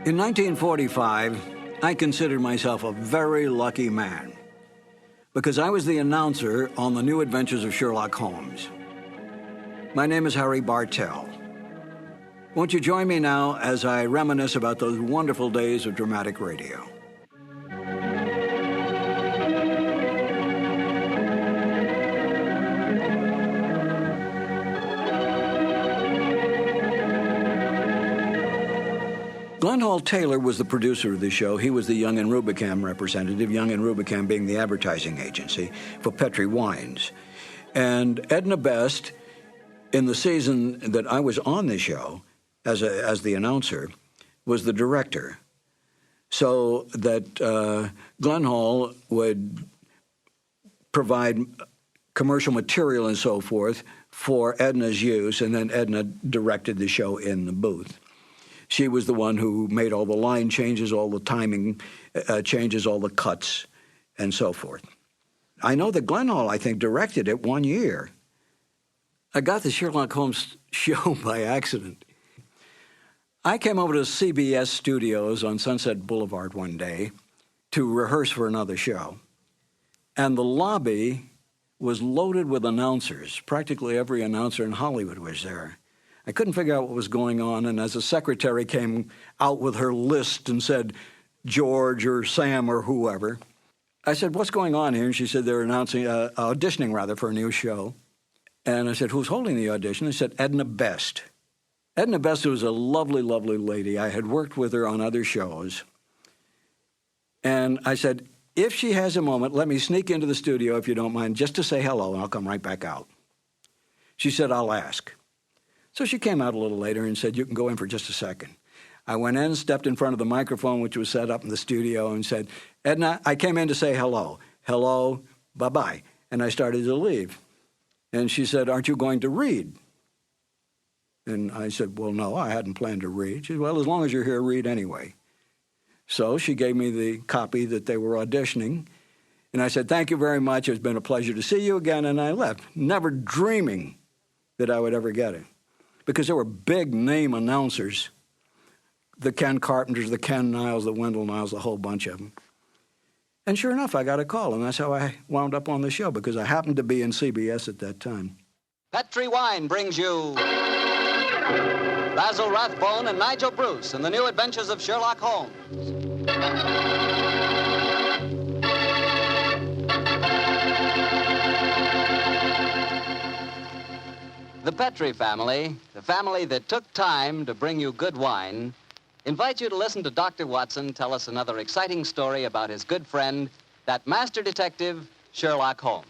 In 1945, I considered myself a very lucky man because I was the announcer on the New Adventures of Sherlock Holmes. My name is Harry Bartell. Won't you join me now as I reminisce about those wonderful days of dramatic radio? Glenn Hall Taylor was the producer of the show. He was the Young and Rubicam representative, Young and Rubicam being the advertising agency for Petri Wines. And Edna Best, in the season that I was on the show as the announcer, was the director. So that Glenn Hall would provide commercial material and so forth for Edna's use, and then Edna directed the show in the booth. She was the one who made all the line changes, all the timing changes, all the cuts, and so forth. I know that Glenn Hall, I think, directed it one year. I got the Sherlock Holmes show by accident. I came over to CBS Studios on Sunset Boulevard one day to rehearse for another show, and the lobby was loaded with announcers. Practically every announcer in Hollywood was there. I couldn't figure out what was going on, and as the secretary came out with her list and said, George or Sam or whoever, I said, what's going on here? And she said, they're auditioning for a new show. And I said, who's holding the audition? They said, Edna Best. Edna Best was a lovely, lovely lady. I had worked with her on other shows. And I said, if she has a moment, let me sneak into the studio, if you don't mind, just to say hello, and I'll come right back out. She said, I'll ask. So she came out a little later and said, you can go in for just a second. I went in, stepped in front of the microphone, which was set up in the studio, and said, Edna, I came in to say hello. Hello, bye-bye. And I started to leave. And she said, aren't you going to read? And I said, well, no, I hadn't planned to read. She said, well, as long as you're here, read anyway. So she gave me the copy that they were auditioning. And I said, thank you very much. It's been a pleasure to see you again. And I left, never dreaming that I would ever get it. Because there were big-name announcers, the Ken Carpenters, the Ken Niles, the Wendell Niles, a whole bunch of them. And sure enough, I got a call, and that's how I wound up on the show, because I happened to be in CBS at that time. Petri Wine brings you Basil Rathbone and Nigel Bruce in the New Adventures of Sherlock Holmes. The Petri family, the family that took time to bring you good wine, invites you to listen to Dr. Watson tell us another exciting story about his good friend, that master detective, Sherlock Holmes.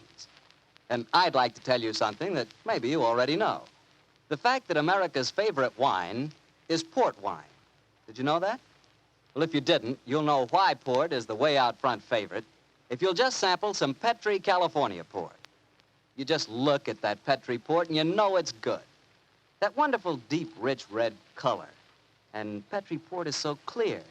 And I'd like to tell you something that maybe you already know. The fact that America's favorite wine is port wine. Did you know that? Well, if you didn't, you'll know why port is the way out front favorite if you'll just sample some Petri California port. You just look at that Petri port and you know it's good. That wonderful, deep, rich red color. And Petri port is so clear.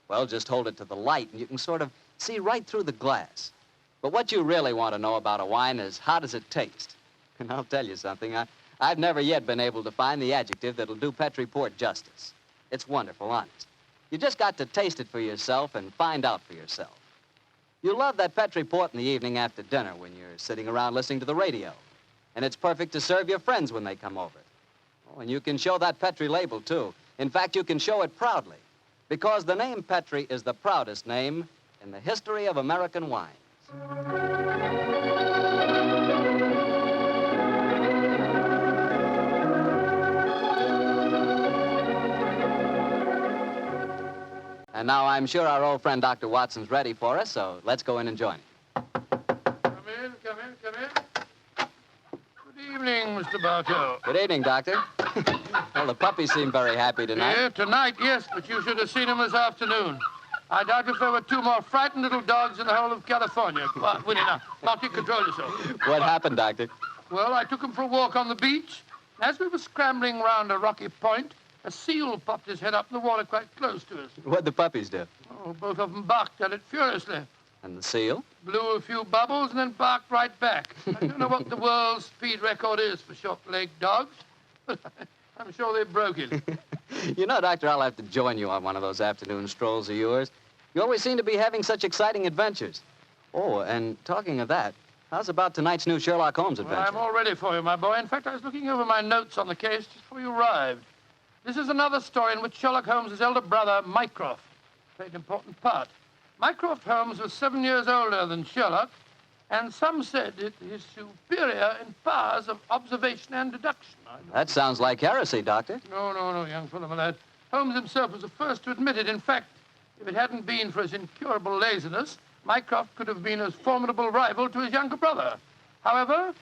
Well, just hold it to the light and you can sort of see right through the glass. But what you really want to know about a wine is how does it taste? And I'll tell you something, I've never yet been able to find the adjective that'll do Petri port justice. It's wonderful, honest. You just got to taste it for yourself and find out for yourself. You love that Petri port in the evening after dinner when you're sitting around listening to the radio. And it's perfect to serve your friends when they come over. Oh, and you can show that Petri label, too. In fact, you can show it proudly. Because the name Petri is the proudest name in the history of American wines. And now I'm sure our old friend Dr. Watson's ready for us, so let's go in and join him. Come in. Good evening, Mr. Bartell. Good evening, Doctor. Well, the puppies seem very happy tonight. Yeah, tonight, yes, but you should have seen them this afternoon. I doubt if there were two more frightened little dogs in the whole of California. Well, Winnie, now you control yourself. What happened, Doctor? Well, I took them for a walk on the beach. As we were scrambling round a rocky point, a seal popped his head up in the water quite close to us. What'd the puppies do? Oh, both of them barked at it furiously. And the seal? Blew a few bubbles and then barked right back. I don't know what the world's speed record is for short-legged dogs, but I'm sure they broke it. You know, Doctor, I'll have to join you on one of those afternoon strolls of yours. You always seem to be having such exciting adventures. Oh, and talking of that, how's about tonight's new Sherlock Holmes adventure? Well, I'm all ready for you, my boy. In fact, I was looking over my notes on the case just before you arrived. This is another story in which Sherlock Holmes' elder brother, Mycroft, played an important part. Mycroft Holmes was 7 years older than Sherlock, and some said it is superior in powers of observation and deduction. That sounds like heresy, Doctor. No, young fellow, my lad. Holmes himself was the first to admit it. In fact, if it hadn't been for his incurable laziness, Mycroft could have been a formidable rival to his younger brother. However,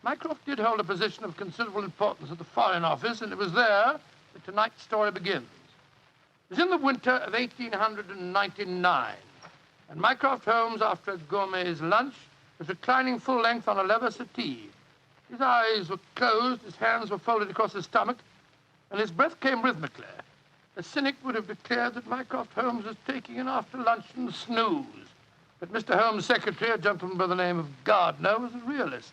Mycroft did hold a position of considerable importance at the Foreign Office, and it was there that tonight's story begins. It was in the winter of 1899, and Mycroft Holmes, after a gourmet's lunch, was reclining full length on a leather settee. His eyes were closed, his hands were folded across his stomach, and his breath came rhythmically. A cynic would have declared that Mycroft Holmes was taking an after-luncheon snooze. But Mr. Holmes' secretary, a gentleman by the name of Gardner, was a realist.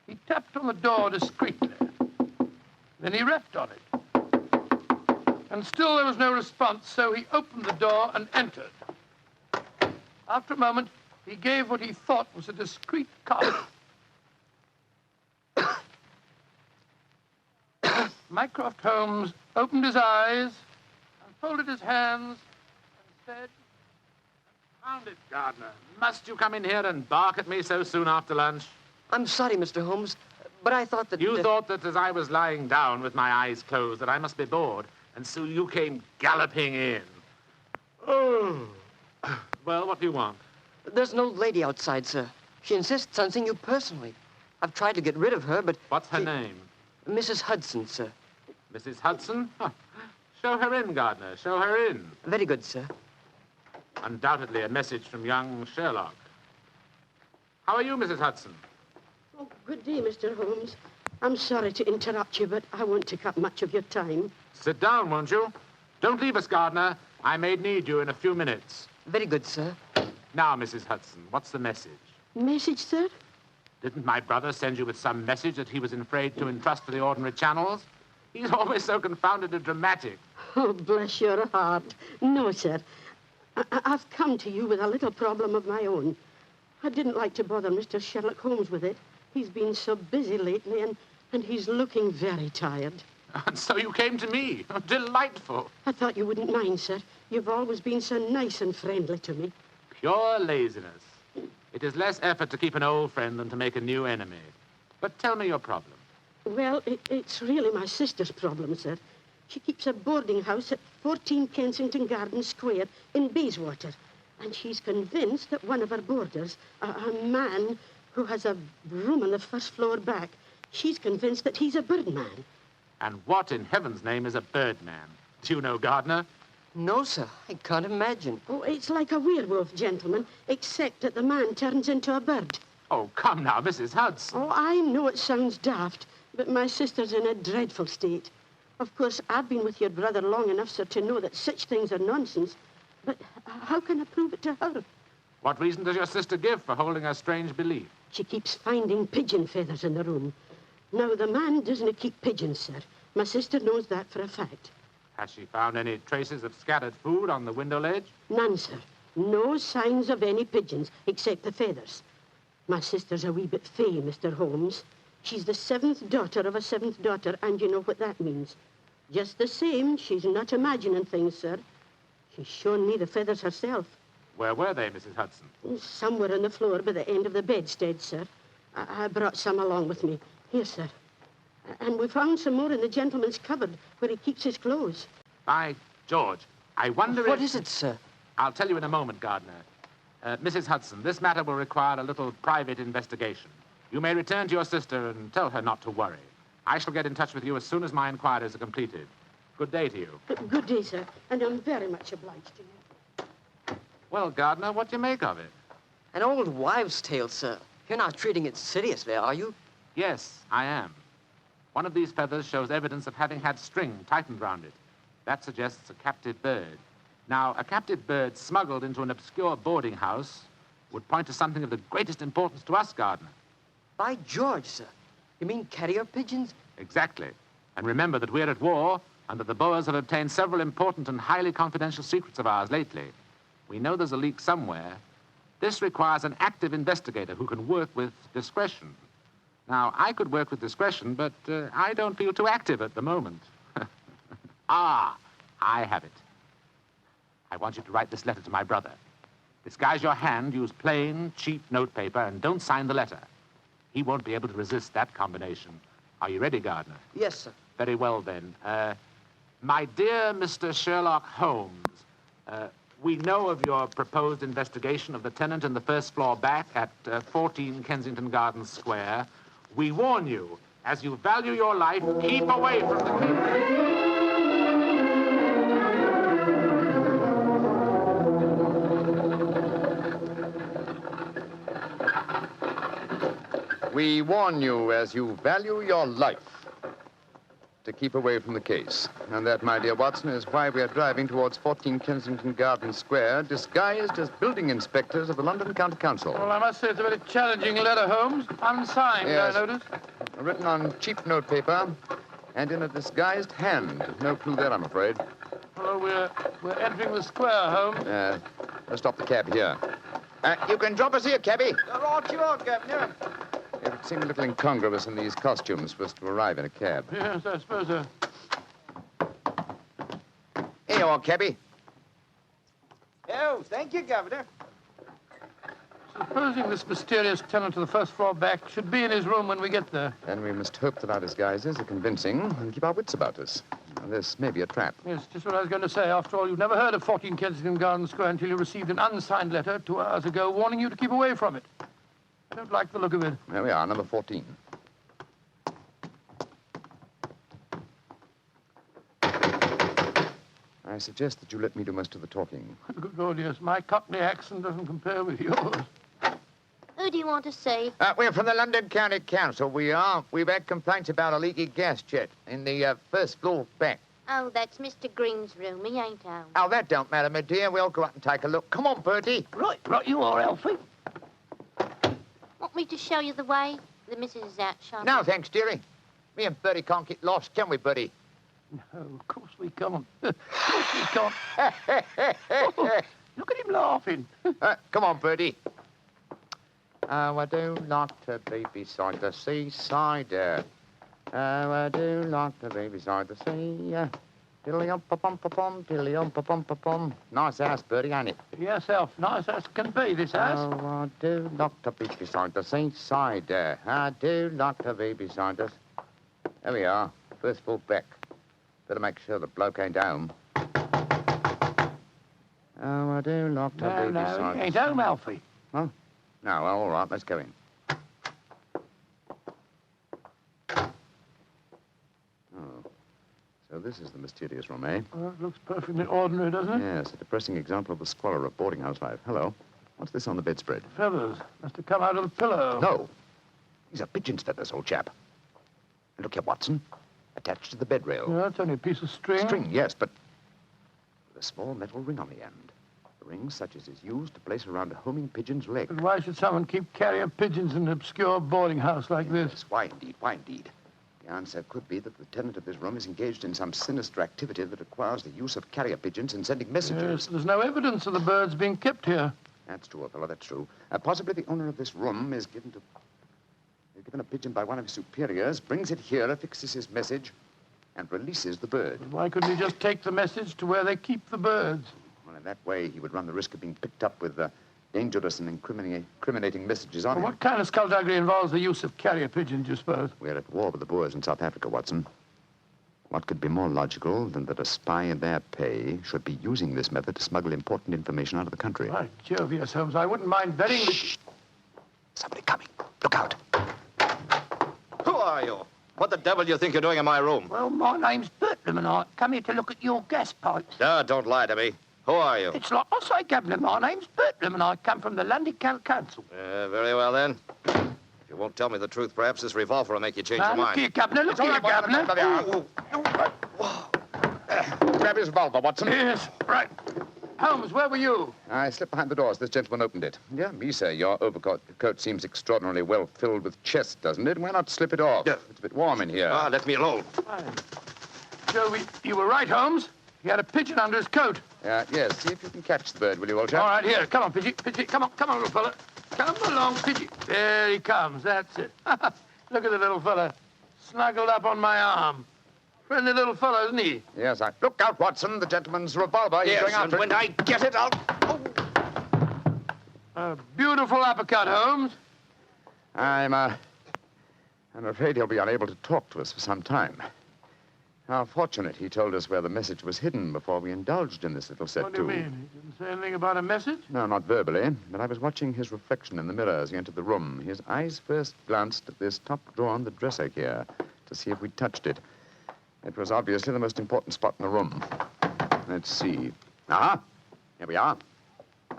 He tapped on the door discreetly. Then he rapped on it. And still there was no response, so he opened the door and entered. After a moment, he gave what he thought was a discreet cough. Mycroft Holmes opened his eyes and folded his hands and said, "Found it, Gardner. Must you come in here and bark at me so soon after lunch?" I'm sorry, Mr. Holmes, but I thought that... You thought that as I was lying down with my eyes closed that I must be bored, and so you came galloping in. Oh. Well, what do you want? There's an old lady outside, sir. She insists on seeing you personally. I've tried to get rid of her, but... What's her name? Mrs. Hudson, sir. Mrs. Hudson? Huh. Show her in, Gardner. Show her in. Very good, sir. Undoubtedly a message from young Sherlock. How are you, Mrs. Hudson? Oh, good day, Mr. Holmes. I'm sorry to interrupt you, but I won't take up much of your time. Sit down, won't you? Don't leave us, Gardner. I may need you in a few minutes. Very good, sir. Now, Mrs. Hudson, what's the message? Message, sir? Didn't my brother send you with some message that he was afraid to entrust to the ordinary channels? He's always so confoundedly dramatic. Oh, bless your heart. No, sir. I've come to you with a little problem of my own. I didn't like to bother Mr. Sherlock Holmes with it. He's been so busy lately, and he's looking very tired. And so you came to me. Delightful. I thought you wouldn't mind, sir. You've always been so nice and friendly to me. Pure laziness. It is less effort to keep an old friend than to make a new enemy. But tell me your problem. Well, it's really my sister's problem, sir. She keeps a boarding house at 14 Kensington Gardens Square in Bayswater. And she's convinced that one of her boarders, a man who has a room on the first floor back, she's convinced that he's a birdman. And what in heaven's name is a birdman? Do you know, Gardner? No, sir. I can't imagine. Oh, it's like a werewolf, gentlemen, except that the man turns into a bird. Oh, come now, Mrs. Hudson. Oh, I know it sounds daft, but my sister's in a dreadful state. Of course, I've been with your brother long enough, sir, to know that such things are nonsense. But how can I prove it to her? What reason does your sister give for holding a strange belief? She keeps finding pigeon feathers in the room. Now, the man doesn't keep pigeons, sir. My sister knows that for a fact. Has she found any traces of scattered food on the window ledge? None, sir. No signs of any pigeons, except the feathers. My sister's a wee bit fey, Mr. Holmes. She's the 7th daughter of a 7th daughter, and you know what that means. Just the same, she's not imagining things, sir. She's shown me the feathers herself. Where were they, Mrs. Hudson? Somewhere on the floor by the end of the bedstead, sir. I brought some along with me. Here, sir. And we found some more in the gentleman's cupboard where he keeps his clothes. By George, I wonder What is it, sir? I'll tell you in a moment, Gardner. Mrs. Hudson, this matter will require a little private investigation. You may return to your sister and tell her not to worry. I shall get in touch with you as soon as my inquiries are completed. Good day to you. Good day, sir, and I'm very much obliged to you. Well, Gardner, what do you make of it? An old wives' tale, sir. You're not treating it seriously, are you? Yes, I am. One of these feathers shows evidence of having had string tightened round it. That suggests a captive bird. Now, a captive bird smuggled into an obscure boarding house would point to something of the greatest importance to us, Gardner. By George, sir. You mean carrier pigeons? Exactly. And remember that we're at war, and that the Boers have obtained several important and highly confidential secrets of ours lately. We know there's a leak somewhere. This requires an active investigator who can work with discretion. Now, I could work with discretion, but I don't feel too active at the moment. Ah, I have it. I want you to write this letter to my brother. Disguise your hand, use plain, cheap notepaper, and don't sign the letter. He won't be able to resist that combination. Are you ready, Gardner? Yes, sir. Very well, then. My dear Mr. Sherlock Holmes, we know of your proposed investigation of the tenant in the first floor back at 14 Kensington Gardens Square. We warn you, as you value your life, keep away from the... We warn you, as you value your life, to keep away from the case. And that, my dear Watson, is why we are driving towards 14 Kensington Gardens Square, disguised as building inspectors of the London County Council. Well, I must say it's a very challenging letter, Holmes. Unsigned, yes. I notice. Written on cheap notepaper and in a disguised hand. No clue there, I'm afraid. Well, we're entering the square, Holmes. Let's stop the cab here. You can drop us here, cabby. Right you are, Governor. It would seem a little incongruous in these costumes for us to arrive in a cab. Yes, I suppose so. Here you are, cabby. Oh, thank you, Governor. Supposing this mysterious tenant of the first floor back should be in his room when we get there. Then we must hope that our disguises are convincing and keep our wits about us. Now, this may be a trap. Yes, just what I was going to say. After all, you've never heard of 14 Kensington Gardens Square until you received an unsigned letter 2 hours ago warning you to keep away from it. I don't like the look of it. There we are, number 14. I suggest that you let me do most of the talking. Good Lord, yes. My Cockney accent doesn't compare with yours. Who do you want to see? We're from the London County Council, we are. We've had complaints about a leaky gas jet in the first floor back. Oh, that's Mr. Green's room. He ain't home. Oh, that don't matter, my dear. We'll go up and take a look. Come on, Bertie. Right you are, Alfie. Want me to show you the way? The missus is out shopping. No, thanks, dearie. Me and Bertie can't get lost, can we, Bertie? No, of course we can't. Of course we can't. Oh, look at him laughing. Come on, Bertie. Oh, I do like to be beside the seaside. Oh, I do like to be beside the sea. Tiddly-um-pa-pum-pa-pum, tiddly-um-pa-pum-pa-pum. Nice house, Bertie, ain't it? Yes, Alf. Nice as can be, this house. Oh, I do like to be beside the seaside. I do like to be beside us. There we are. First floor back. Better make sure the bloke ain't home. Oh, I do like to be beside us. He ain't home, Alfie. Huh? No, well, all right, let's go in. Oh, so this is the mysterious room, eh? Well, it looks perfectly ordinary, doesn't it? Yes, a depressing example of the squalor of boarding house life. Hello. What's this on the bedspread? Feathers. Must have come out of the pillow. No. These are pigeon's feathers, old chap. And look here, Watson. Attached to the bed rail. Yeah, it's only a piece of string. String, yes, but with a small metal ring on the end. A ring such as is used to place around a homing pigeon's leg. But why should someone keep carrier pigeons in an obscure boarding house like this? Yes, why indeed, why indeed? The answer could be that the tenant of this room is engaged in some sinister activity that requires the use of carrier pigeons in sending messages. Yes, there's no evidence of the birds being kept here. That's true, old fellow, that's true. Possibly the owner of this room is given a pigeon by one of his superiors, brings it here, affixes his message, and releases the bird. But why couldn't he just take the message to where they keep the birds? Well, in that way, he would run the risk of being picked up with dangerous and incriminating messages on him. What kind of skullduggery involves the use of carrier pigeons, you suppose? We're at war with the Boers in South Africa, Watson. What could be more logical than that a spy in their pay should be using this method to smuggle important information out of the country? By Jove, yes, Holmes. I wouldn't mind betting that... Shh! Somebody coming. Look out. Who are you? What the devil do you think you're doing in my room? Well, my name's Bertram, and I come here to look at your gas pipes. Don't lie to me. Who are you? It's like I say, Governor, my name's Bertram, and I come from the London County Council. Very well, then. If you won't tell me the truth, perhaps this revolver will make you change your Look mind. here, Governor, look here, Governor. Grab his revolver, Watson. Yes, right. Holmes, where were you? I slipped behind the door as this gentleman opened it. Yeah, me, sir. Your overcoat seems extraordinarily well filled with chest, doesn't it? Why not slip it off? Yeah. It's a bit warm in here. Let me alone. So you were right, Holmes. He had a pigeon under his coat. Yes, see if you can catch the bird, will you, old chap? All right, here. Come on, Pigeon. Pigeon, come on, little fella. Come along, Pigeon. There he comes. That's it. Look at the little fella. Snuggled up on my arm. Friendly little fellow, isn't he? Yes, Look out, Watson. The gentleman's revolver. He's going after it. When I get it, I'll... A beautiful uppercut, Holmes. I'm afraid he'll be unable to talk to us for some time. How fortunate he told us where the message was hidden before we indulged in this little set, What do you mean? He didn't say anything about a message? No, not verbally, but I was watching his reflection in the mirror as he entered the room. His eyes first glanced at this top drawer on the dresser here to see if we touched it. It was obviously the most important spot in the room. Let's see. Here we are.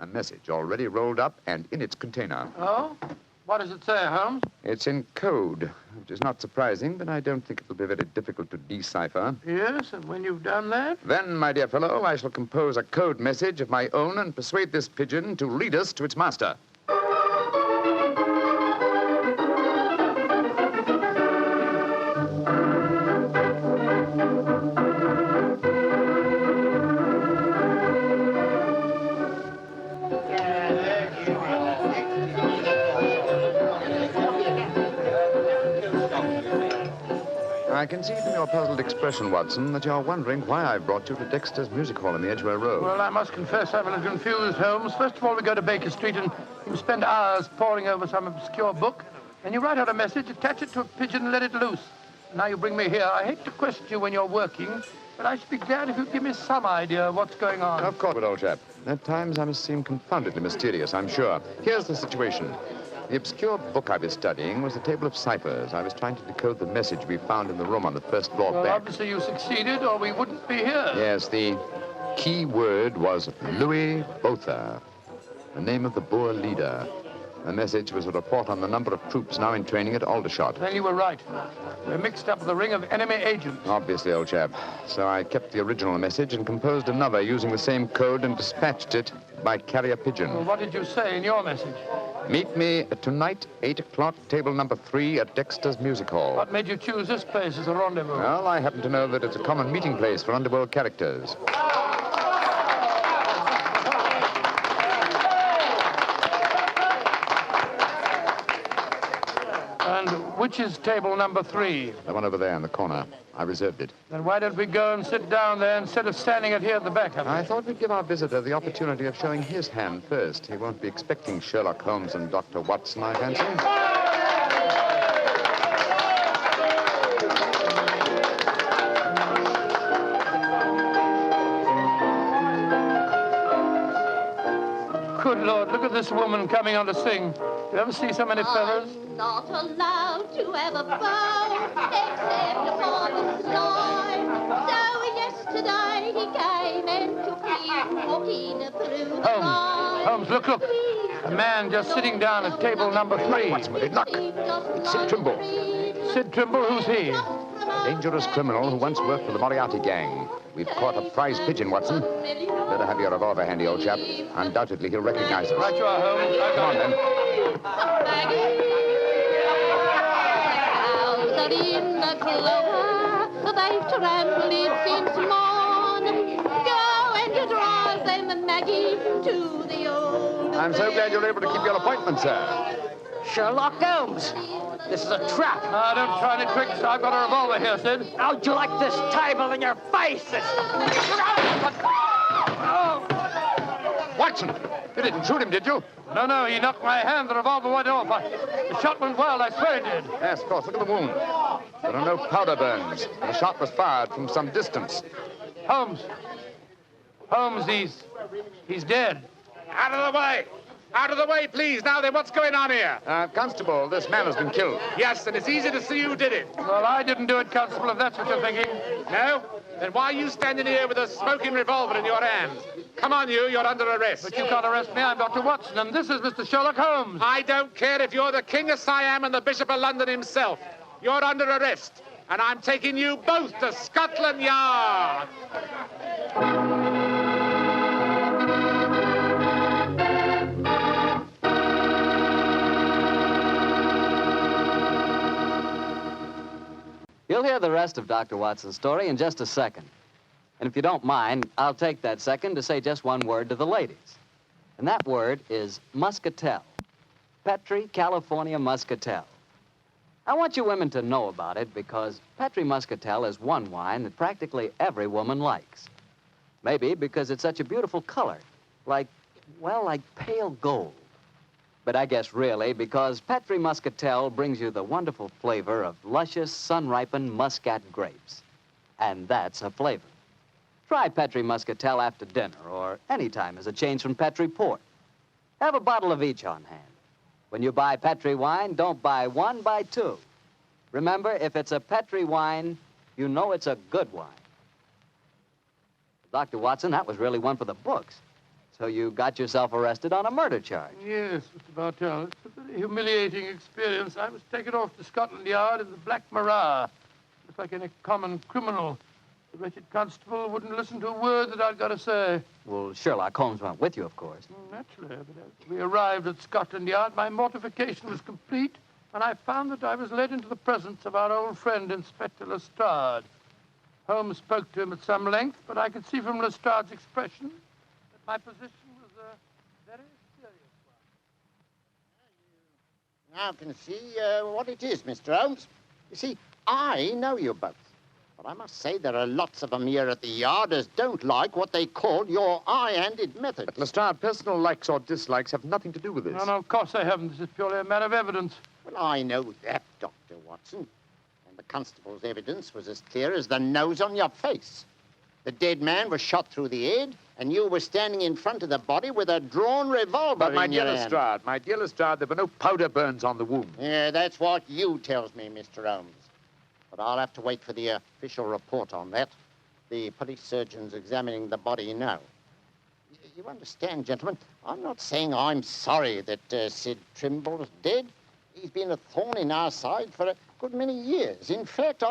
A message already rolled up and in its container. Oh? What does it say, Holmes? It's in code, which is not surprising, but I don't think it'll be very difficult to decipher. Yes, and when you've done that? Then, my dear fellow, I shall compose a code message of my own and persuade this pigeon to lead us to its master. I can see from your puzzled expression, Watson, that you're wondering why I brought you to Dexter's Music Hall in the Edgware Road. Well, I must confess I'm a little confused, Holmes. First of all, we go to Baker Street and you spend hours poring over some obscure book. Then you write out a message, attach it to a pigeon, and let it loose. Now you bring me here. I hate to question you when you're working, but I should be glad if you'd give me some idea of what's going on. Of course, old chap. At times I must seem confoundedly mysterious, I'm sure. Here's the situation. The obscure book I was studying was a table of ciphers. I was trying to decode the message we found in the room on the first floor Well, back. obviously you succeeded, or we wouldn't be here. Yes, the key word was Louis Botha, the name of the Boer leader. The message was a report on the number of troops now in training at Aldershot. Then you were right. We're mixed up with a ring of enemy agents. Obviously, old chap. So I kept the original message and composed another using the same code and dispatched it by carrier pigeon. Well, what did you say in your message? Meet me tonight, 8 o'clock, table number 3 at Dexter's Music Hall. What made you choose this place as a rendezvous? Well, I happen to know that it's a common meeting place for underworld characters. And which is table number 3? The one over there in the corner. I reserved it. Then why don't we go and sit down there instead of standing it here at the back of it? I thought we'd give our visitor the opportunity of showing his hand first. He won't be expecting Sherlock Holmes and Dr. Watson, I fancy. Good Lord, look at this woman coming on to sing. You ever see so many feathers? I'm not allowed to have a bow except upon the sly. So yesterday he came and took me walking through the night. Holmes, look. A man just sitting down at table number 3. What's with it? Look. It's Sid Trimble. Sid Trimble, who's he? A dangerous criminal who once worked for the Moriarty gang. We've caught a prize pigeon, Watson. Better have your revolver handy, old chap. Undoubtedly, he'll recognize us. Right you are, Holmes. Come on, then. Out in the clover, they've trampled it since morn. Go and you drive them, Maggie, to the old. I'm so glad you're able to keep your appointment, sir. Sherlock Holmes. This is a trap. Now, don't try any tricks. I've got a revolver here, Sid. How'd you like this table in your face? Watson, you didn't shoot him, did you? No, he knocked my hand. The revolver went off. The shot went well. I swear it did. Yes, of course. Look at the wound. There are no powder burns. The shot was fired from some distance. Holmes, he's dead. Out of the way! Out of the way, please. Now then, what's going on here? Constable, this man has been killed. Yes, and it's easy to see who did it. Well, I didn't do it, Constable, if that's what you're thinking. No? Then why are you standing here with a smoking revolver in your hand? Come on, you're under arrest. But you can't arrest me. I'm Dr. Watson, and this is Mr. Sherlock Holmes. I don't care if you're the King of Siam and the Bishop of London himself. You're under arrest, and I'm taking you both to Scotland Yard. You'll hear the rest of Dr. Watson's story in just a second. And if you don't mind, I'll take that second to say just one word to the ladies. And that word is muscatel. Petri California Muscatel. I want you women to know about it because Petri Muscatel is one wine that practically every woman likes. Maybe because it's such a beautiful color, like pale gold. But I guess really because Petri Muscatel brings you the wonderful flavor of luscious, sun-ripened Muscat grapes. And that's a flavor. Try Petri Muscatel after dinner or any time as a change from Petri port. Have a bottle of each on hand. When you buy Petri wine, don't buy one, buy two. Remember, if it's a Petri wine, you know it's a good wine. Dr. Watson, that was really one for the books. So you got yourself arrested on a murder charge. Yes, Mr. Bartell. It's a very humiliating experience. I was taken off to Scotland Yard in the Black Marat. Just like any common criminal. The wretched constable wouldn't listen to a word that I'd got to say. Well, Sherlock Holmes went with you, of course. Naturally, but as we arrived at Scotland Yard, my mortification was complete, and I found that I was led into the presence of our old friend, Inspector Lestrade. Holmes spoke to him at some length, but I could see from Lestrade's expression that my position was a very serious one. Now can see what it is, Mr. Holmes. You see, I know you both. But I must say there are lots of them here at the yard as don't like what they call your high-handed methods. But, Lestrade, personal likes or dislikes have nothing to do with this. No, of course I haven't. This is purely a matter of evidence. Well, I know that, Dr. Watson. And the constable's evidence was as clear as the nose on your face. The dead man was shot through the head, and you were standing in front of the body with a drawn revolver in your hand. But, my dear Lestrade, there were no powder burns on the wound. Yeah, that's what you tells me, Mr. Holmes. But I'll have to wait for the official report on that. The police surgeon's examining the body now. You understand, gentlemen, I'm not saying I'm sorry that Sid Trimble's dead. He's been a thorn in our side for a good many years. In fact,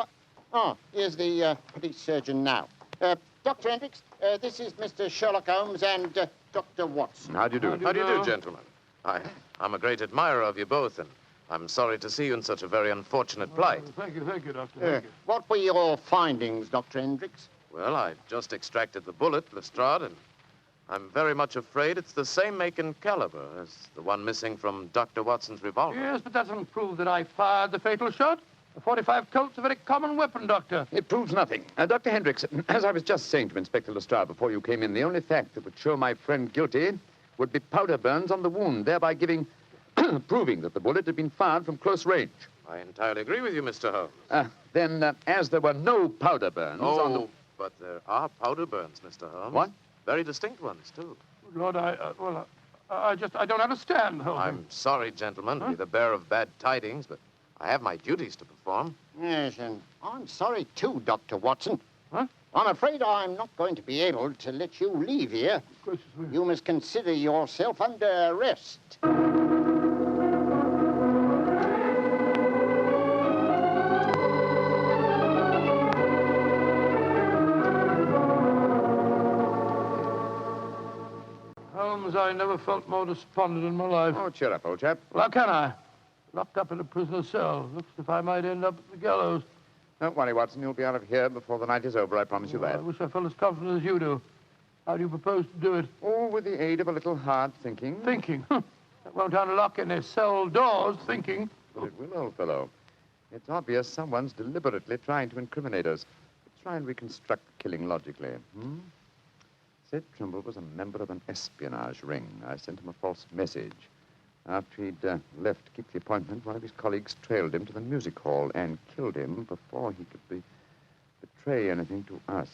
here's the police surgeon now. Dr. Hendricks, this is Mr. Sherlock Holmes and Dr. Watson. How do you do? How do you do, gentlemen? I'm a great admirer of you both, and I'm sorry to see you in such a very unfortunate plight. Thank you, Doctor. Thank you. What were your findings, Dr. Hendricks? Well, I just extracted the bullet, Lestrade, and I'm very much afraid it's the same make and caliber as the one missing from Dr. Watson's revolver. Yes, but that doesn't prove that I fired the fatal shot. A .45 Colt's a very common weapon, Doctor. It proves nothing. Dr. Hendricks, as I was just saying to Inspector Lestrade before you came in, the only fact that would show my friend guilty would be powder burns on the wound, thereby proving that the bullet had been fired from close range. I entirely agree with you, Mr. Holmes. Then, as there were no powder burns on the... but there are powder burns, Mr. Holmes. What? Very distinct ones, too. Lord, I don't understand. I'm sorry, gentlemen, to be the bearer of bad tidings, but I have my duties to perform. Yes, and I'm sorry, too, Dr. Watson. Huh? I'm afraid I'm not going to be able to let you leave here. You must consider yourself under arrest. Holmes, I never felt more despondent in my life. Oh, cheer up, old chap. Well, how can I? Locked up in a prisoner's cell. Looks as if I might end up at the gallows. Don't worry, Watson. You'll be out of here before the night is over, I promise you that. I wish I felt as confident as you do. How do you propose to do it? Oh, with the aid of a little hard thinking. Thinking? That won't unlock any cell doors, thinking. But it will, old fellow. It's obvious someone's deliberately trying to incriminate us. Try and reconstruct the killing logically. Sid Trimble was a member of an espionage ring. I sent him a false message. After he'd left to keep the appointment, one of his colleagues trailed him to the music hall and killed him before he could betray anything to us.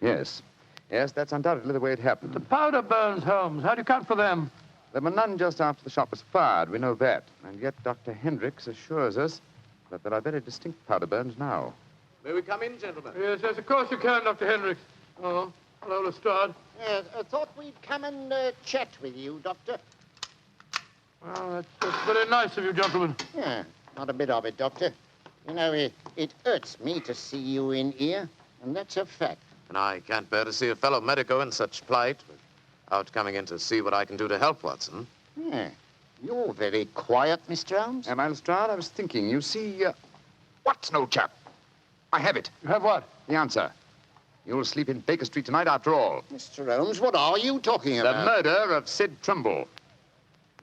Yes, that's undoubtedly the way it happened. The powder burns, Holmes. How do you account for them? There were none just after the shot was fired. We know that. And yet Dr. Hendricks assures us that there are very distinct powder burns now. May we come in, gentlemen? Yes, of course you can, Dr. Hendricks. Oh, hello, Lestrade. Yes, I thought we'd come and chat with you, Doctor. Well, that's very nice of you, gentlemen. Yeah, not a bit of it, Doctor. You know, it hurts me to see you in here, and that's a fact. And I can't bear to see a fellow medico in such plight without coming in to see what I can do to help, Watson. Yeah, you're very quiet, Mr. Holmes. Am I, Lestrade? I was thinking, you see, Watson, old chap. I have it. You have what? The answer. You'll sleep in Baker Street tonight after all. Mr. Holmes, what are you talking about? The murder of Sid Trimble.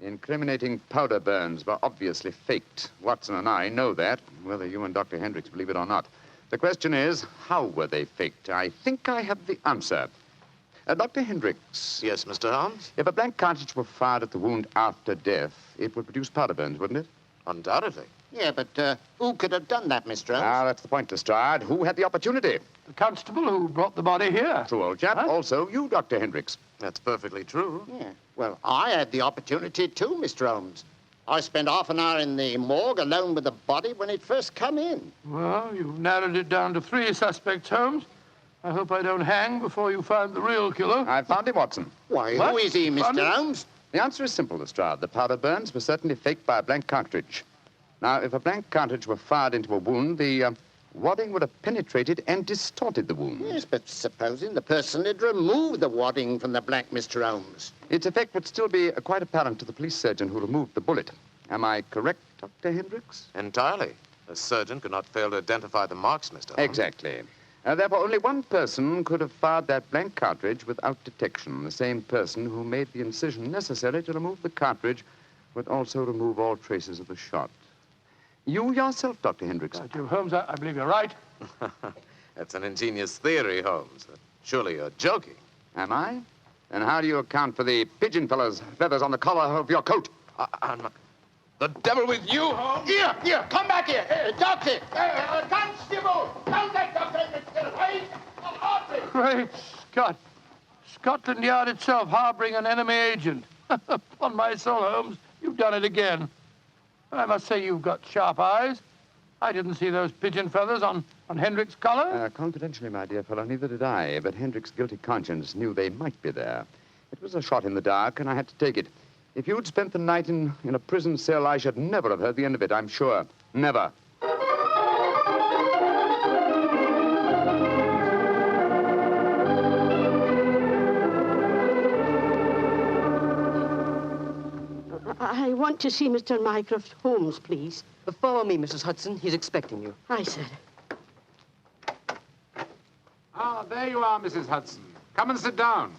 The incriminating powder burns were obviously faked. Watson and I know that, whether you and Dr. Hendricks believe it or not. The question is, how were they faked? I think I have the answer. Dr. Hendricks. Yes, Mr. Holmes? If a blank cartridge were fired at the wound after death, it would produce powder burns, wouldn't it? Undoubtedly. Yeah, but who could have done that, Mr. Holmes? Ah, that's the point, Lestrade. Who had the opportunity? The constable who brought the body here. True, old chap. Huh? Also, you, Dr. Hendricks. That's perfectly true. Yeah. Well, I had the opportunity too, Mr. Holmes. I spent half an hour in the morgue alone with the body when it first come in. Well, you've narrowed it down to 3 suspects, Holmes. I hope I don't hang before you find the real killer. I found him, Watson. Why, What? who is he, Mr. Holmes? The answer is simple, Lestrade. The powder burns were certainly faked by a blank cartridge. Now, if a blank cartridge were fired into a wound, the wadding would have penetrated and distorted the wound. Yes, but supposing the person had removed the wadding from the blank, Mr. Holmes. Its effect would still be quite apparent to the police surgeon who removed the bullet. Am I correct, Dr. Hendricks? Entirely. A surgeon could not fail to identify the marks, Mr. Holmes. Exactly. Therefore, only one person could have fired that blank cartridge without detection. The same person who made the incision necessary to remove the cartridge would also remove all traces of the shot. You yourself, Dr. Hendricks. Right, you, Holmes, I believe you're right. That's an ingenious theory, Holmes. Surely you're joking. Am I? Then how do you account for the pigeon feathers on the collar of your coat? I'm not... The devil with you, Holmes? Here, come back here. Doctor, constable, don't let Dr. Hendricks get away. Great Scott. Scotland Yard itself harboring an enemy agent. Upon my soul, Holmes, you've done it again. I must say you've got sharp eyes. I didn't see those pigeon feathers on Hendricks' collar. Confidentially, my dear fellow, neither did I. But Hendricks' guilty conscience knew they might be there. It was a shot in the dark, and I had to take it. If you'd spent the night in a prison cell, I should never have heard the end of it, I'm sure. Never. I want to see Mr. Mycroft Holmes, please. Follow me, Mrs. Hudson. He's expecting you. Aye, sir. Ah, there you are, Mrs. Hudson. Come and sit down.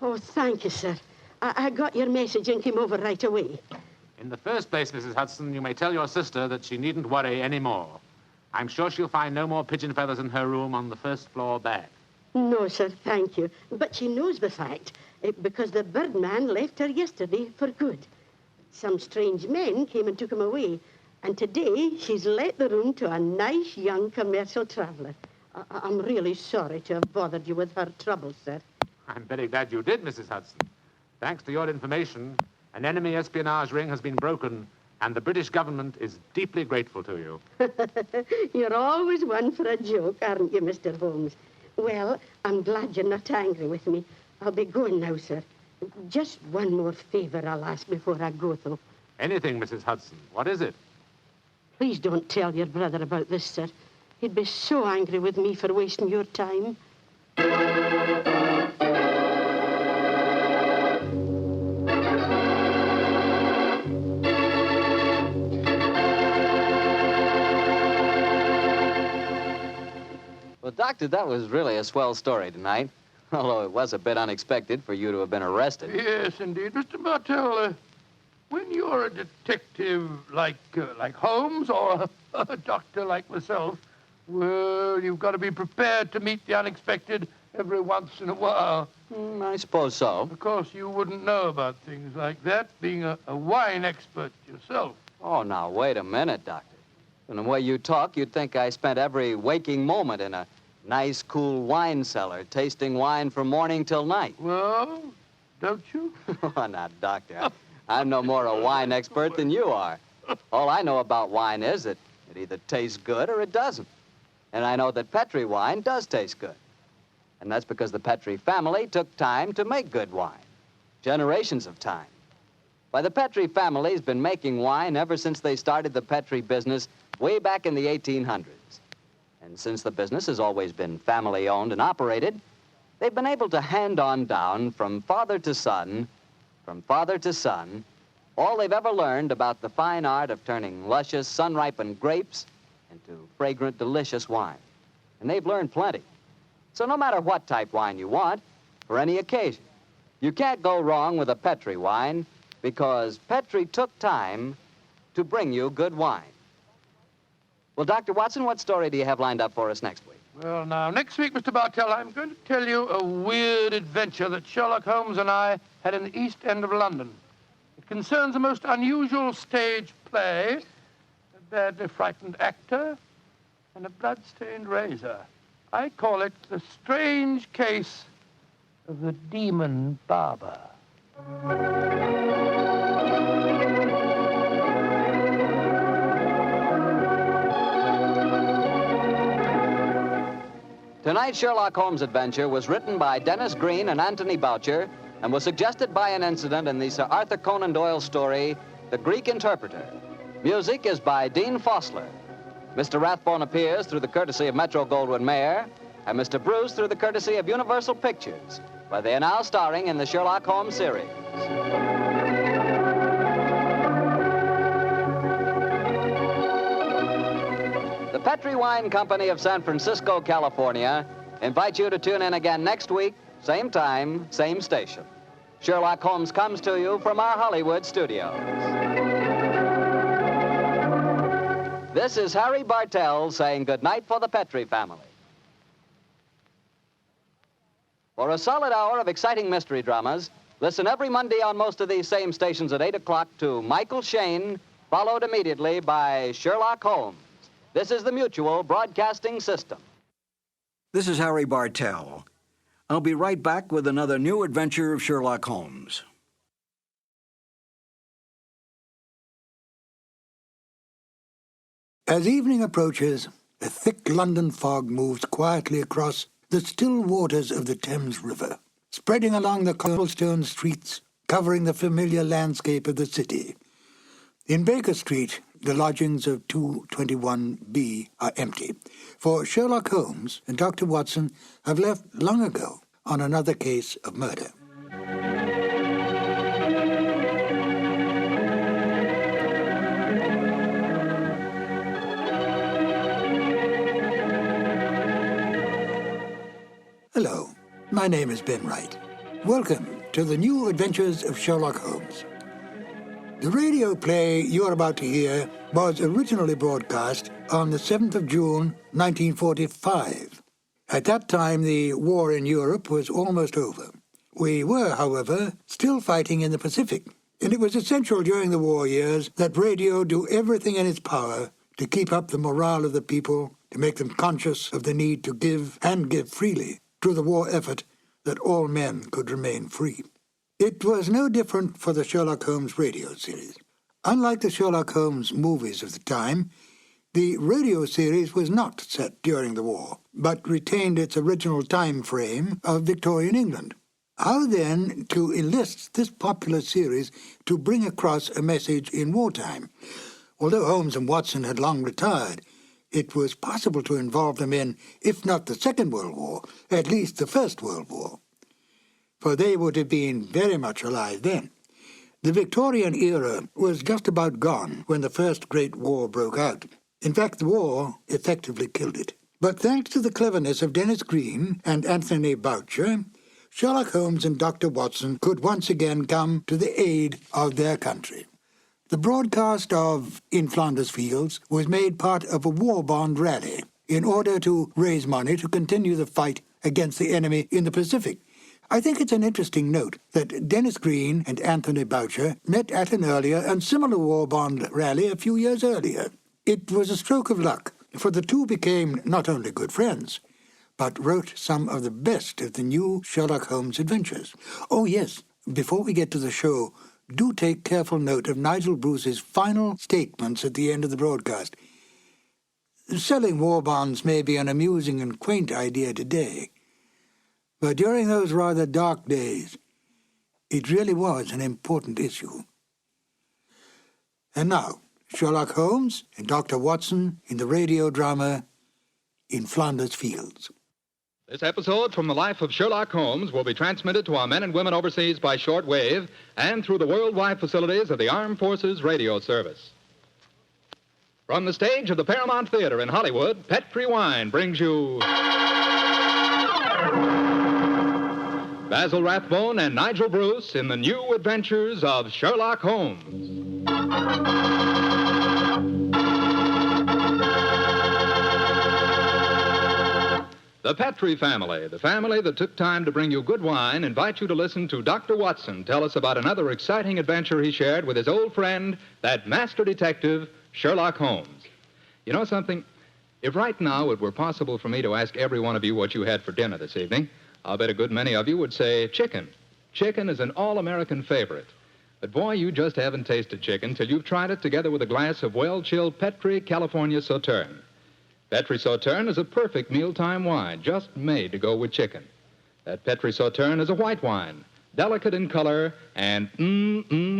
Oh, thank you, sir. I got your message and came over right away. In the first place, Mrs. Hudson, you may tell your sister that she needn't worry any more. I'm sure she'll find no more pigeon feathers in her room on the first floor back. No, sir, thank you. But she knows the fact, because the birdman left her yesterday for good. Some strange men came and took him away, and today she's let the room to a nice young commercial traveller. I'm really sorry to have bothered you with her troubles, sir. I'm very glad you did, Mrs. Hudson. Thanks to your information, an enemy espionage ring has been broken, and the British government is deeply grateful to you. You're always one for a joke, aren't you, Mr. Holmes? Well, I'm glad you're not angry with me. I'll be going now, sir. Just one more favor I'll ask before I go, though. Anything, Mrs. Hudson. What is it? Please don't tell your brother about this, sir. He'd be so angry with me for wasting your time. Well, Doctor, that was really a swell story tonight. Although it was a bit unexpected for you to have been arrested. Yes, indeed. Mr. Bartell, when you're a detective like Holmes or a doctor like myself, well, you've got to be prepared to meet the unexpected every once in a while. I suppose so. Of course, you wouldn't know about things like that, being a wine expert yourself. Oh, now, wait a minute, Doctor. From the way you talk, you'd think I spent every waking moment in a nice, cool wine cellar, tasting wine from morning till night. Well, don't you? Oh, now, Doctor, I'm no more a wine expert than you are. All I know about wine is that it either tastes good or it doesn't. And I know that Petri wine does taste good. And that's because the Petri family took time to make good wine. Generations of time. Why, the Petri family's been making wine ever since they started the Petri business way back in the 1800s. And since the business has always been family-owned and operated, they've been able to hand on down from father to son, all they've ever learned about the fine art of turning luscious, sun-ripened grapes into fragrant, delicious wine. And they've learned plenty. So no matter what type wine you want, for any occasion, you can't go wrong with a Petri wine because Petri took time to bring you good wine. Well, Dr. Watson, what story do you have lined up for us next week? Well, now, next week, Mr. Bartell, I'm going to tell you a weird adventure that Sherlock Holmes and I had in the East End of London. It concerns a most unusual stage play, a badly frightened actor, and a blood-stained razor. I call it The Strange Case of the Demon Barber. Tonight's Sherlock Holmes adventure was written by Dennis Green and Anthony Boucher and was suggested by an incident in the Sir Arthur Conan Doyle story, The Greek Interpreter. Music is by Dean Fossler. Mr. Rathbone appears through the courtesy of Metro-Goldwyn-Mayer and Mr. Bruce through the courtesy of Universal Pictures, where they are now starring in the Sherlock Holmes series. The Petri Wine Company of San Francisco, California, invites you to tune in again next week, same time, same station. Sherlock Holmes comes to you from our Hollywood studios. This is Harry Bartell saying goodnight for the Petri family. For a solid hour of exciting mystery dramas, listen every Monday on most of these same stations at 8 o'clock to Michael Shayne, followed immediately by Sherlock Holmes. This is the Mutual Broadcasting System. This is Harry Bartell. I'll be right back with another new adventure of Sherlock Holmes. As evening approaches, a thick London fog moves quietly across the still waters of the Thames River, spreading along the cobblestone streets, covering the familiar landscape of the city. In Baker Street, the lodgings of 221B are empty, for Sherlock Holmes and Dr. Watson have left long ago on another case of murder. Hello, my name is Ben Wright. Welcome to the new adventures of Sherlock Holmes. The radio play you're about to hear was originally broadcast on the 7th of June, 1945. At that time, the war in Europe was almost over. We were, however, still fighting in the Pacific, and it was essential during the war years that radio do everything in its power to keep up the morale of the people, to make them conscious of the need to give, and give freely, to the war effort that all men could remain free. It was no different for the Sherlock Holmes radio series. Unlike the Sherlock Holmes movies of the time, the radio series was not set during the war, but retained its original time frame of Victorian England. How then to enlist this popular series to bring across a message in wartime? Although Holmes and Watson had long retired, it was possible to involve them in, if not the Second World War, at least the First World War, for they would have been very much alive then. The Victorian era was just about gone when the First Great War broke out. In fact, the war effectively killed it. But thanks to the cleverness of Dennis Green and Anthony Boucher, Sherlock Holmes and Dr. Watson could once again come to the aid of their country. The broadcast of In Flanders Fields was made part of a war bond rally in order to raise money to continue the fight against the enemy in the Pacific. I think it's an interesting note that Dennis Green and Anthony Boucher met at an earlier and similar war bond rally a few years earlier. It was a stroke of luck, for the two became not only good friends, but wrote some of the best of the new Sherlock Holmes adventures. Oh yes, before we get to the show, do take careful note of Nigel Bruce's final statements at the end of the broadcast. Selling war bonds may be an amusing and quaint idea today, but during those rather dark days, it really was an important issue. And now, Sherlock Holmes and Dr. Watson in the radio drama In Flanders Fields. This episode from the life of Sherlock Holmes will be transmitted to our men and women overseas by short wave and through the worldwide facilities of the Armed Forces Radio Service. From the stage of the Paramount Theater in Hollywood, Petri Wine brings you Basil Rathbone and Nigel Bruce in the new adventures of Sherlock Holmes. The Petri family, the family that took time to bring you good wine, invite you to listen to Dr. Watson tell us about another exciting adventure he shared with his old friend, that master detective, Sherlock Holmes. You know something? If right now it were possible for me to ask every one of you what you had for dinner this evening, I'll bet a good many of you would say chicken. Chicken is an all-American favorite. But boy, you just haven't tasted chicken till you've tried it together with a glass of well-chilled Petri California Sauterne. Petri Sauterne is a perfect mealtime wine, just made to go with chicken. That Petri Sauterne is a white wine, delicate in color, and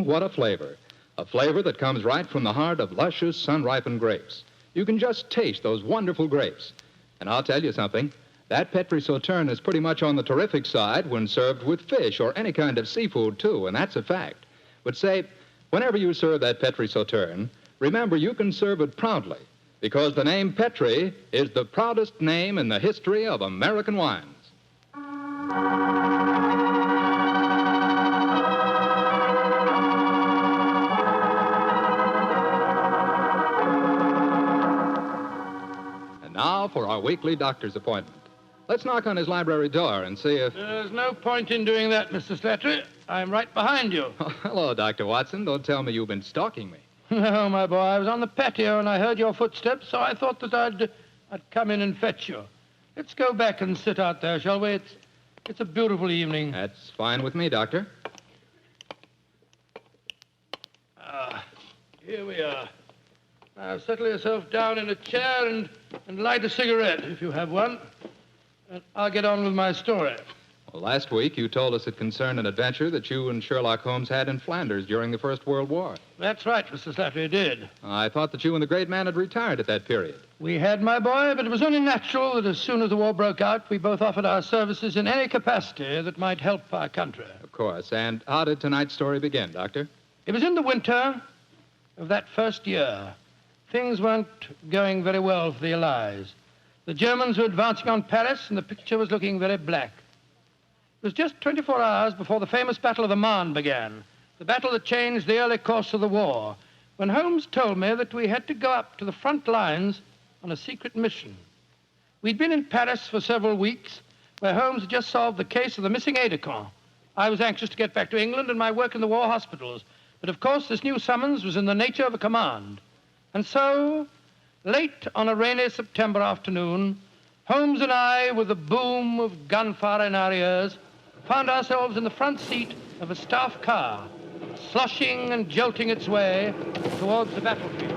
what a flavor. A flavor that comes right from the heart of luscious, sun-ripened grapes. You can just taste those wonderful grapes. And I'll tell you something, that Petri Sauterne is pretty much on the terrific side when served with fish or any kind of seafood, too, and that's a fact. But say, whenever you serve that Petri Sauterne, remember you can serve it proudly, because the name Petri is the proudest name in the history of American wines. And now for our weekly doctor's appointment. Let's knock on his library door and see if... There's no point in doing that, Mr. Slattery. I'm right behind you. Oh, hello, Dr. Watson. Don't tell me you've been stalking me. No, my boy, I was on the patio and I heard your footsteps, so I thought that I'd come in and fetch you. Let's go back and sit out there, shall we? It's a beautiful evening. That's fine with me, Doctor. Here we are. Now, settle yourself down in a chair and light a cigarette, if you have one. And I'll get on with my story. Well, last week you told us it concerned an adventure that you and Sherlock Holmes had in Flanders during the First World War. That's right, Mr. Slattery, it did. I thought that you and the great man had retired at that period. We had, my boy, but it was only natural that as soon as the war broke out, we both offered our services in any capacity that might help our country. Of course. And how did tonight's story begin, Doctor? It was in the winter of that first year. Things weren't going very well for the Allies. The Germans were advancing on Paris, and the picture was looking very black. It was just 24 hours before the famous Battle of the Marne began, the battle that changed the early course of the war, when Holmes told me that we had to go up to the front lines on a secret mission. We'd been in Paris for several weeks, where Holmes had just solved the case of the missing aide-de-camp. I was anxious to get back to England and my work in the war hospitals, but of course this new summons was in the nature of a command. And so, late on a rainy September afternoon, Holmes and I, with the boom of gunfire in our ears, found ourselves in the front seat of a staff car, sloshing and jolting its way towards the battlefield.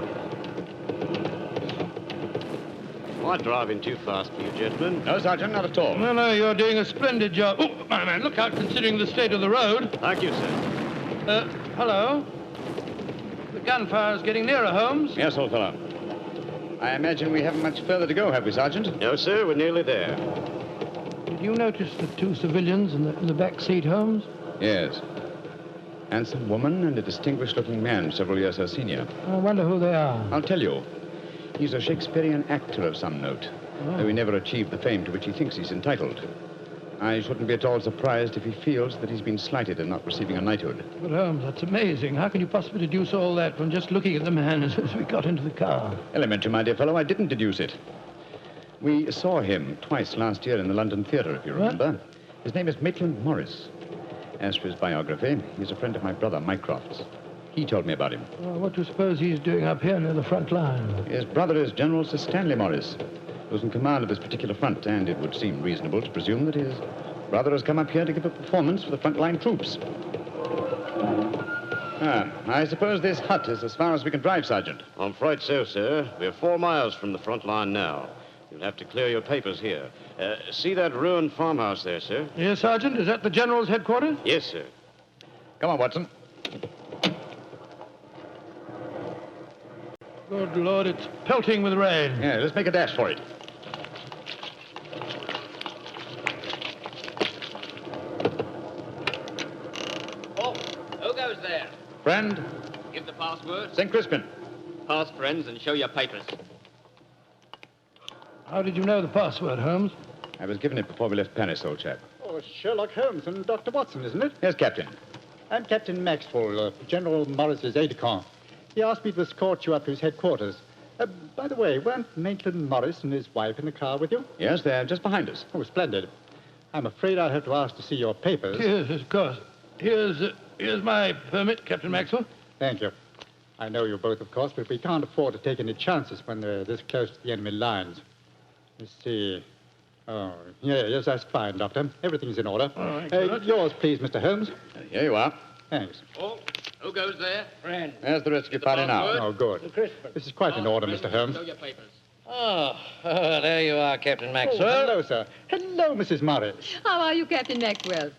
Am I driving too fast for you, gentlemen? No, Sergeant, not at all. No, you're doing a splendid job. Oh, my man, look out, considering the state of the road. Thank you, sir. Hello? The gunfire's getting nearer, Holmes. Yes, old fellow. I imagine we haven't much further to go, have we, Sergeant? No, sir, we're nearly there. Did you notice the two civilians in the back seat, Holmes? Yes. Handsome woman and a distinguished-looking man several years her senior. I wonder who they are. I'll tell you. He's a Shakespearean actor of some note, though he never achieved the fame to which he thinks he's entitled. I shouldn't be at all surprised if he feels that he's been slighted in not receiving a knighthood. But, Holmes, that's amazing. How can you possibly deduce all that from just looking at the man as we got into the car? Elementary, my dear fellow, I didn't deduce it. We saw him twice last year in the London Theatre, if you remember. What? His name is Maitland Morris. As for his biography, he's a friend of my brother, Mycroft's. He told me about him. Well, what do you suppose he's doing up here near the front line? His brother is General Sir Stanley Morris, who's in command of this particular front, and it would seem reasonable to presume that his brother has come up here to give a performance for the front-line troops. I suppose this hut is as far as we can drive, Sergeant. I'm afraid so, sir. We're 4 miles from the front line now. You'll have to clear your papers here. See that ruined farmhouse there, sir? Yes, Sergeant. Is that the General's headquarters? Yes, sir. Come on, Watson. Good Lord, it's pelting with rain. Yeah, let's make a dash for it. Oh, who goes there? Friend? Give the password. St. Crispin. fast friends and show your papers. How did you know the password, Holmes? I was given it before we left Paris, old chap. Oh, it's Sherlock Holmes and Dr. Watson, isn't it? Yes, Captain. I'm Captain Maxwell, General Morris's aide-de-camp. He asked me to escort you up to his headquarters. By the way, weren't Maitland Morris and his wife in the car with you? Yes, they're just behind us. Oh, splendid. I'm afraid I'll have to ask to see your papers. Yes, of course. Here's my permit, Captain Maxwell. Thank you. I know you both, of course, but we can't afford to take any chances when they're this close to the enemy lines. Let's see. Oh, yes, that's fine, Doctor. Everything's in order. All right, yours, please, Mr. Holmes. Here you are. Thanks. Oh, who goes there? Friend. There's the rest of your party now. Oh, good. This is quite in order, Mr. Holmes. Show your papers. Oh, there you are, Captain Maxwell. Oh, hello, sir. Hello, Mrs. Morris. How are you, Captain Maxwell?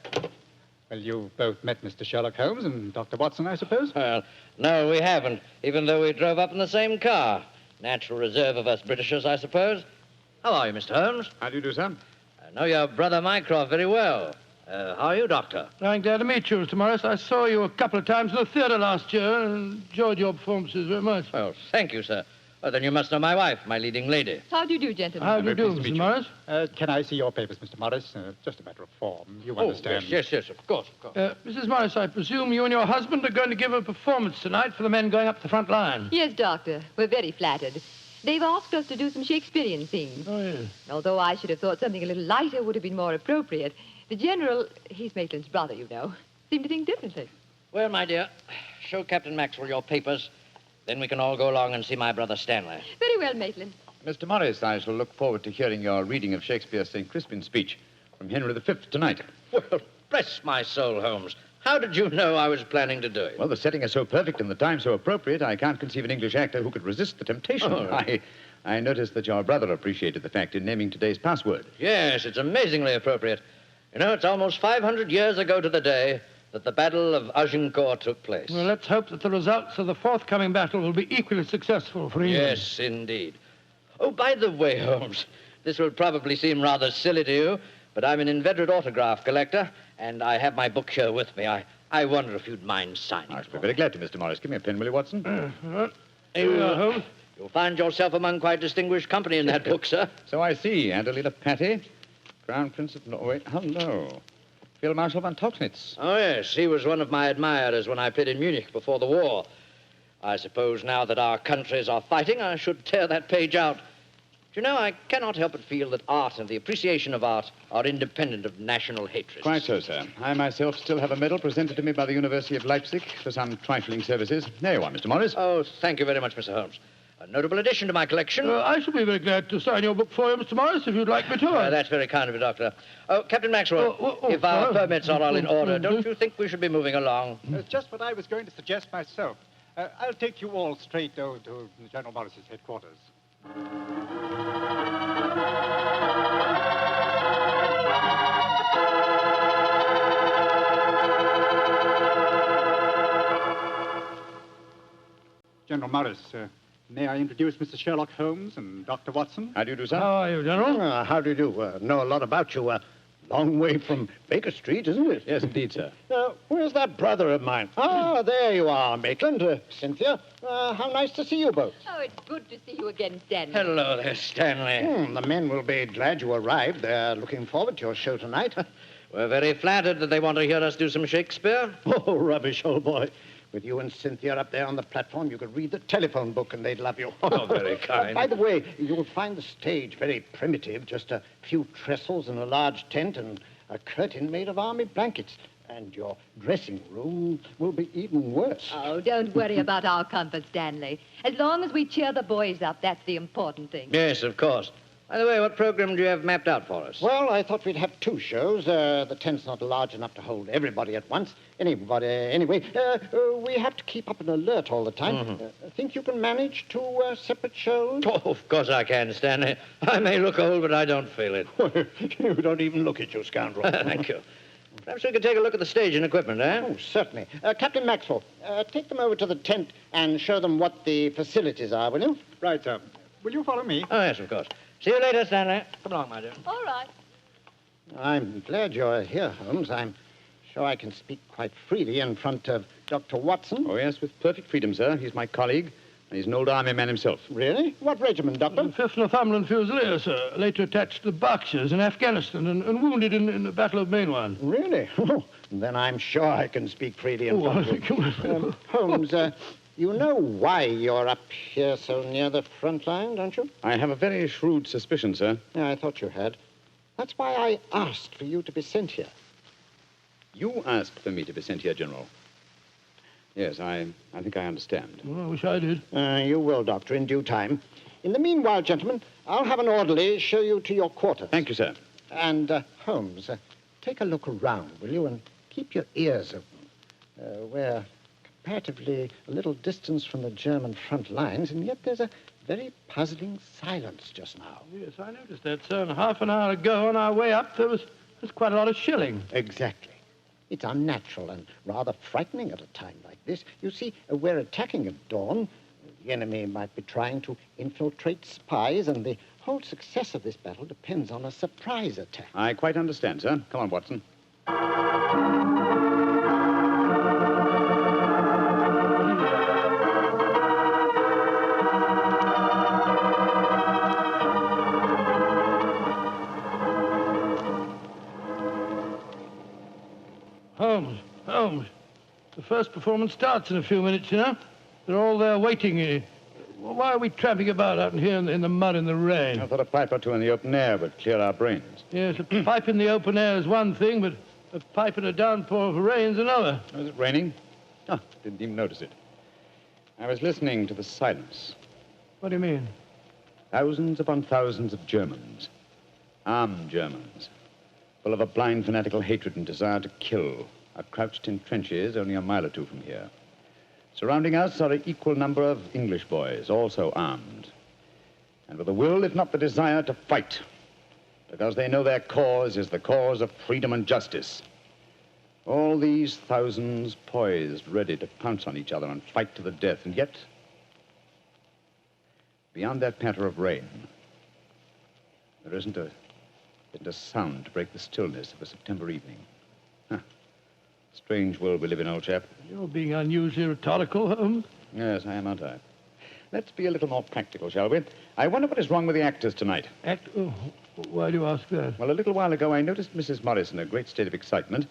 Well, you've both met Mr. Sherlock Holmes and Dr. Watson, I suppose? Well, no, we haven't, even though we drove up in the same car. Natural reserve of us Britishers, I suppose. How are you, Mr. Holmes? How do you do, sir? I know your brother Mycroft very well. How are you, Doctor? I'm glad to meet you, Mr. Morris. I saw you a couple of times in the theatre last year and enjoyed your performances very much. Well, thank you, sir. Well, then you must know my wife, my leading lady. How do you do, gentlemen? How do you do, Mr. Morris? Can I see your papers, Mr. Morris? Just a matter of form. You understand. Yes, of course. Mrs. Morris, I presume you and your husband are going to give a performance tonight for the men going up the front line. Yes, Doctor. We're very flattered. They've asked us to do some Shakespearean scenes. Oh, yes. Although I should have thought something a little lighter would have been more appropriate. The General, he's Maitland's brother, you know, seemed to think differently. Well, my dear, show Captain Maxwell your papers. Then we can all go along and see my brother Stanley. Very well, Maitland. Mr. Morris, I shall look forward to hearing your reading of Shakespeare's St. Crispin's speech from Henry V tonight. Well, bless my soul, Holmes. How did you know I was planning to do it? Well, the setting is so perfect and the time so appropriate, I can't conceive an English actor who could resist the temptation. Oh, right. I noticed that your brother appreciated the fact in naming today's password. Yes, it's amazingly appropriate. You know, it's almost 500 years ago to the day that the Battle of Agincourt took place. Well, let's hope that the results of the forthcoming battle will be equally successful for England. Yes, indeed. Oh, by the way, Holmes, this will probably seem rather silly to you, but I'm an inveterate autograph collector, and I have my book here with me. I wonder if you'd mind signing. I shall be very glad to, Mr. Morris. Give me a pen, will you, Watson? Here we are, Holmes. You'll find yourself among quite distinguished company in that book, sir. So I see. Adelina Patti, Crown Prince of Norway. Hello. Field Marshal von Tauchnitz. Oh, yes. He was one of my admirers when I played in Munich before the war. I suppose now that our countries are fighting, I should tear that page out. Do you know, I cannot help but feel that art and the appreciation of art are independent of national hatred. Quite so, sir. I myself still have a medal presented to me by the University of Leipzig for some trifling services. There you are, Mr. Morris. Oh, thank you very much, Mr. Holmes. A notable addition to my collection. I shall be very glad to sign your book for you, Mr. Morris, if you'd like me to. That's very kind of you, Doctor. Oh, Captain Maxwell, if our permits are all in order, don't you think we should be moving along? Just what I was going to suggest myself. I'll take you all straight to General Morris's headquarters. General Morris, may I introduce Mr. Sherlock Holmes and Dr. Watson? How do you do, sir? How are you, General? How do you do? Know a lot about you. Long way from Baker Street, isn't it? Yes, indeed, sir. Where's that brother of mine? Ah, there you are, Maitland. Cynthia, how nice to see you both. Oh, it's good to see you again, Stanley. Hello there, Stanley. The men will be glad you arrived. They're looking forward to your show tonight. We're very flattered that they want to hear us do some Shakespeare. Oh, rubbish, old boy. With you and Cynthia up there on the platform, you could read the telephone book and they'd love you. Oh, very kind. By the way, you'll find the stage very primitive. Just a few trestles and a large tent and a curtain made of army blankets. And your dressing room will be even worse. Oh, don't worry about our comfort, Stanley. As long as we cheer the boys up, that's the important thing. Yes, of course. By the way, what program do you have mapped out for us? Well, I thought we'd have two shows. The tent's not large enough to hold everybody at once. Anyway, we have to keep up an alert all the time. Mm-hmm. Think you can manage two separate shows? Oh, of course I can, Stanley. I may look old, but I don't feel it. You don't even look it, you scoundrel. Thank you. Perhaps we could take a look at the stage and equipment, eh? Oh, certainly. Captain Maxwell, take them over to the tent and show them what the facilities are, will you? Right, sir. Will you follow me? Oh, yes, of course. See you later, Stanley. Come along, my dear. All right. I'm glad you're here, Holmes. I'm sure I can speak quite freely in front of Dr. Watson. Oh, yes, with perfect freedom, sir. He's my colleague He's an old army man himself. Really? What regiment, Doctor? 5th Northumberland Fusiliers, sir. Later attached to the Berkshires in Afghanistan and wounded in the Battle of Mainwan. Really? Then I'm sure I can speak freely in front of you. Holmes, you know why you're up here so near the front line, don't you? I have a very shrewd suspicion, sir. Yeah, I thought you had. That's why I asked for you to be sent here. You asked for me to be sent here, General. Yes, I think I understand. Well, I wish I did. You will, Doctor, in due time. In the meanwhile, gentlemen, I'll have an orderly show you to your quarters. Thank you, sir. And, Holmes, take a look around, will you, and keep your ears open. We're comparatively a little distance from the German front lines, and yet there's a very puzzling silence just now. Yes, I noticed that, sir. And half an hour ago, on our way up, there's quite a lot of shelling. Exactly. It's unnatural and rather frightening at a time like this. You see, we're attacking at dawn. The enemy might be trying to infiltrate spies, and the whole success of this battle depends on a surprise attack. I quite understand, sir. Come on, Watson. Holmes, the first performance starts in a few minutes, you know. They're all there waiting. Why are we tramping about out here in the mud and the rain? I thought a pipe or two in the open air would clear our brains. Yes, a pipe in the open air is one thing, but a pipe in a downpour of rain's another. Was it raining? Oh, didn't even notice it. I was listening to the silence. What do you mean? Thousands upon thousands of Germans. Armed Germans. Full of a blind fanatical hatred and desire to kill, are crouched in trenches only a mile or two from here. Surrounding us are an equal number of English boys, also armed, and with a will, if not the desire, to fight, because they know their cause is the cause of freedom and justice. All these thousands poised, ready to pounce on each other and fight to the death, and yet, beyond that patter of rain, there isn't a sound to break the stillness of a September evening. Strange world we live in, old chap. You're being unusually rhetorical, Holmes. Yes, I am, aren't I? Let's be a little more practical, shall we? I wonder what is wrong with the actors tonight. Oh, why do you ask that? Well, a little while ago, I noticed Mrs. Morris in a great state of excitement,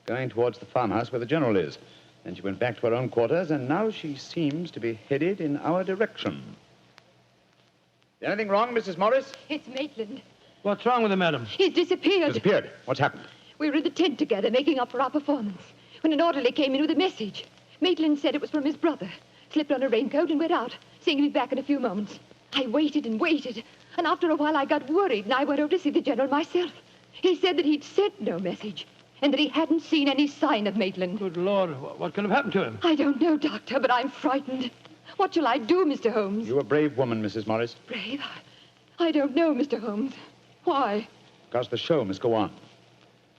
going towards the farmhouse where the General is. Then she went back to her own quarters, and now she seems to be headed in our direction. Is anything wrong, Mrs. Morris? It's Maitland. What's wrong with him, madam? He's disappeared. Disappeared? What's happened? We were in the tent together, making up for our performance, when an orderly came in with a message. Maitland said it was from his brother, slipped on a raincoat and went out, saying he'd be back in a few moments. I waited and waited, and after a while I got worried, and I went over to see the General myself. He said that he'd sent no message, and that he hadn't seen any sign of Maitland. Good Lord, what could have happened to him? I don't know, Doctor, but I'm frightened. What shall I do, Mr. Holmes? You're a brave woman, Mrs. Morris. Brave? I don't know, Mr. Holmes. Why? Because the show must go on.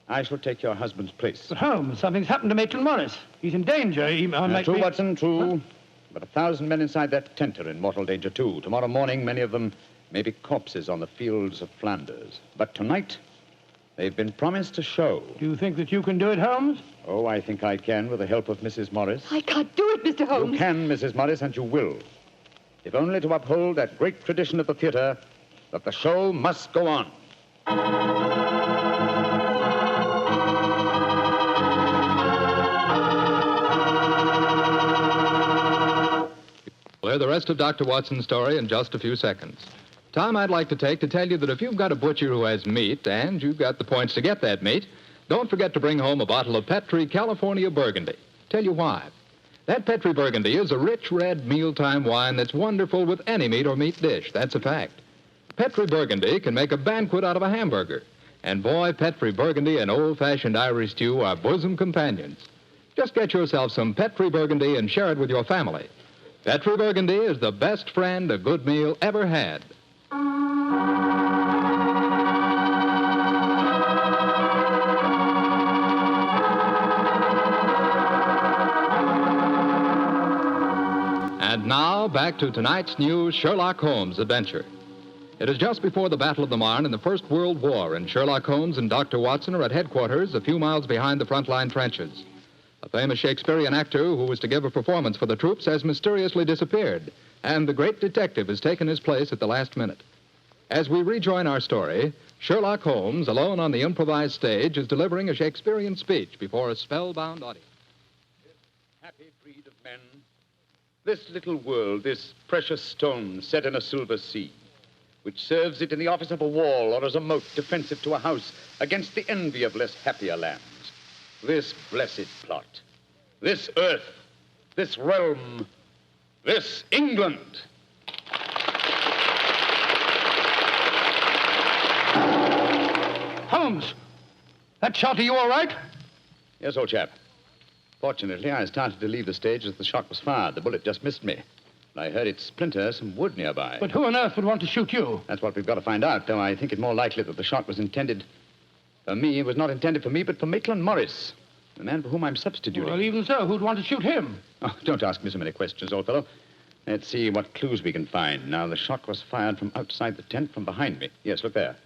I shall take your husband's place. But Holmes, something's happened to Maitland Morris. He's in danger. He might true, be... Watson, true. Huh? But 1,000 men inside that tent are in mortal danger, too. Tomorrow morning, many of them may be corpses on the fields of Flanders. But tonight, they've been promised a show. Do you think that you can do it, Holmes? Oh, I think I can, with the help of Mrs. Morris. I can't do it, Mr. Holmes. You can, Mrs. Morris, and you will. If only to uphold that great tradition of the theater, that the show must go on. We'll hear the rest of Dr. Watson's story in just a few seconds. Time I'd like to take to tell you that if you've got a butcher who has meat and you've got the points to get that meat, don't forget to bring home a bottle of Petri California Burgundy. Tell you why. That Petri Burgundy is a rich red mealtime wine that's wonderful with any meat or meat dish. That's a fact. Petri Burgundy can make a banquet out of a hamburger. And boy, Petri Burgundy and old-fashioned Irish stew are bosom companions. Just get yourself some Petri Burgundy and share it with your family. Petri Burgundy is the best friend a good meal ever had. And now, back to tonight's new Sherlock Holmes adventure. It is just before the Battle of the Marne in the First World War, and Sherlock Holmes and Dr. Watson are at headquarters a few miles behind the front-line trenches. A famous Shakespearean actor who was to give a performance for the troops has mysteriously disappeared. and the great detective has taken his place at the last minute. As we rejoin our story, Sherlock Holmes, alone on the improvised stage, is delivering a Shakespearean speech before a spellbound audience. Happy breed of men, this little world, this precious stone set in a silver sea, which serves it in the office of a wall or as a moat defensive to a house against the envy of less happier lands. This blessed plot, this earth, this realm, this England. Holmes, that shot, are you all right? Yes, old chap. Fortunately, I started to leave the stage as the shot was fired. The bullet just missed me. I heard it splinter some wood nearby. But who on earth would want to shoot you? That's what we've got to find out, though I think it more likely that the shot was intended for me. It was not intended for me, but for Maitland Morris, the man for whom I'm substituting. Well, even so, who'd want to shoot him? Oh, don't ask me so many questions, old fellow. Let's see what clues we can find. Now, the shot was fired from outside the tent from behind me. Yes, look there.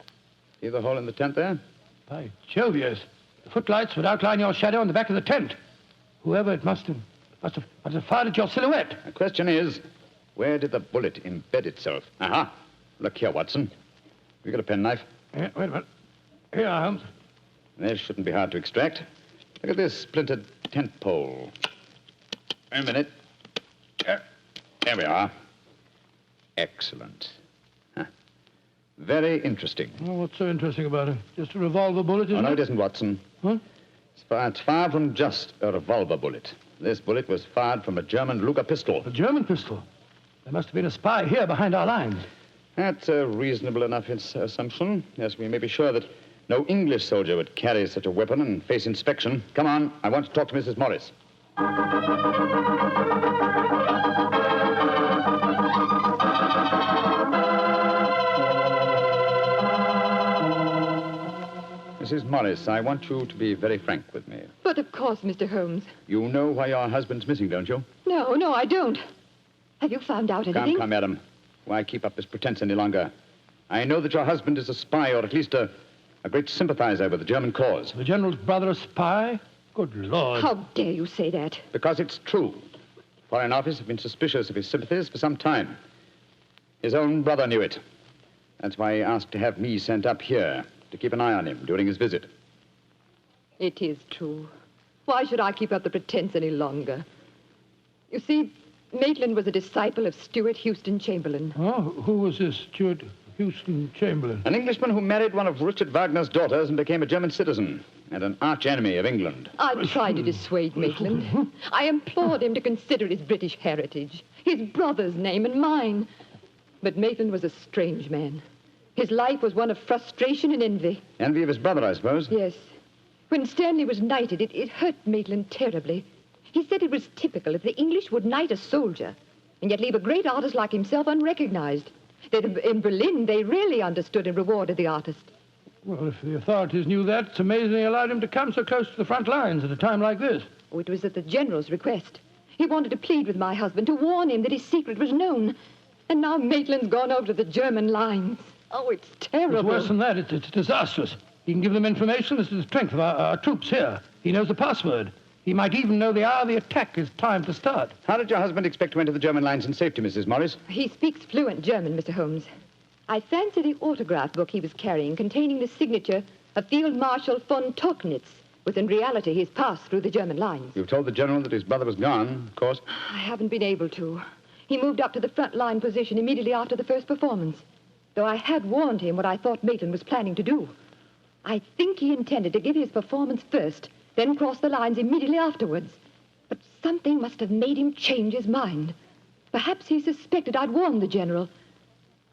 See the hole in the tent there? By Jove, yes. The footlights would outline your shadow on the back of the tent. Whoever it must have fired at your silhouette. The question is, where did the bullet embed itself? Aha. Look here, Watson. You got a penknife? Yeah, wait a minute. Here, Holmes. This shouldn't be hard to extract. Look at this splintered tent pole. Wait a minute. There we are. Excellent. Huh. Very interesting. Oh, what's so interesting about it? Just a revolver bullet, isn't no, it? it isn't, Watson. Huh? It's far from just a revolver bullet. This bullet was fired from a German Luger pistol. A German pistol? There must have been a spy here behind our lines. That's a reasonable enough assumption. Yes, we may be sure that no English soldier would carry such a weapon and face inspection. Come on, I want to talk to Mrs. Morris. Mrs. Morris, I want you to be very frank with me. But of course, Mr. Holmes. You know why your husband's missing, don't you? No, I don't. Have you found out anything? Come, madam. Why keep up this pretense any longer? I know that your husband is a spy, or at least a great sympathizer with the German cause. The General's brother a spy? Good Lord. How dare you say that? Because it's true. Foreign Office have been suspicious of his sympathies for some time. His own brother knew it. That's why he asked to have me sent up here to keep an eye on him during his visit. It is true. Why should I keep up the pretense any longer? You see, Maitland was a disciple of Stuart Houston Chamberlain. Oh, who was this Stuart Houston Chamberlain? An Englishman who married one of Richard Wagner's daughters and became a German citizen, and an arch-enemy of England. I tried to dissuade Maitland. I implored him to consider his British heritage, his brother's name and mine. But Maitland was a strange man. His life was one of frustration and envy. Envy of his brother, I suppose? Yes. When Stanley was knighted, it hurt Maitland terribly. He said it was typical if the English would knight a soldier and yet leave a great artist like himself unrecognized. That in Berlin, they really understood and rewarded the artist. Well, if the authorities knew that, it's amazing they allowed him to come so close to the front lines at a time like this. Oh, it was at the General's request. He wanted to plead with my husband to warn him that his secret was known. And now Maitland's gone over to the German lines. Oh, it's terrible. It's worse than that. It's disastrous. He can give them information as to the strength of our troops here. He knows the password. He might even know the hour the attack is timed to start. How did your husband expect to enter the German lines in safety, Mrs. Morris? He speaks fluent German, Mr. Holmes. I fancy the autograph book he was carrying containing the signature of Field Marshal von Tauchnitz was in reality his pass through the German lines. You've told the General that his brother was gone, of course. I haven't been able to. He moved up to the front line position immediately after the first performance, though I had warned him what I thought Maitland was planning to do. I think he intended to give his performance first, then cross the lines immediately afterwards. But something must have made him change his mind. Perhaps he suspected I'd warned the General.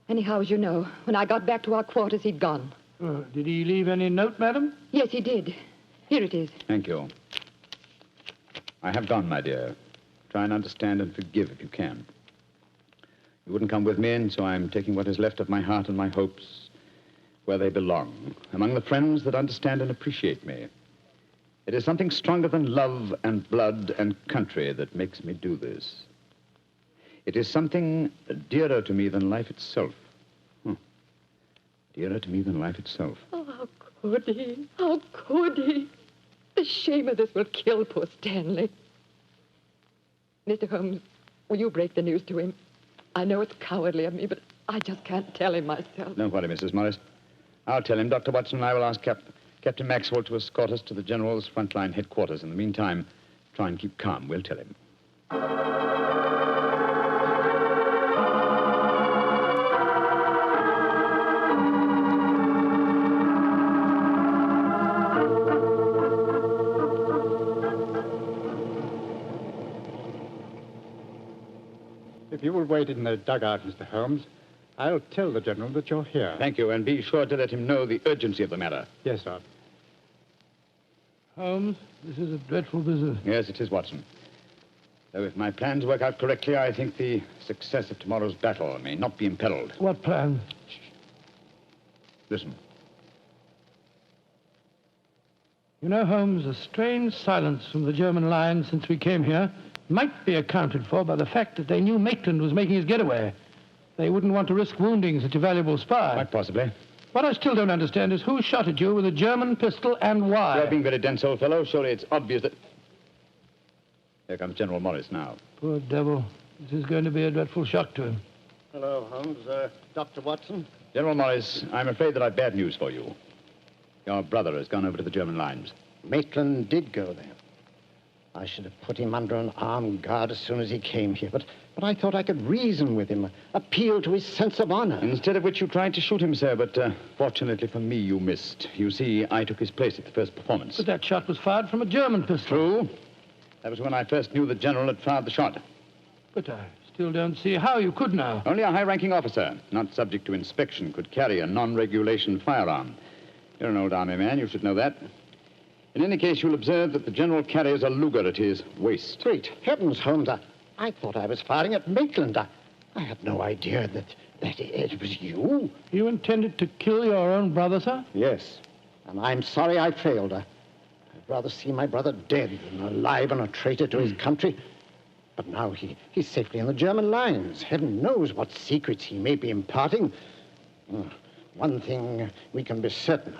Anyhow, as you know, when I got back to our quarters, he'd gone. Did he leave any note, madam? Yes, he did. Here it is. Thank you. I have gone, my dear. Try and understand and forgive if you can. You wouldn't come with me, and so I'm taking what is left of my heart and my hopes where they belong, among the friends that understand and appreciate me. It is something stronger than love and blood and country that makes me do this. It is something dearer to me than life itself. Dearer to me than life itself. Oh, how could he? How could he? The shame of this will kill poor Stanley. Mr. Holmes, will you break the news to him? I know it's cowardly of me, but I just can't tell him myself. Don't worry, Mrs. Morris. I'll tell him. Dr. Watson and I will ask Captain Maxwell to escort us to the General's frontline headquarters. In the meantime, try and keep calm. We'll tell him. If you will wait in the dugout, Mr. Holmes, I'll tell the General that you're here. Thank you, and be sure to let him know the urgency of the matter. Yes, sir. Holmes, this is a dreadful business. Yes, it is, Watson. Though if my plans work out correctly, I think the success of tomorrow's battle may not be imperiled. What plan? Listen. You know, Holmes, a strange silence from the German lines since we came here might be accounted for by the fact that they knew Maitland was making his getaway. They wouldn't want to risk wounding such a valuable spy. Quite possibly. What I still don't understand is who shot at you with a German pistol and why. You're being very dense, old fellow. Surely it's obvious that... Here comes General Morris now. Poor devil. This is going to be a dreadful shock to him. Hello, Holmes. Dr. Watson? General Morris, I'm afraid that I've bad news for you. Your brother has gone over to the German lines. Maitland did go there. I should have put him under an armed guard as soon as he came here, but I thought I could reason with him, appeal to his sense of honor. Instead of which you tried to shoot him, sir, but fortunately for me, you missed. You see, I took his place at the first performance. But that shot was fired from a German pistol. True. That was when I first knew the General had fired the shot. But I still don't see how you could now. Only a high-ranking officer, not subject to inspection, could carry a non-regulation firearm. You're an old army man, you should know that. In any case, you'll observe that the General carries a Luger at his waist. Great heavens, Holmes. I thought I was firing at Maitland. I had no idea that it was you. You intended to kill your own brother, sir? Yes, and I'm sorry I failed. I'd rather see my brother dead than alive and a traitor to his country. But now he's safely in the German lines. Heaven knows what secrets he may be imparting. One thing we can be certain.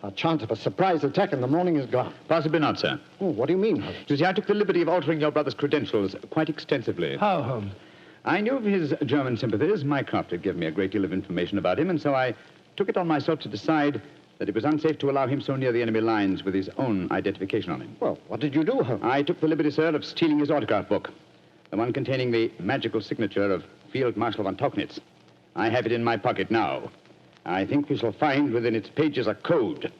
Our chance of a surprise attack in the morning is gone. Possibly not, sir. Oh, what do you mean, Holmes? You see, I took the liberty of altering your brother's credentials quite extensively. How, Holmes? I knew of his German sympathies. Mycroft had given me a great deal of information about him, and so I took it on myself to decide that it was unsafe to allow him so near the enemy lines with his own identification on him. Well, what did you do, Holmes? I took the liberty, sir, of stealing his autograph book, the one containing the magical signature of Field Marshal von Tauchnitz. I have it in my pocket now. I think we shall find within its pages a code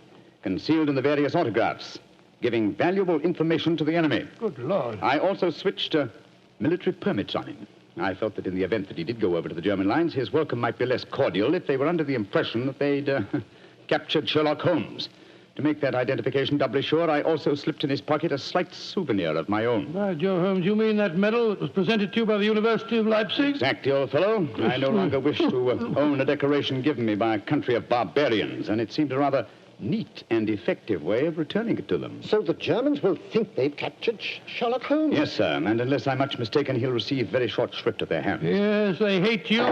concealed in the various autographs, giving valuable information to the enemy. Good Lord. I also switched military permits on him. I felt that in the event that he did go over to the German lines, his welcome might be less cordial if they were under the impression that they'd captured Sherlock Holmes. To make that identification doubly sure, I also slipped in his pocket a slight souvenir of my own. By Joe, Holmes, you mean that medal that was presented to you by the University of Leipzig? Exactly, old fellow. I no longer wish to own a decoration given me by a country of barbarians, and it seemed a rather neat and effective way of returning it to them. So the Germans will think they've captured Sherlock Holmes? Yes, sir, and unless I'm much mistaken, he'll receive very short shrift at their hands. Yes, they hate you.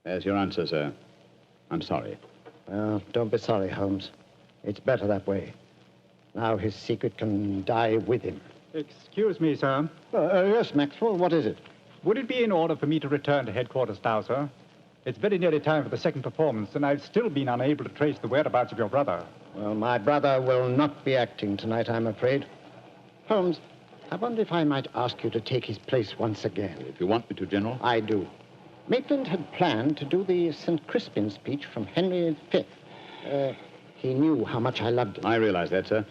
There's your answer, sir. I'm sorry. Well, don't be sorry, Holmes. It's better that way. Now his secret can die with him. Excuse me, sir. Yes, Maxwell, what is it? Would it be in order for me to return to headquarters now, sir? It's very nearly time for the second performance, and I've still been unable to trace the whereabouts of your brother. Well, my brother will not be acting tonight, I'm afraid. Holmes, I wonder if I might ask you to take his place once again. If you want me to, General. I do. Maitland had planned to do the St. Crispin speech from Henry V. He knew how much I loved it. I realize that, sir.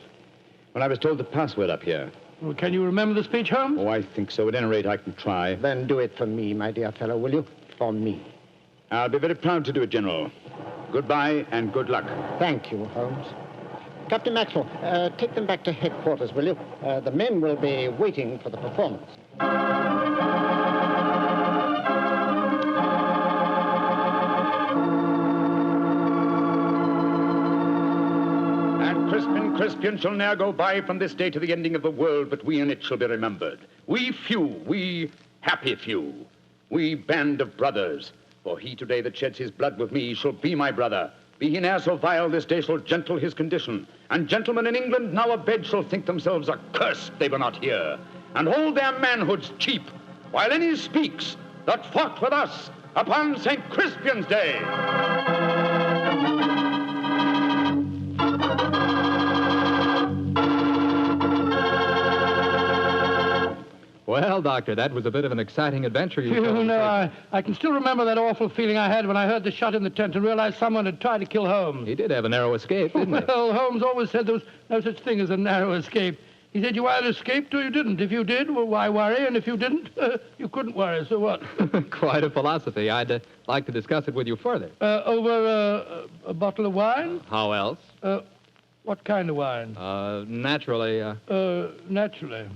When I was told the password up here. Well, can you remember the speech, Holmes? Oh, I think so. At any rate, I can try. Then do it for me, my dear fellow, will you? For me. I'll be very proud to do it, General. Goodbye and good luck. Thank you, Holmes. Captain Maxwell, take them back to headquarters, will you? The men will be waiting for the performance. Crispian shall ne'er go by from this day to the ending of the world, but we in it shall be remembered. We few, we happy few, we band of brothers. For he today that sheds his blood with me shall be my brother. Be he ne'er so vile, this day shall gentle his condition. And gentlemen in England now abed shall think themselves accursed they were not here. and hold their manhoods cheap, while any speaks that fought with us upon St. Crispian's Day. Well, Doctor, that was a bit of an exciting adventure you told us. No, I can still remember that awful feeling I had when I heard the shot in the tent and realized someone had tried to kill Holmes. He did have a narrow escape, didn't he? Well, Holmes always said there was no such thing as a narrow escape. He said you either escaped or you didn't. If you did, well, why worry? And if you didn't, you couldn't worry. So what? Quite a philosophy. I'd like to discuss it with you further. Over a bottle of wine? How else? What kind of wine? Naturally. Naturally.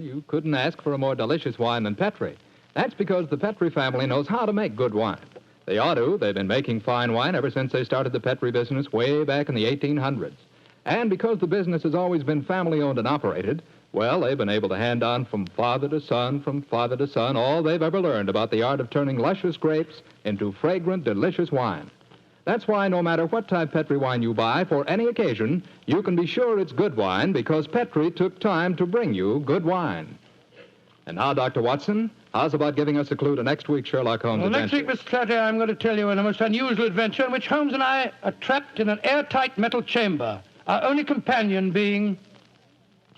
You couldn't ask for a more delicious wine than Petri. That's because the Petri family knows how to make good wine. They ought to. They've been making fine wine ever since they started the Petri business way back in the 1800s. And because the business has always been family-owned and operated, well, they've been able to hand on from father to son, all they've ever learned about the art of turning luscious grapes into fragrant, delicious wine. That's why no matter what type Petri wine you buy for any occasion, you can be sure it's good wine because Petri took time to bring you good wine. And now, Dr. Watson, how's about giving us a clue to next week's Sherlock Holmes adventure? Next week, Mr. Platter, I'm going to tell you a most unusual adventure in which Holmes and I are trapped in an airtight metal chamber, our only companion being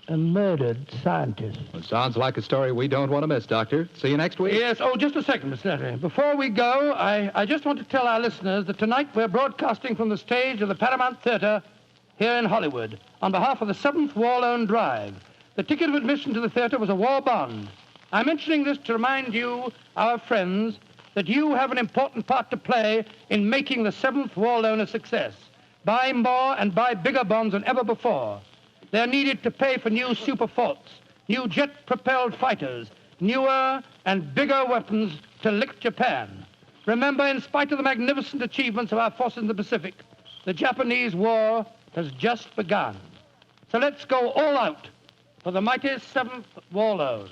a murdered scientist. Well, sounds like a story we don't want to miss, Doctor. See you next week. Yes. Oh, just a second, Mr. Lettery. Before we go, I just want to tell our listeners that tonight we're broadcasting from the stage of the Paramount Theater here in Hollywood on behalf of the 7th War Loan Drive. The ticket of admission to the theater was a war bond. I'm mentioning this to remind you, our friends, that you have an important part to play in making the 7th War Loan a success. Buy more and buy bigger bonds than ever before. They're needed to pay for new super forts, new jet-propelled fighters, newer and bigger weapons to lick Japan. Remember, in spite of the magnificent achievements of our forces in the Pacific, the Japanese war has just begun. So let's go all out for the mighty 7th War Loan.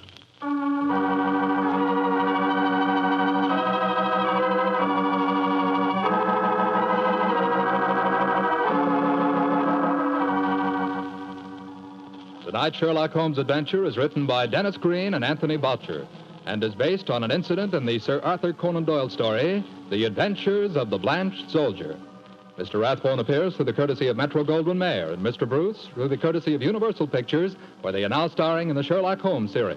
Tonight's Sherlock Holmes adventure is written by Dennis Green and Anthony Boucher and is based on an incident in the Sir Arthur Conan Doyle story, The Adventures of the Blanched Soldier. Mr. Rathbone appears through the courtesy of Metro-Goldwyn-Mayer and Mr. Bruce through the courtesy of Universal Pictures, where they are now starring in the Sherlock Holmes series.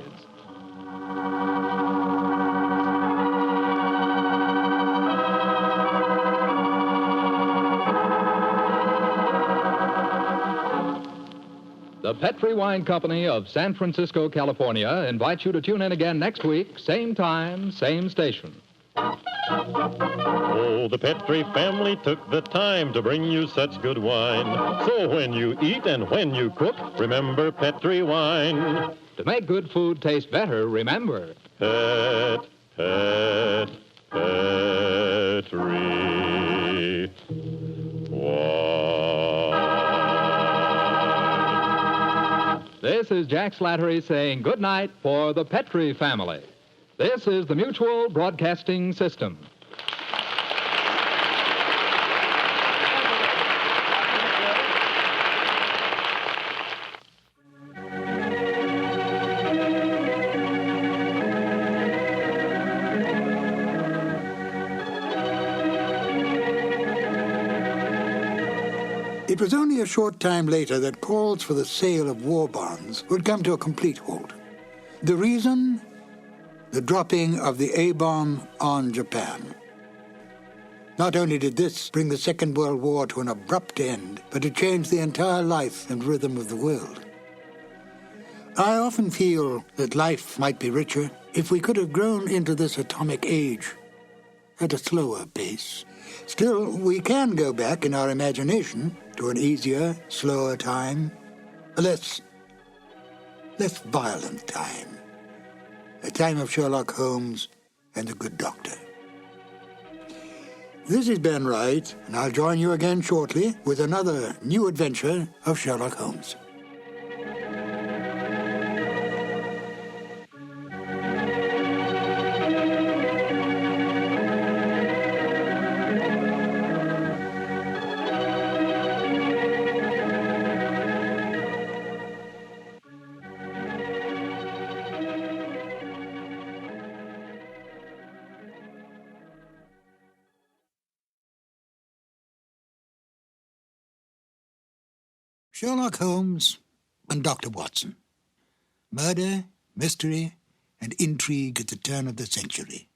The Petri Wine Company of San Francisco, California, invites you to tune in again next week, same time, same station. Oh, the Petri family took the time to bring you such good wine. So when you eat and when you cook, remember Petri wine. To make good food taste better, remember. Petri wine. This is Jack Slattery saying good night for the Petri family. This is the Mutual Broadcasting System. It was only a short time later that calls for the sale of war bonds would come to a complete halt. The reason? The dropping of the A-bomb on Japan. Not only did this bring the Second World War to an abrupt end, but it changed the entire life and rhythm of the world. I often feel that life might be richer if we could have grown into this atomic age at a slower pace. Still, we can go back in our imagination to an easier, slower time, a less violent time, a time of Sherlock Holmes and the good doctor. This is Ben Wright, and I'll join you again shortly with another new adventure of Sherlock Holmes. Sherlock Holmes and Dr. Watson. Murder, mystery, and intrigue at the turn of the century.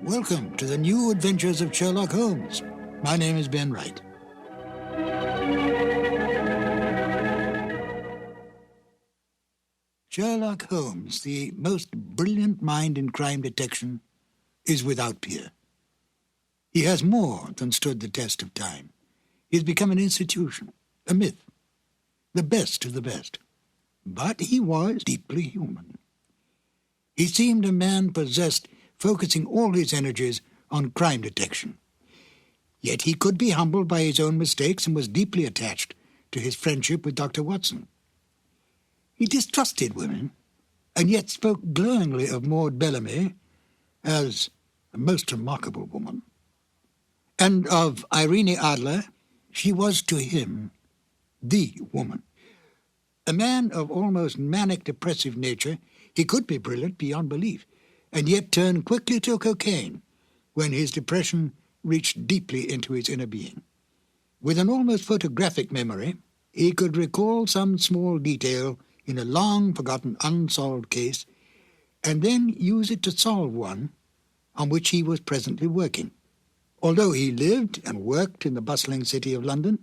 Welcome to the new adventures of Sherlock Holmes. My name is Ben Wright. Sherlock Holmes, the most brilliant mind in crime detection, is without peer. He has more than stood the test of time. He has become an institution, a myth, the best of the best. But he was deeply human. He seemed a man possessed, focusing all his energies on crime detection. Yet he could be humbled by his own mistakes and was deeply attached to his friendship with Dr. Watson. He distrusted women, and yet spoke glowingly of Maud Bellamy as a most remarkable woman. And of Irene Adler, she was to him the woman. A man of almost manic depressive nature, he could be brilliant beyond belief, and yet turn quickly to cocaine when his depression reached deeply into his inner being. With an almost photographic memory, he could recall some small detail in a long-forgotten unsolved case, and then use it to solve one on which he was presently working. Although he lived and worked in the bustling city of London,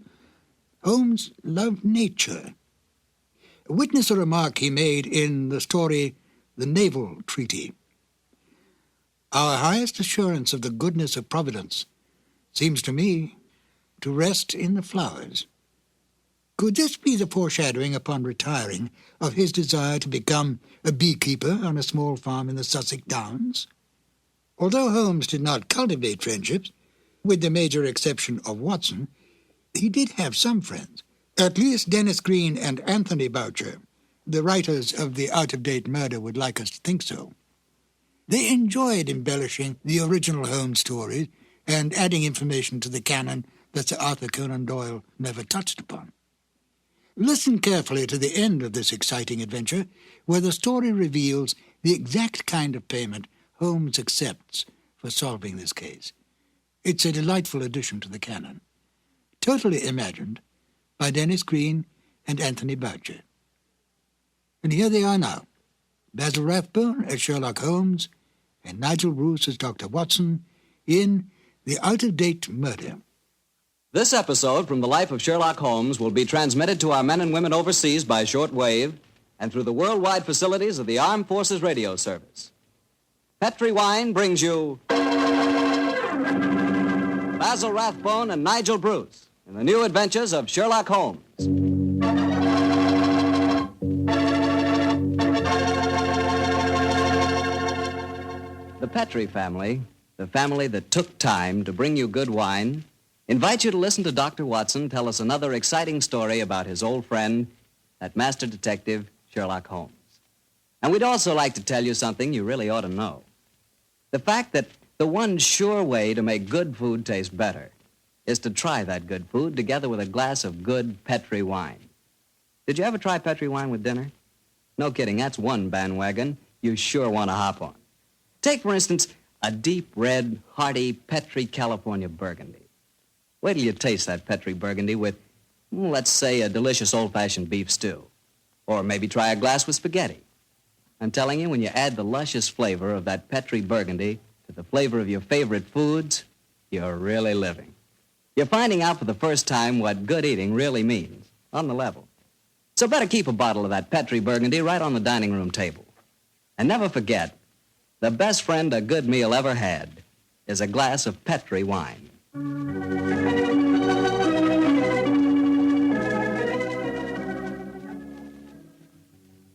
Holmes loved nature. Witness a remark he made in the story The Naval Treaty. Our highest assurance of the goodness of Providence seems to me to rest in the flowers. Could this be the foreshadowing upon retiring of his desire to become a beekeeper on a small farm in the Sussex Downs? Although Holmes did not cultivate friendships, with the major exception of Watson, he did have some friends. At least Dennis Green and Anthony Boucher, the writers of The Out-of-Date Murder, would like us to think so. They enjoyed embellishing the original Holmes stories and adding information to the canon that Sir Arthur Conan Doyle never touched upon. Listen carefully to the end of this exciting adventure, where the story reveals the exact kind of payment Holmes accepts for solving this case. It's a delightful addition to the canon, totally imagined by Dennis Green and Anthony Boucher. And here they are now, Basil Rathbone as Sherlock Holmes and Nigel Bruce as Dr. Watson in The Out-of-Date Murder. This episode from the life of Sherlock Holmes will be transmitted to our men and women overseas by shortwave and through the worldwide facilities of the Armed Forces Radio Service. Petri Wine brings you Basil Rathbone and Nigel Bruce in the new adventures of Sherlock Holmes. The Petri family, the family that took time to bring you good wine, invite you to listen to Dr. Watson tell us another exciting story about his old friend, that master detective, Sherlock Holmes. And we'd also like to tell you something you really ought to know. The fact that the one sure way to make good food taste better is to try that good food together with a glass of good Petri wine. Did you ever try Petri wine with dinner? No kidding, that's one bandwagon you sure want to hop on. Take, for instance, a deep red, hearty Petri California Burgundy. Wait till you taste that Petri Burgundy with, let's say, a delicious old-fashioned beef stew. Or maybe try a glass with spaghetti. I'm telling you, when you add the luscious flavor of that Petri Burgundy to the flavor of your favorite foods, you're really living. You're finding out for the first time what good eating really means, on the level. So better keep a bottle of that Petri Burgundy right on the dining room table. And never forget, the best friend a good meal ever had is a glass of Petri wine.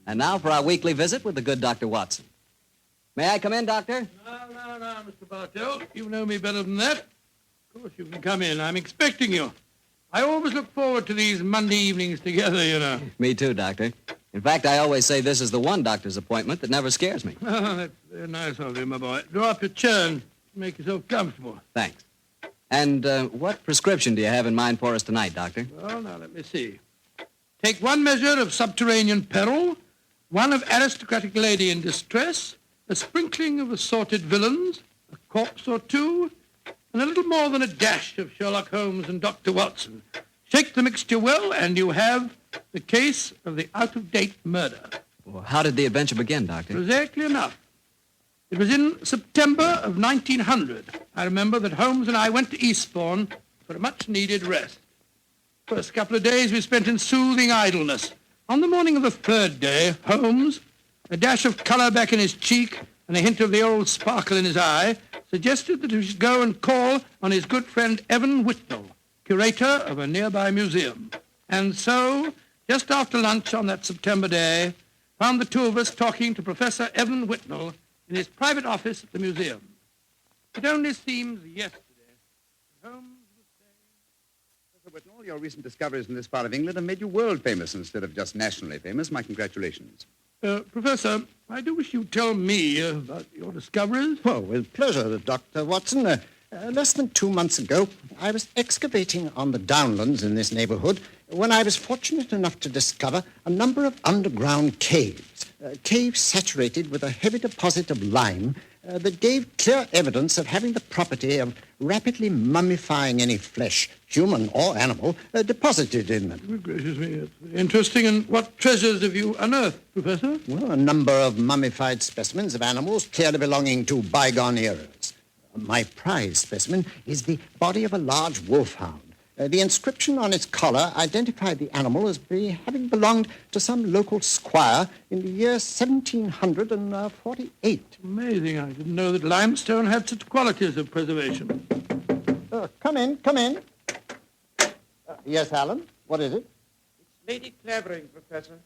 And now for our weekly visit with the good Dr. Watson. May I come in, Doctor? No, Mr. Bartell. You know me better than that. Of course you can come in. I'm expecting you. I always look forward to these Monday evenings together, you know. Me too, Doctor. In fact, I always say this is the one doctor's appointment that never scares me. Oh, that's very nice of you, my boy. Draw up your chair and make yourself comfortable. Thanks. And what prescription do you have in mind for us tonight, Doctor? Well, now, let me see. Take one measure of subterranean peril, one of aristocratic lady in distress, a sprinkling of assorted villains, a corpse or two, and a little more than a dash of Sherlock Holmes and Dr. Watson. Shake the mixture well, and you have the case of the out-of-date murder. Well, how did the adventure begin, Doctor? Exactly enough. It was in September of 1900. I remember that Holmes and I went to Eastbourne for a much-needed rest. First couple of days we spent in soothing idleness. On the morning of the third day, Holmes, a dash of colour back in his cheek and a hint of the old sparkle in his eye, suggested that we should go and call on his good friend Evan Whitnell, curator of a nearby museum. And so, just after lunch on that September day, found the two of us talking to Professor Evan Whitnell in his private office at the museum. It only seems yesterday that Holmes was saying... Professor Whitnell, your recent discoveries in this part of England have made you world famous instead of just nationally famous. My congratulations. Professor, I do wish you'd tell me about your discoveries. Oh, with pleasure, Dr. Watson. Less than 2 months ago, I was excavating on the downlands in this neighborhood when I was fortunate enough to discover a number of underground caves. Caves saturated with a heavy deposit of lime that gave clear evidence of having the property of rapidly mummifying any flesh, human or animal, deposited in them. Good gracious me, it's interesting. And what treasures have you unearthed, Professor? Well, a number of mummified specimens of animals clearly belonging to bygone eras. My prize specimen is the body of a large wolfhound. The inscription on its collar identified the animal as having belonged to some local squire in the year 1748. Amazing. I didn't know that limestone had such qualities of preservation. Come in. Yes, Alan? What is it? It's Lady Clavering, Professor.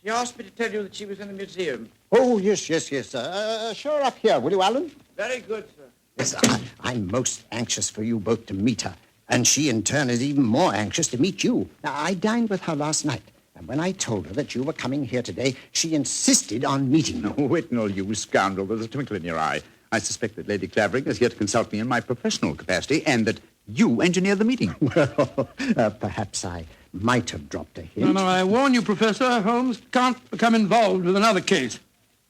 She asked me to tell you that she was in the museum. Oh, yes. Show her up here, will you, Alan? Very good, sir. Yes, I'm most anxious for you both to meet her. And she, in turn, is even more anxious to meet you. Now, I dined with her last night, and when I told her that you were coming here today, she insisted on meeting you. Oh, Whitnell, you scoundrel. There's a twinkle in your eye. I suspect that Lady Clavering is here to consult me in my professional capacity, and that you engineer the meeting. Well, perhaps I might have dropped a hint. No, I warn you, Professor, Holmes can't become involved with another case.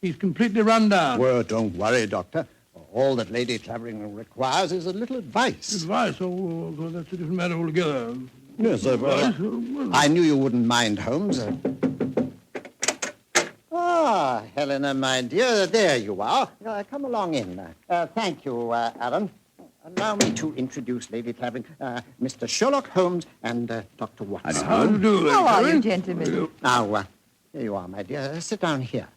He's completely run down. Well, don't worry, Doctor. All that Lady Clavering requires is a little advice. Advice? Oh, that's a different matter altogether. Yes, sir. I knew you wouldn't mind, Holmes. Helena, my dear, there you are. Come along in. Thank you, Alan. Allow me to introduce Lady Clavering, Mr. Sherlock Holmes and Dr. Watson. How do you do, Lady How are Clavering? you, gentlemen? Now, here you are, my dear. Sit down here.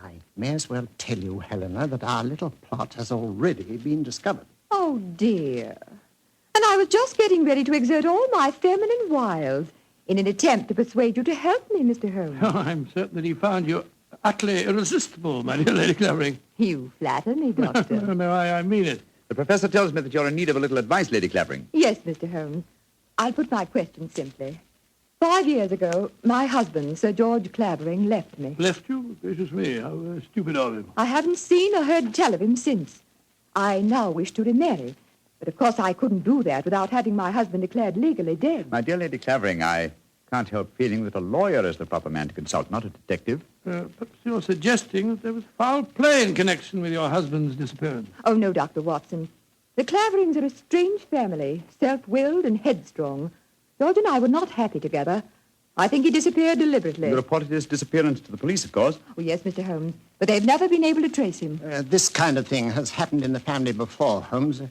I may as well tell you, Helena, that our little plot has already been discovered. Oh, dear. And I was just getting ready to exert all my feminine wiles in an attempt to persuade you to help me, Mr. Holmes. Oh, I'm certain that he found you utterly irresistible, my dear Lady Clavering. You flatter me, Doctor. No, I mean it. The professor tells me that you're in need of a little advice, Lady Clavering. Yes, Mr. Holmes. I'll put my question simply. 5 years ago, my husband, Sir George Clavering, left me. Left you? Gracious me, how stupid of him. I haven't seen or heard tell of him since. I now wish to remarry. But of course I couldn't do that without having my husband declared legally dead. My dear Lady Clavering, I can't help feeling that a lawyer is the proper man to consult, not a detective. Perhaps you're suggesting that there was foul play in connection with your husband's disappearance. Oh, no, Dr. Watson. The Claverings are a strange family, self-willed and headstrong. George and I were not happy together. I think he disappeared deliberately. You reported his disappearance to the police, of course. Oh, yes, Mr. Holmes. But they've never been able to trace him. This kind of thing has happened in the family before, Holmes.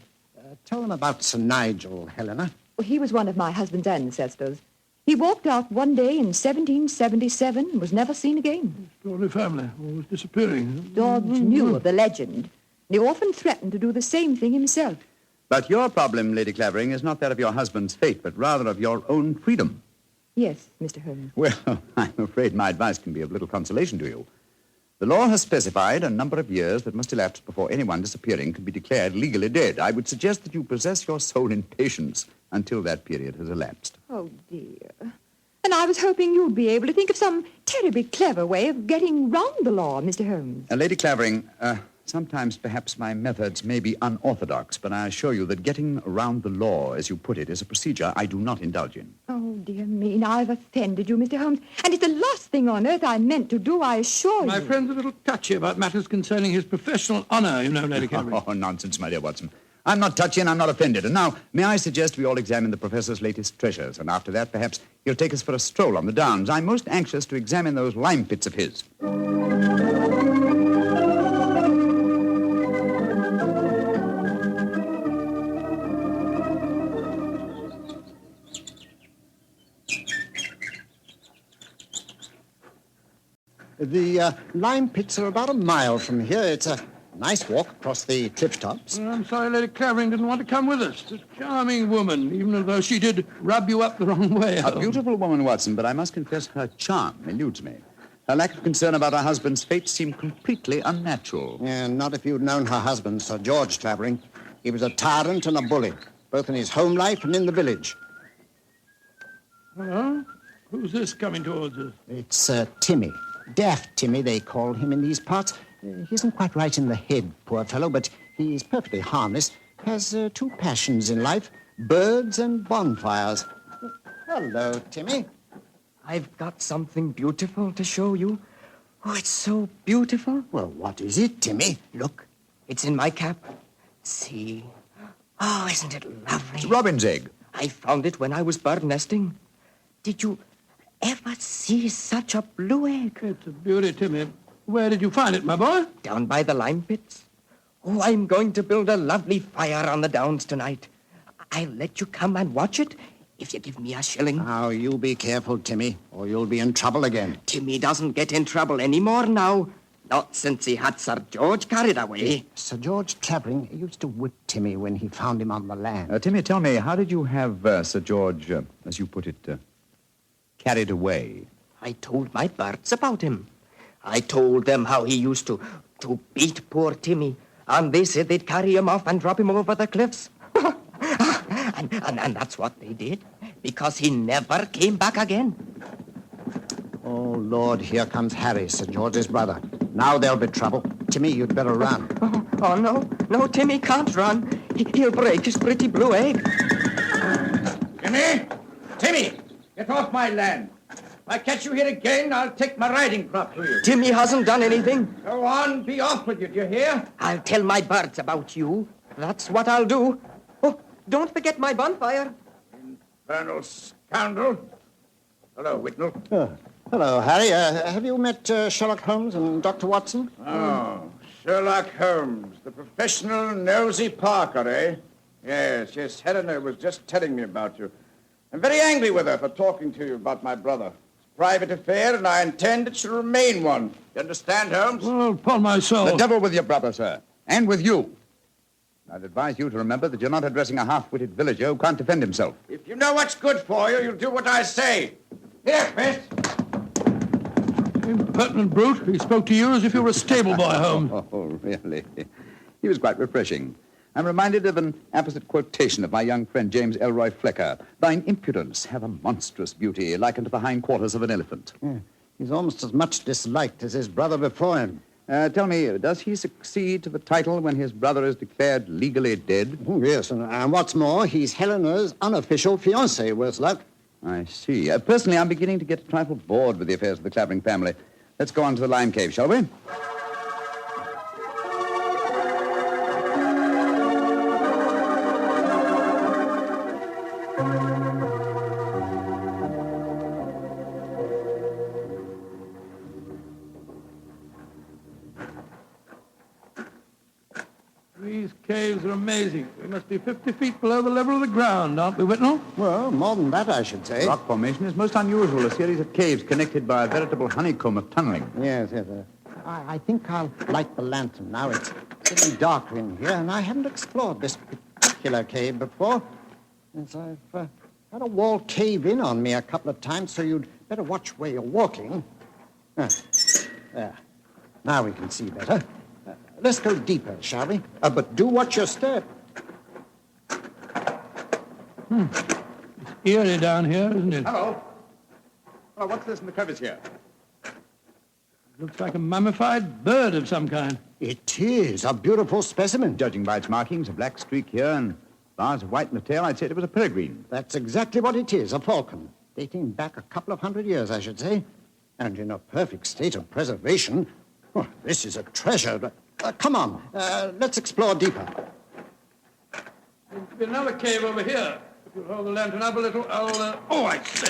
Tell them about Sir Nigel, Helena. Well, he was one of my husband's ancestors. He walked out one day in 1777 and was never seen again. Extraordinary family, always disappearing. George knew of the legend. He often threatened to do the same thing himself. But your problem, Lady Clavering, is not that of your husband's fate, but rather of your own freedom. Yes, Mr. Holmes. Well, I'm afraid my advice can be of little consolation to you. The law has specified a number of years that must elapse before anyone disappearing can be declared legally dead. I would suggest that you possess your soul in patience until that period has elapsed. Oh, dear. And I was hoping you'd be able to think of some terribly clever way of getting round the law, Mr. Holmes. Lady Clavering, sometimes perhaps my methods may be unorthodox, but I assure you that getting around the law, as you put it, is a procedure I do not indulge in. Oh, dear me, now I've offended you, Mr. Holmes. And it's the last thing on earth I meant to do, I assure you. My friend's a little touchy about matters concerning his professional honor, you know, Lady Clavering. Oh, nonsense, my dear Watson. I'm not touchy and I'm not offended. And now, may I suggest we all examine the professor's latest treasures, and after that, perhaps he'll take us for a stroll on the downs. I'm most anxious to examine those lime pits of his. The lime pits are about a mile from here. It's a nice walk across the cliff tops. I'm sorry Lady Clavering didn't want to come with us. She's a charming woman, even though she did rub you up the wrong way. A beautiful woman, Watson, but I must confess her charm eludes me. Her lack of concern about her husband's fate seemed completely unnatural. Yeah, not if you'd known her husband, Sir George Clavering. He was a tyrant and a bully, both in his home life and in the village. Hello? Who's this coming towards us? It's Timmy. Daft Timmy, they call him in these parts. He isn't quite right in the head, poor fellow, but he's perfectly harmless. Has two passions in life, birds and bonfires. Hello, Timmy. I've got something beautiful to show you. Oh, it's so beautiful. Well, what is it, Timmy? Look, it's in my cap. See? Oh, isn't it lovely? It's a robin's egg. I found it when I was bird nesting. Did you ever see such a blue egg? It's a beauty, Timmy. Where did you find it, my boy? Down by the lime pits. Oh, I'm going to build a lovely fire on the downs tonight. I'll let you come and watch it if you give me a shilling. Now, you be careful, Timmy, or you'll be in trouble again. Timmy doesn't get in trouble anymore now. Not since he had Sir George carried away. Sir George Clavering used to whip Timmy when he found him on the land. Timmy, tell me, how did you have Sir George, as you put it, carried away? I told my birds about him. I told them how he used to beat poor Timmy, and they said they'd carry him off and drop him over the cliffs. and that's what they did, because he never came back again. Oh, Lord, here comes Harry, Sir George's brother. Now there'll be trouble. Timmy, you'd better run. Oh, no, Timmy can't run. He'll break his pretty blue egg. Timmy, get off my land. If I catch you here again, I'll take my riding crop to you. Timmy hasn't done anything. Go on, be off with you, do you hear? I'll tell my birds about you. That's what I'll do. Oh, don't forget my bonfire. Infernal scoundrel. Hello, Whitnell. Hello, Harry. Have you met Sherlock Holmes and Dr. Watson? Oh, Sherlock Holmes, the professional nosy Parker, eh? Yes, Helena was just telling me about you. I'm very angry with her for talking to you about my brother. It's a private affair, and I intend it should remain one. You understand, Holmes? Well, upon my soul. The devil with your brother, sir, and with you. I'd advise you to remember that you're not addressing a half-witted villager who can't defend himself. If you know what's good for you, you'll do what I say. Here, miss. Impertinent brute. He spoke to you as if you were a stable boy, Holmes. Oh, really? He was quite refreshing. I'm reminded of an apposite quotation of my young friend James Elroy Flecker. Thine impudence have a monstrous beauty, like unto the hindquarters of an elephant. Yeah, he's almost as much disliked as his brother before him. Tell me, does he succeed to the title when his brother is declared legally dead? Oh, yes, and what's more, he's Helena's unofficial fiancé, worse luck. I see. Personally, I'm beginning to get a trifle bored with the affairs of the Clavering family. Let's go on to the lime cave, shall we? These caves are amazing. We must be 50 feet below the level of the ground, aren't we, Whitnell? Well, more than that, I should say. Rock formation is most unusual, a series of caves connected by a veritable honeycomb of tunneling. Yes. I think I'll light the lantern now. It's getting darker in here, and I haven't explored this particular cave before. Yes, I've had a wall cave in on me a couple of times, so you'd better watch where you're walking. There. Now we can see better. Let's go deeper, shall we? But do watch your step. It's eerie down here, isn't it? Hello. Oh, what's this in the crevice here? Looks like a mummified bird of some kind. It is a beautiful specimen. Judging by its markings, a black streak here and bars of white in the tail, I'd say it was a peregrine. That's exactly what it is, a falcon. Dating back a couple of 100 years, I should say. And in a perfect state of preservation. Oh, this is a treasure. Come on, let's explore deeper. be another cave over here. If you'll hold the lantern up a little, I'll... Oh, I say.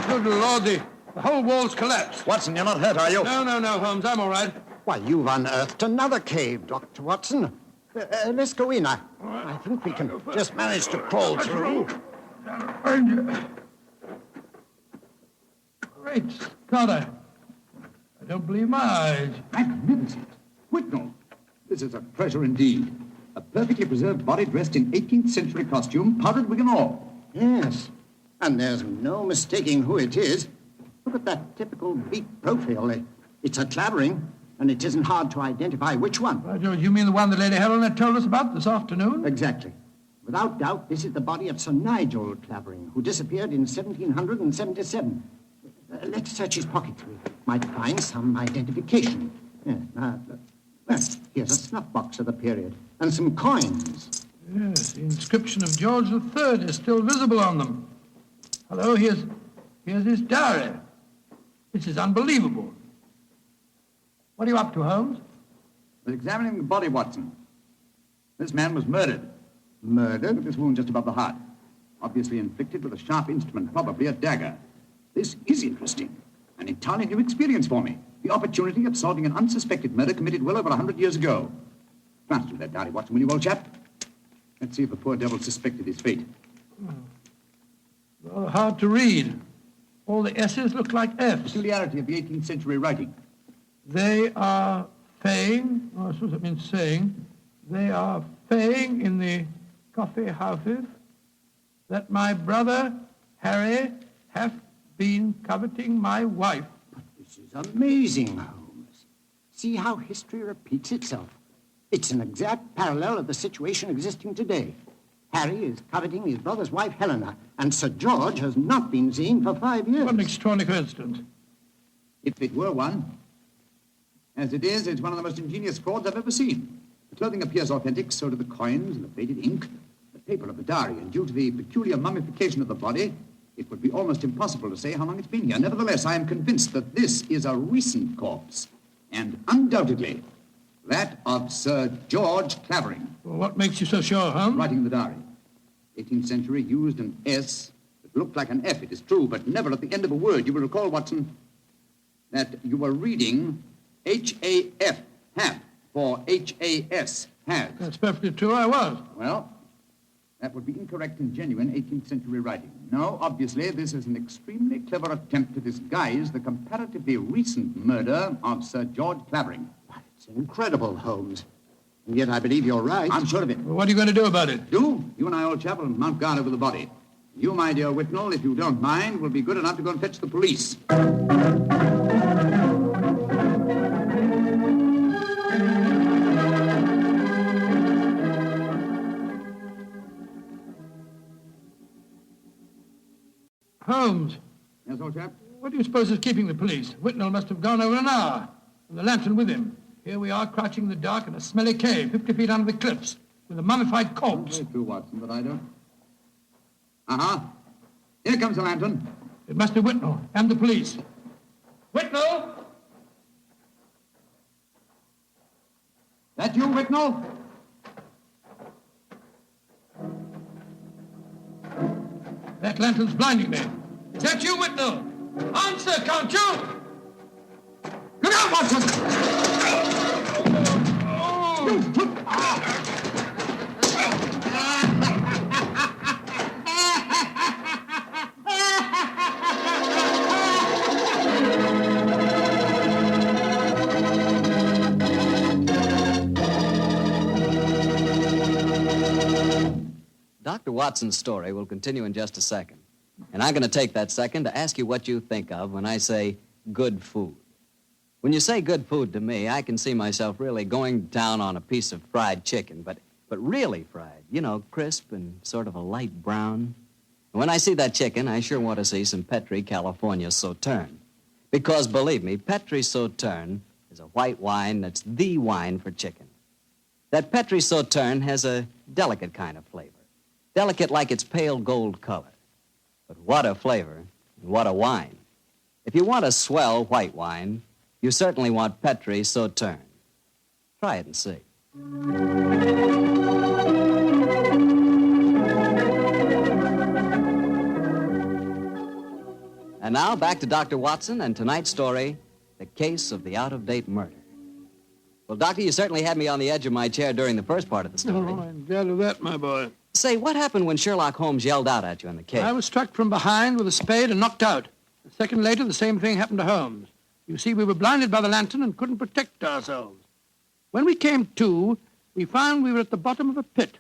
Good Lord, the whole wall's collapsed. Watson, you're not hurt, are you? No, Holmes. I'm all right. Why, you've unearthed another cave, Dr. Watson. Let's go in. I think we can just manage to crawl through. Great Scott, I don't believe my eyes. Magnificent. Whitnell, this is a treasure indeed. A perfectly preserved body dressed in 18th century costume, powdered wig and all. Yes, and there's no mistaking who it is. Look at that typical beak profile. It's a Clavering, and it isn't hard to identify which one. By George, you mean the one that Lady Helena told us about this afternoon? Exactly. Without doubt, this is the body of Sir Nigel Clavering, who disappeared in 1777. Let's search his pockets. We might find some identification. Here's a snuff box of the period, and some coins. Yes, the inscription of George III is still visible on them. Hello, here's his diary. This is unbelievable. What are you up to, Holmes? We're examining the body, Watson. This man was murdered. Murdered? With this wound just above the heart. Obviously inflicted with a sharp instrument, probably a dagger. This is interesting. An entirely new experience for me. The opportunity of solving an unsuspected murder committed well over 100 years ago. Glance through that diary, Watson, will you, old chap? Let's see if the poor devil suspected his fate. Rather hard to read. All the S's look like F's. Peculiarity of the 18th century writing. They are saying, I suppose that means saying, they are saying in the coffee houses that my brother Harry hath been coveting my wife. But this is amazing, Holmes. See how history repeats itself. It's an exact parallel of the situation existing today. Harry is coveting his brother's wife, Helena, and Sir George has not been seen for 5 years. What an extraordinary coincidence. If it were one. As it is, it's one of the most ingenious frauds I've ever seen. The clothing appears authentic, so do the coins and the faded ink, the paper of the diary, and due to the peculiar mummification of the body, it would be almost impossible to say how long it's been here. Nevertheless, I am convinced that this is a recent corpse, and undoubtedly that of Sir George Clavering. Well, what makes you so sure, Holmes? Writing in the diary. 18th century used an S that looked like an F, it is true, but never at the end of a word. You will recall, Watson, that you were reading H-A-F, have, for H-A-S, has. That's perfectly true, I was. Well, that would be incorrect in genuine 18th century writing. No, obviously, this is an extremely clever attempt to disguise the comparatively recent murder of Sir George Clavering. It's incredible, Holmes. And yet I believe you're right. I'm sure of it. Well, what are you going to do about it? Do? You and I, old chap, will mount guard over the body. You, my dear Whitnell, if you don't mind, will be good enough to go and fetch the police. Holmes. Yes, old chap? What do you suppose is keeping the police? Whitnell must have gone over an hour, and the lantern with him. Here we are, crouching in the dark in a smelly cave, 50 feet under the cliffs, with a mummified corpse. Very true, Watson, but I don't. Uh-huh. Here comes the lantern. It must be Whitnell and the police. Whitnell! That you, Whitnell? That lantern's blinding me. Is that you, Whitnell? Answer, can't you? Look out, Watson! Dr. Watson's story will continue in just a second. And I'm going to take that second to ask you what you think of when I say good food. When you say good food to me, I can see myself really going down on a piece of fried chicken, but really fried, you know, crisp and sort of a light brown. And when I see that chicken, I sure want to see some Petri California Sauterne. Because, believe me, Petri Sauterne is a white wine that's the wine for chicken. That Petri Sauterne has a delicate kind of flavor. Delicate like its pale gold color. But what a flavor, and what a wine. If you want a swell white wine, you certainly want Petri Sauterne. Try it and see. And now back to Dr. Watson and tonight's story, The Case of the Out-of-Date Murder. Well, Doctor, you certainly had me on the edge of my chair during the first part of the story. Oh, I'm glad of that, my boy. Say, what happened when Sherlock Holmes yelled out at you in the cave? I was struck from behind with a spade and knocked out. A second later, the same thing happened to Holmes. You see, we were blinded by the lantern and couldn't protect ourselves. When we came to, we found we were at the bottom of a pit.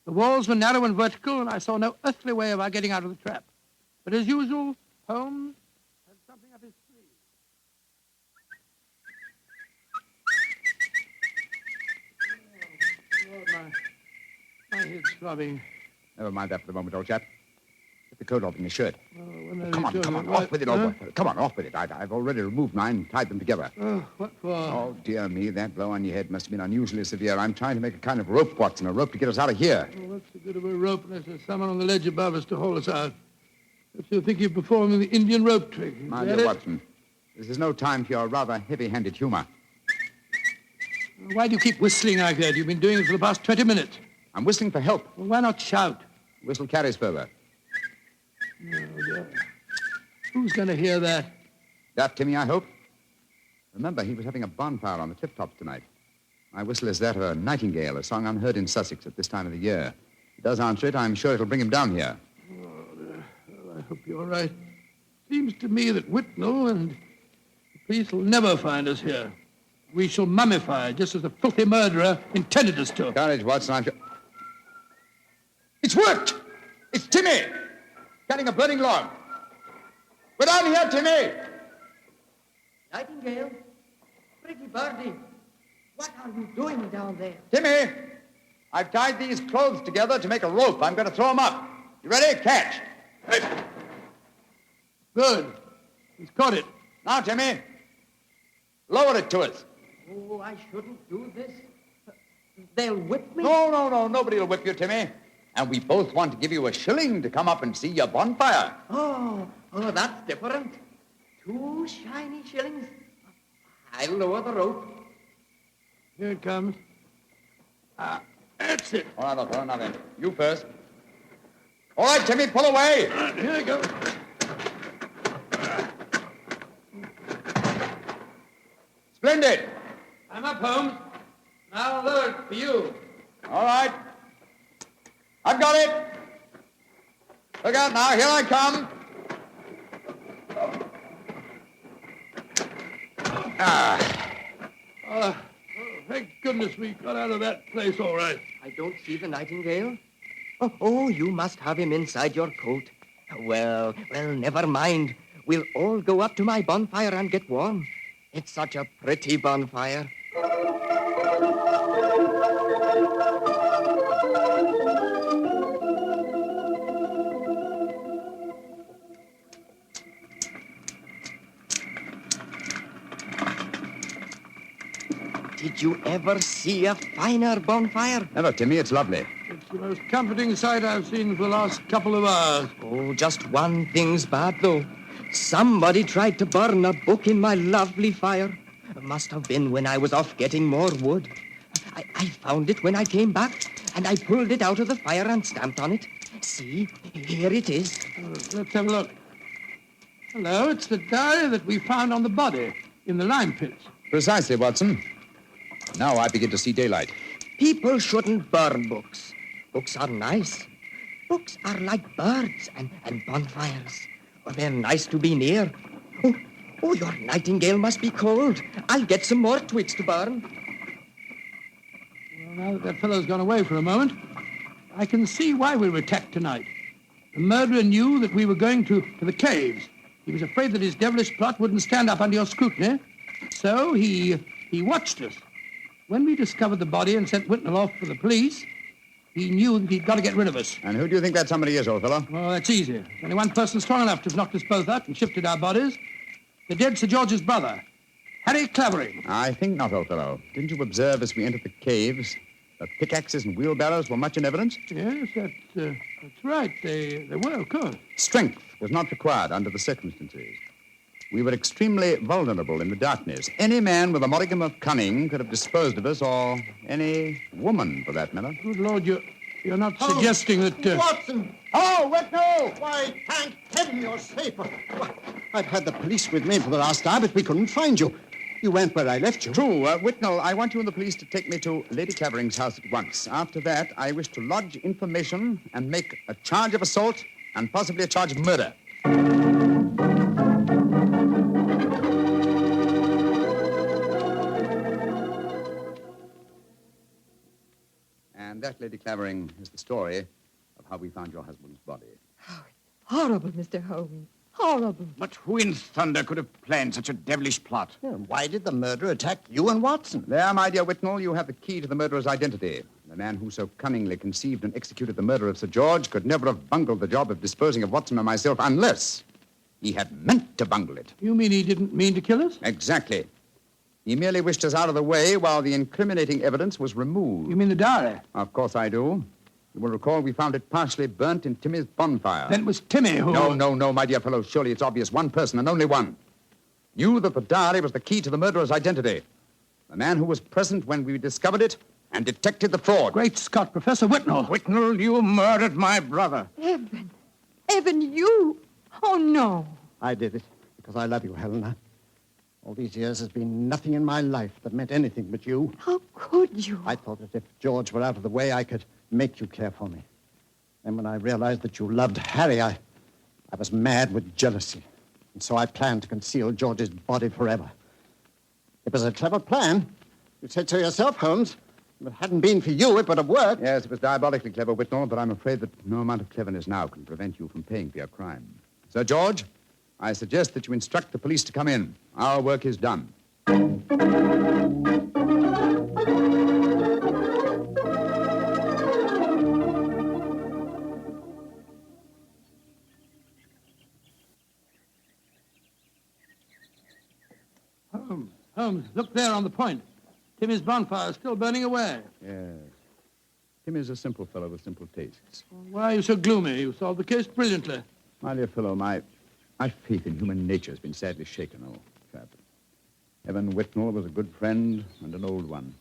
The walls were narrow and vertical, and I saw no earthly way of our getting out of the trap. But as usual, Holmes had something up his sleeve. Oh, Lord, my head's throbbing. Never mind that for the moment, old chap. Get the coat off in your shirt. Oh, Come on, off with it, old boy. Come on, off with it. I've already removed mine and tied them together. Oh, what for? Oh, dear me, that blow on your head must have been unusually severe. I'm trying to make a kind of rope, Watson, a rope to get us out of here. Oh, what's the good of a rope unless there's someone on the ledge above us to haul us out? If you think you're performing the Indian rope trick. My dear Watson, this is no time for your rather heavy-handed humor. Why do you keep whistling like that? You've been doing it for the past 20 minutes. I'm whistling for help. Well, why not shout? Whistle carries further. No, dear. Who's going to hear that? That Timmy, I hope. Remember, he was having a bonfire on the cliff-tops tonight. My whistle is that of a nightingale, a song unheard in Sussex at this time of the year. If he does answer it, I'm sure it'll bring him down here. Oh, dear. Well, I hope you're right. Seems to me that Whitnell and the police will never find us here. We shall mummify, just as the filthy murderer intended us to. Courage, Watson, I'm sure... It's worked! It's Timmy! Cutting a burning log. We're down here, Timmy! Nightingale, pretty birdie, what are you doing down there? Timmy, I've tied these clothes together to make a rope. I'm going to throw them up. You ready? Catch. Good. He's caught it. Now, Timmy, lower it to us. Oh, I shouldn't do this. They'll whip me? No. Nobody will whip you, Timmy. And we both want to give you a shilling to come up and see your bonfire. Oh, that's different. 2 shiny shillings. I'll lower the rope. Here it comes. That's it. All right, look, now then. You first. All right, Timmy, pull away. Here you go. Splendid. I'm up, Holmes. Now I'll lower it for you. All right. I've got it. Look out now. Here I come. Thank goodness we got out of that place all right. I don't see the nightingale. Oh, you must have him inside your coat. Well, never mind. We'll all go up to my bonfire and get warm. It's such a pretty bonfire. Did you ever see a finer bonfire? Never, Timmy. It's lovely. It's the most comforting sight I've seen for the last couple of hours. Oh, just one thing's bad, though. Somebody tried to burn a book in my lovely fire. It must have been when I was off getting more wood. I found it when I came back, and I pulled it out of the fire and stamped on it. See, here it is. Let's have a look. Hello, it's the diary that we found on the body in the lime pits. Precisely, Watson. Now I begin to see daylight. People shouldn't burn books. Books are nice. Books are like birds and bonfires. Well, they're nice to be near. Oh, your nightingale must be cold. I'll get some more twigs to burn. Well, now that fellow's gone away for a moment, I can see why we were attacked tonight. The murderer knew that we were going to the caves. He was afraid that his devilish plot wouldn't stand up under your scrutiny. So he watched us. When we discovered the body and sent Whitnell off for the police, he knew that he'd got to get rid of us. And who do you think that somebody is, old fellow? Well, that's easy. There's only one person strong enough to have knocked us both out and shifted our bodies. The dead Sir George's brother, Harry Clavering. I think not, old fellow. Didn't you observe as we entered the caves that pickaxes and wheelbarrows were much in evidence? Yes, that's right. They were, of course. Strength was not required under the circumstances. We were extremely vulnerable in the darkness. Any man with a modicum of cunning could have disposed of us, or any woman, for that matter. Good Lord, you're not suggesting that... Watson! Oh, Whitnell! Why, thank heaven you're safe. Why, I've had the police with me for the last hour, but we couldn't find you. You went where I left you. True. Whitnell, I want you and the police to take me to Lady Clavering's house at once. After that, I wish to lodge information and make a charge of assault and possibly a charge of murder. And that, Lady Clavering, is the story of how we found your husband's body. Horrible, Mr. Holmes. Horrible. But who in thunder could have planned such a devilish plot? Yeah, why did the murderer attack you and Watson? There, my dear Whitnell, you have the key to the murderer's identity. The man who so cunningly conceived and executed the murder of Sir George could never have bungled the job of disposing of Watson and myself unless he had meant to bungle it. You mean he didn't mean to kill us? Exactly. He merely wished us out of the way while the incriminating evidence was removed. You mean the diary? Of course I do. You will recall we found it partially burnt in Timmy's bonfire. Then it was Timmy who... No, my dear fellow. Surely it's obvious one person and only one knew that the diary was the key to the murderer's identity. The man who was present when we discovered it and detected the fraud. Great Scott, Professor Whitnell. Whitnell, you murdered my brother. Evan. Evan, you? Oh, no. I did it because I love you, Helena. All these years has been nothing in my life that meant anything but you. How could you? I thought that if George were out of the way, I could make you care for me. Then when I realized that you loved Harry, I was mad with jealousy. And so I planned to conceal George's body forever. It was a clever plan. You said so yourself, Holmes. If it hadn't been for you, it would have worked. Yes, it was diabolically clever, Whitnell, but I'm afraid that no amount of cleverness now can prevent you from paying for your crime. Sir George, I suggest that you instruct the police to come in. Our work is done. Holmes, look there on the point. Timmy's bonfire is still burning away. Yes. Timmy's a simple fellow with simple tastes. Why are you so gloomy? You solved the case brilliantly. My dear fellow, my faith in human nature has been sadly shaken, old chap. Evan Whitnell was a good friend and an old one.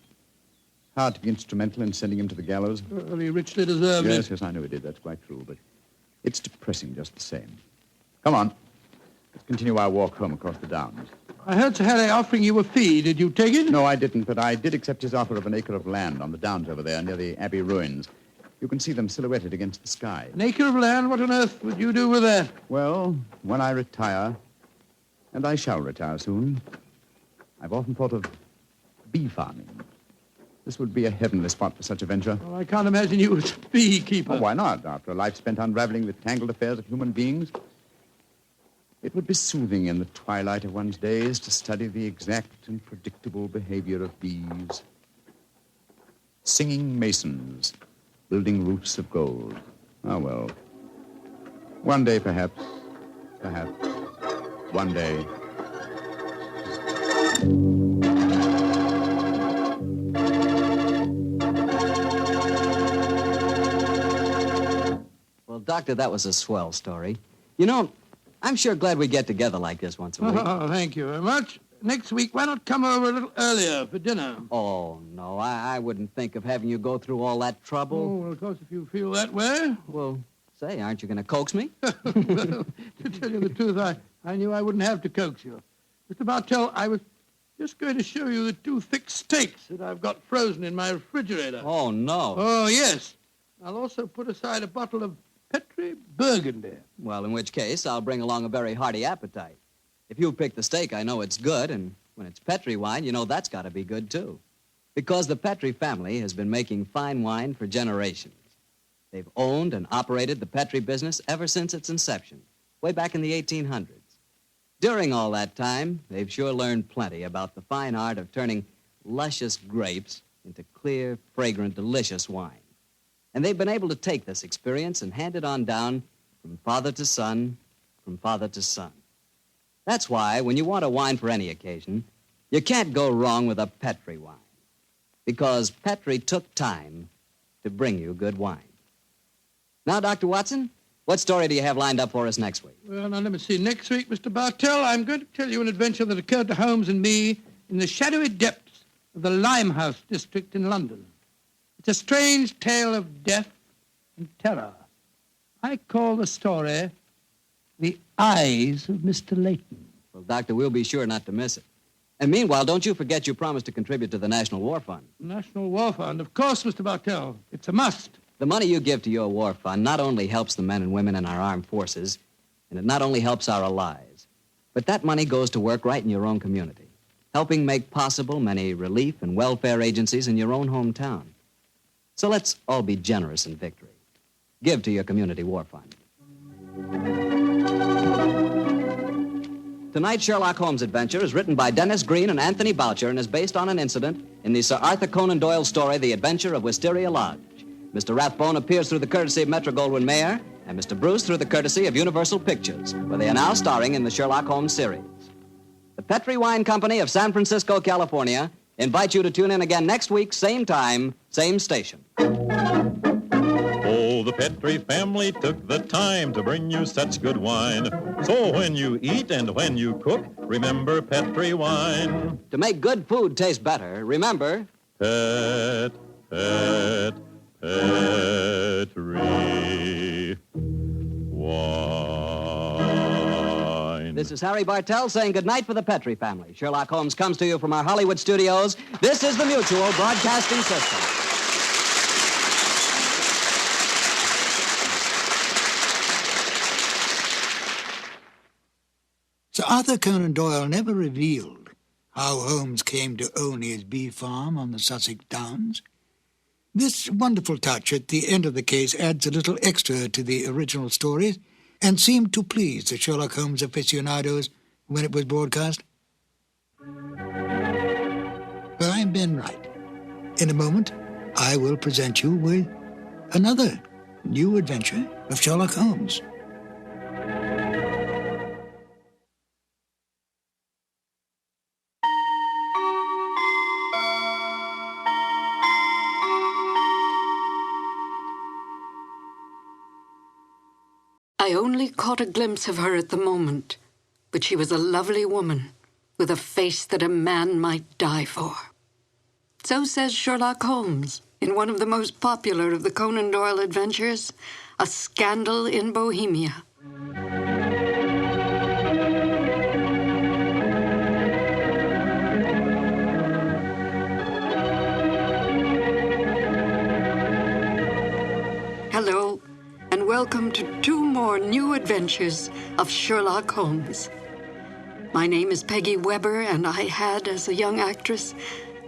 Hard to be instrumental in sending him to the gallows. Well, he richly deserved it. Yes, I know he did. That's quite true, but it's depressing just the same. Come on. Let's continue our walk home across the downs. I heard Sir Harry offering you a fee. Did you take it? No, I didn't, but I did accept his offer of an acre of land on the downs over there near the Abbey ruins. You can see them silhouetted against the sky. An acre of land? What on earth would you do with that? Well, when I retire, and I shall retire soon, I've often thought of bee farming. This would be a heavenly spot for such a venture. Well, I can't imagine you as a beekeeper. Oh, why not? After a life spent unraveling the tangled affairs of human beings, it would be soothing in the twilight of one's days to study the exact and predictable behavior of bees. Singing masons, building roofs of gold. Ah, well. One day, perhaps. One day. Well, Doctor, that was a swell story. You know, I'm sure glad we get together like this once a week. Oh, thank you very much. Next week, why not come over a little earlier for dinner? Oh, no, I wouldn't think of having you go through all that trouble. Oh, well, of course, if you feel that way. Well, say, aren't you going to coax me? Well, to tell you the truth, I knew I wouldn't have to coax you. Mr. Bartell, I was just going to show you the 2 thick steaks that I've got frozen in my refrigerator. Oh, no. Oh, yes. I'll also put aside a bottle of Petri Burgundy. Well, in which case, I'll bring along a very hearty appetite. If you pick the steak, I know it's good, and when it's Petri wine, you know that's got to be good, too. Because the Petri family has been making fine wine for generations. They've owned and operated the Petri business ever since its inception, way back in the 1800s. During all that time, they've sure learned plenty about the fine art of turning luscious grapes into clear, fragrant, delicious wine. And they've been able to take this experience and hand it on down from father to son, from father to son. That's why, when you want a wine for any occasion, you can't go wrong with a Petri wine. Because Petri took time to bring you good wine. Now, Dr. Watson, What story do you have lined up for us next week? Well, now, let me see. Next week, Mr. Bartell, I'm going to tell you an adventure that occurred to Holmes and me in the shadowy depths of the Limehouse district in London. It's a strange tale of death and terror. I call the story The Eyes of Mr. Layton. Well, Doctor, we'll be sure not to miss it. And meanwhile, don't you forget you promised to contribute to the National War Fund. National War Fund, of course, Mr. Bartell. It's a must. The money you give to your war fund not only helps the men and women in our armed forces, and it not only helps our allies, but that money goes to work right in your own community, helping make possible many relief and welfare agencies in your own hometown. So let's all be generous in victory. Give to your community war fund. Tonight's Sherlock Holmes adventure is written by Dennis Green and Anthony Boucher and is based on an incident in the Sir Arthur Conan Doyle story, The Adventure of Wisteria Lodge. Mr. Rathbone appears through the courtesy of Metro-Goldwyn-Mayer, and Mr. Bruce through the courtesy of Universal Pictures, where they are now starring in the Sherlock Holmes series. The Petri Wine Company of San Francisco, California, invites you to tune in again next week, same time, same station. Oh, the Petri family took the time to bring you such good wine. So when you eat and when you cook, remember Petri wine. To make good food taste better, remember... Petri wine. This is Harry Bartell saying goodnight for the Petri family. Sherlock Holmes comes to you from our Hollywood studios. This is the Mutual Broadcasting System. Sir Arthur Conan Doyle never revealed how Holmes came to own his bee farm on the Sussex Downs. This wonderful touch at the end of the case adds a little extra to the original stories and seemed to please the Sherlock Holmes aficionados when it was broadcast. Well, I'm Ben Wright. In a moment, I will present you with another new adventure of Sherlock Holmes. I only caught a glimpse of her at the moment, but she was a lovely woman with a face that a man might die for. So says Sherlock Holmes in one of the most popular of the Conan Doyle adventures, A Scandal in Bohemia. Hello, and welcome to 2 more new adventures of Sherlock Holmes. My name is Peggy Weber, and I had, as a young actress,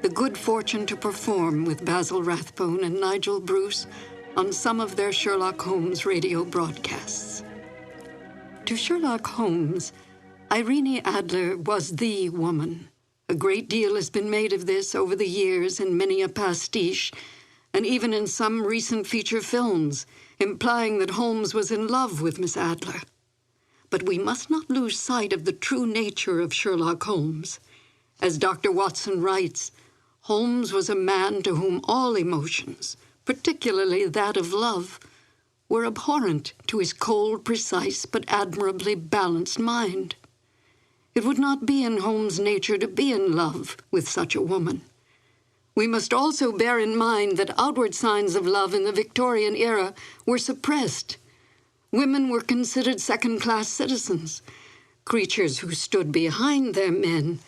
the good fortune to perform with Basil Rathbone and Nigel Bruce on some of their Sherlock Holmes radio broadcasts. To Sherlock Holmes, Irene Adler was the woman. A great deal has been made of this over the years in many a pastiche, and even in some recent feature films, implying that Holmes was in love with Miss Adler. But we must not lose sight of the true nature of Sherlock Holmes. As Dr. Watson writes, Holmes was a man to whom all emotions, particularly that of love, were abhorrent to his cold, precise, but admirably balanced mind. It would not be in Holmes' nature to be in love with such a woman. We must also bear in mind that outward signs of love in the Victorian era were suppressed. Women were considered second-class citizens, creatures who stood behind their men,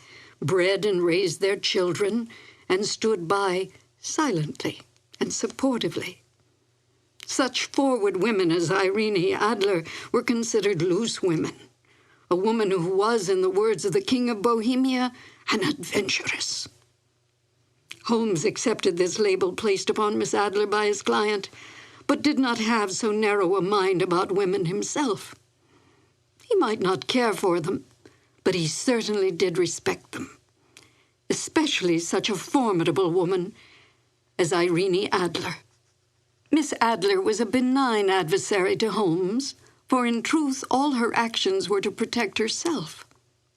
bred and raised their children, and stood by silently and supportively. Such forward women as Irene Adler were considered loose women, a woman who was, in the words of the King of Bohemia, an adventuress. Holmes accepted this label placed upon Miss Adler by his client, but did not have so narrow a mind about women himself. He might not care for them, but he certainly did respect them, especially such a formidable woman as Irene Adler. Miss Adler was a benign adversary to Holmes, for in truth all her actions were to protect herself,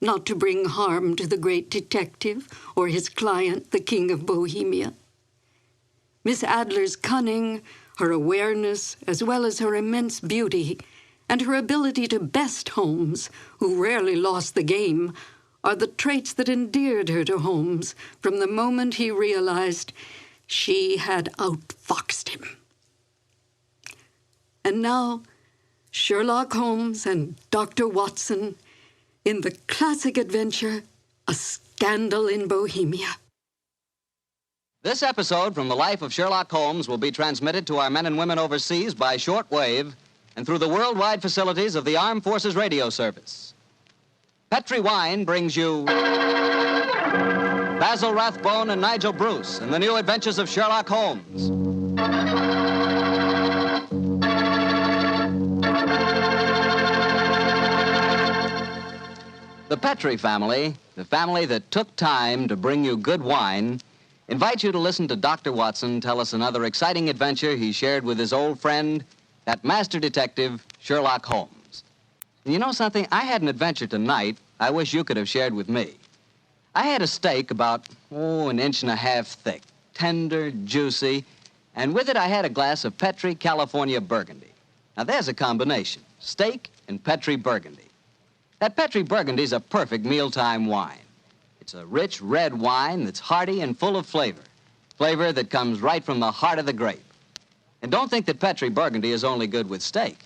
not to bring harm to the great detective or his client, the King of Bohemia. Miss Adler's cunning, her awareness, as well as her immense beauty, and her ability to best Holmes, who rarely lost the game, are the traits that endeared her to Holmes from the moment he realized she had outfoxed him. And now, Sherlock Holmes and Dr. Watson in the classic adventure, A Scandal in Bohemia. This episode from the life of Sherlock Holmes will be transmitted to our men and women overseas by shortwave and through the worldwide facilities of the Armed Forces Radio Service. Petri Wine brings you Basil Rathbone and Nigel Bruce in the new adventures of Sherlock Holmes. The Petri family, the family that took time to bring you good wine, invites you to listen to Dr. Watson tell us another exciting adventure he shared with his old friend, that master detective, Sherlock Holmes. And you know something? I had an adventure tonight I wish you could have shared with me. I had a steak about, an inch and a half thick, tender, juicy, and with it I had a glass of Petri California Burgundy. Now there's a combination, steak and Petri Burgundy. That Petri Burgundy is a perfect mealtime wine. It's a rich red wine that's hearty and full of flavor. Flavor that comes right from the heart of the grape. And don't think that Petri Burgundy is only good with steak.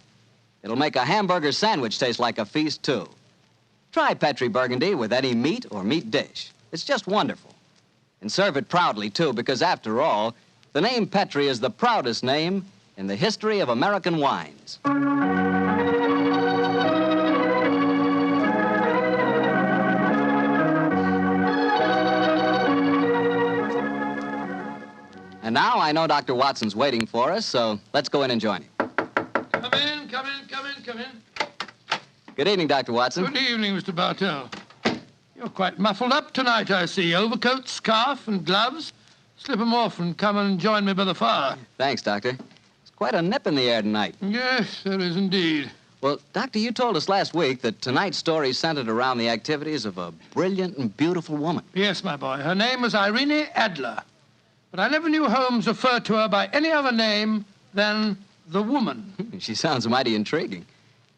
It'll make a hamburger sandwich taste like a feast, too. Try Petri Burgundy with any meat or meat dish. It's just wonderful. And serve it proudly, too, because after all, the name Petri is the proudest name in the history of American wines. And now I know Dr. Watson's waiting for us, so let's go in and join him. Come in. Good evening, Dr. Watson. Good evening, Mr. Bartell. You're quite muffled up tonight, I see. Overcoat, scarf, and gloves. Slip 'em off and come and join me by the fire. Thanks, Doctor. It's quite a nip in the air tonight. Yes, there is indeed. Well, Doctor, you told us last week that tonight's story centered around the activities of a brilliant and beautiful woman. Yes, my boy. Her name was Irene Adler. But I never knew Holmes refer to her by any other name than the woman. She sounds mighty intriguing.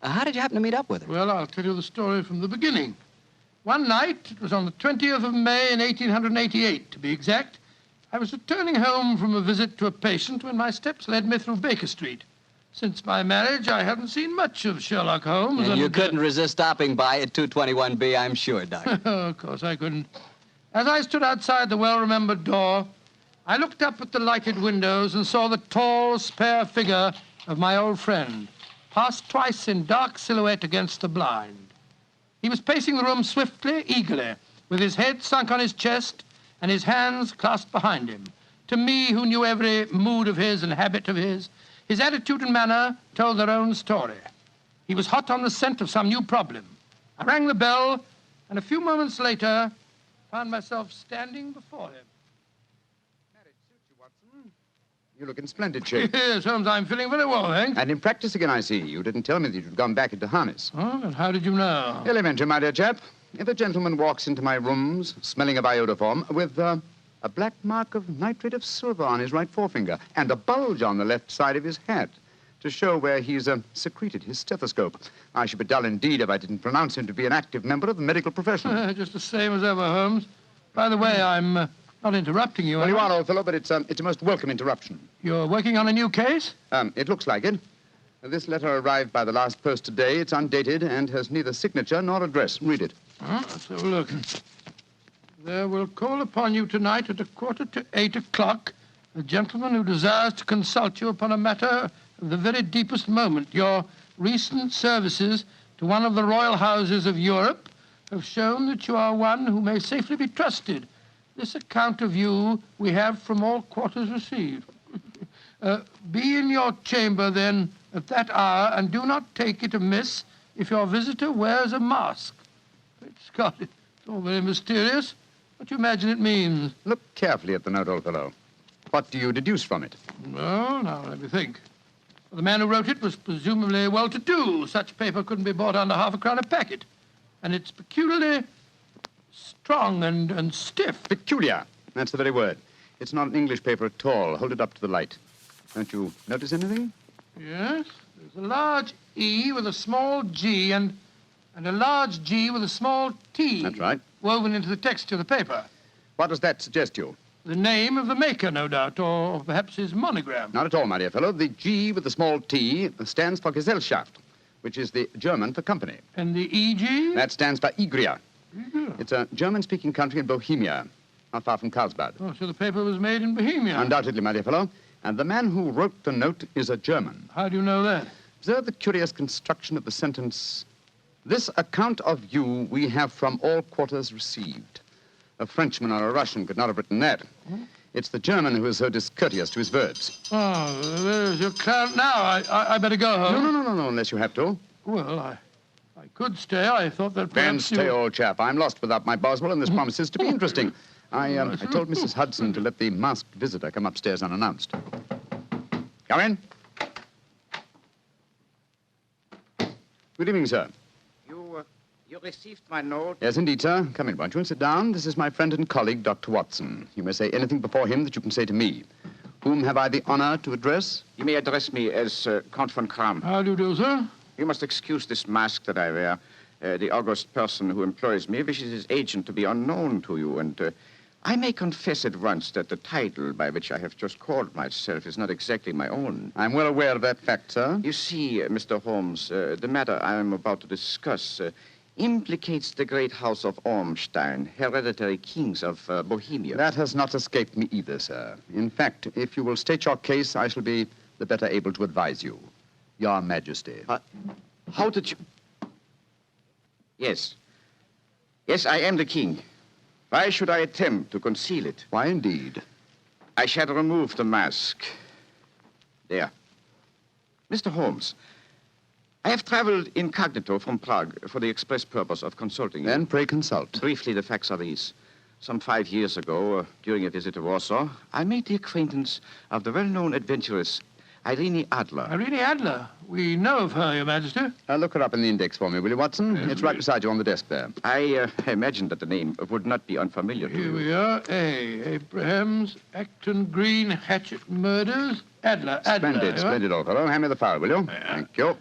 How did you happen to meet up with her? Well, I'll tell you the story from the beginning. One night, it was on the 20th of May in 1888, to be exact, I was returning home from a visit to a patient when my steps led me through Baker Street. Since my marriage, I hadn't seen much of Sherlock Holmes. And you couldn't resist stopping by at 221B, I'm sure, Doctor. Of course I couldn't. As I stood outside the well-remembered door, I looked up at the lighted windows and saw the tall, spare figure of my old friend, passed twice in dark silhouette against the blind. He was pacing the room swiftly, eagerly, with his head sunk on his chest and his hands clasped behind him. To me, who knew every mood of his and habit of his attitude and manner told their own story. He was hot on the scent of some new problem. I rang the bell, and a few moments later, found myself standing before him. You look in splendid shape. Yes, Holmes, I'm feeling very well, thanks. And in practice again, I see. You didn't tell me that you'd gone back into harness. Oh, and how did you know? Elementary, my dear chap. If a gentleman walks into my rooms smelling of iodoform with a black mark of nitrate of silver on his right forefinger and a bulge on the left side of his hat to show where he's secreted his stethoscope, I should be dull indeed if I didn't pronounce him to be an active member of the medical profession. Just the same as ever, Holmes. By the way, I'm not interrupting you. Well, you are, old fellow, but it's a most welcome interruption. You're working on a new case? It looks like it. This letter arrived by the last post today. It's undated and has neither signature nor address. Read it. Let's have a look. There will call upon you tonight at 7:45 a gentleman who desires to consult you upon a matter of the very deepest moment. Your recent services to one of the royal houses of Europe have shown that you are one who may safely be trusted. This account of you we have from all quarters received. Be in your chamber, then, at that hour, and do not take it amiss if your visitor wears a mask. Great Scott, it's all very mysterious. What do you imagine it means? Look carefully at the note, old fellow. What do you deduce from it? Well, now, let me think. The man who wrote it was presumably well-to-do. Such paper couldn't be bought under half a crown a packet. And it's peculiarly strong and stiff. Peculiar. That's the very word. It's not an English paper at all. Hold it up to the light. Don't you notice anything? Yes? There's a large E with a small G and a large G with a small T. That's right. Woven into the text of the paper. What does that suggest to you? The name of the maker, no doubt, or perhaps his monogram. Not at all, my dear fellow. The G with the small T stands for Gesellschaft, which is the German for company. And the EG? That stands for Igria. It's a German-speaking country in Bohemia, not far from Carlsbad. Oh, so the paper was made in Bohemia? Undoubtedly, my dear fellow. And the man who wrote the note is a German. How do you know that? Observe the curious construction of the sentence. This account of you we have from all quarters received. A Frenchman or a Russian could not have written that. It's the German who is so discourteous to his verbs. Oh, there's your client now. I better go home. No, unless you have to. Well, I could stay. I thought that Then perhaps stay, old chap. I'm lost without my Boswell, and this promises to be interesting. I told Mrs. Hudson to let the masked visitor come upstairs unannounced. Come in. Good evening, sir. You received my note? Yes, indeed, sir. Come in, won't you, and sit down. This is my friend and colleague, Dr. Watson. You may say anything before him that you can say to me. Whom have I the honor to address? You may address me as Count von Kram. How do you do, sir? You must excuse this mask that I wear. The august person who employs me wishes his agent to be unknown to you, and I may confess at once that the title by which I have just called myself is not exactly my own. I'm well aware of that fact, sir. You see, Mr. Holmes, the matter I am about to discuss implicates the great house of Ormstein, hereditary kings of Bohemia. That has not escaped me either, sir. In fact, if you will state your case, I shall be the better able to advise you. Your Majesty. How did you... Yes. Yes, I am the king. Why should I attempt to conceal it? Why, indeed? I shall remove the mask. There. Mr. Holmes, I have traveled incognito from Prague for the express purpose of consulting you. Then pray consult. Briefly, the facts are these. Some 5 years ago, during a visit to Warsaw, I made the acquaintance of the well-known adventuress Irene Adler. Irene Adler? We know of her, Your Majesty. Look her up in the index for me, will you, Watson? It's right beside you on the desk there. I imagined that the name would not be unfamiliar to you. Here we are. Abrahams, Acton Green, Hatchet Murders, Adler. Splendid, old fellow. Hand me the file, will you? Yeah. Thank you.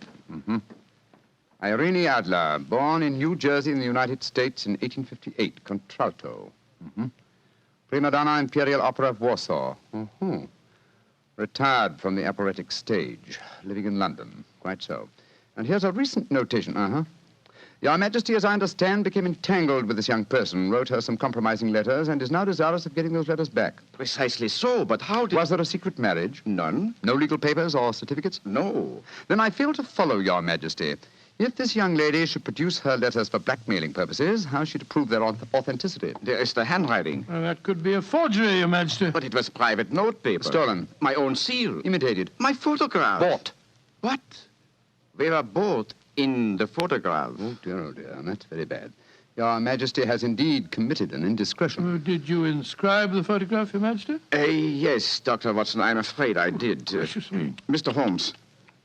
Irene Adler, born in New Jersey in the United States in 1858, contralto. Prima donna Imperial Opera of Warsaw. Retired from the operatic stage, living in London. Quite so. And here's a recent notation. Your Majesty, as I understand, became entangled with this young person, wrote her some compromising letters, and is now desirous of getting those letters back. Precisely so, but how did... Was there a secret marriage? None. No legal papers or certificates? No. Then I fail to follow, Your Majesty. If this young lady should produce her letters for blackmailing purposes, how is she to prove their authenticity? There is the handwriting. Well, that could be a forgery, Your Majesty. But it was private note paper. Stolen. My own seal. Imitated. My photograph. Bought. What? We were both in the photograph. Oh, dear, that's very bad. Your Majesty has indeed committed an indiscretion. Did you inscribe the photograph, Your Majesty? Yes, Dr. Watson, I'm afraid I did. Precious me. Mr. Holmes,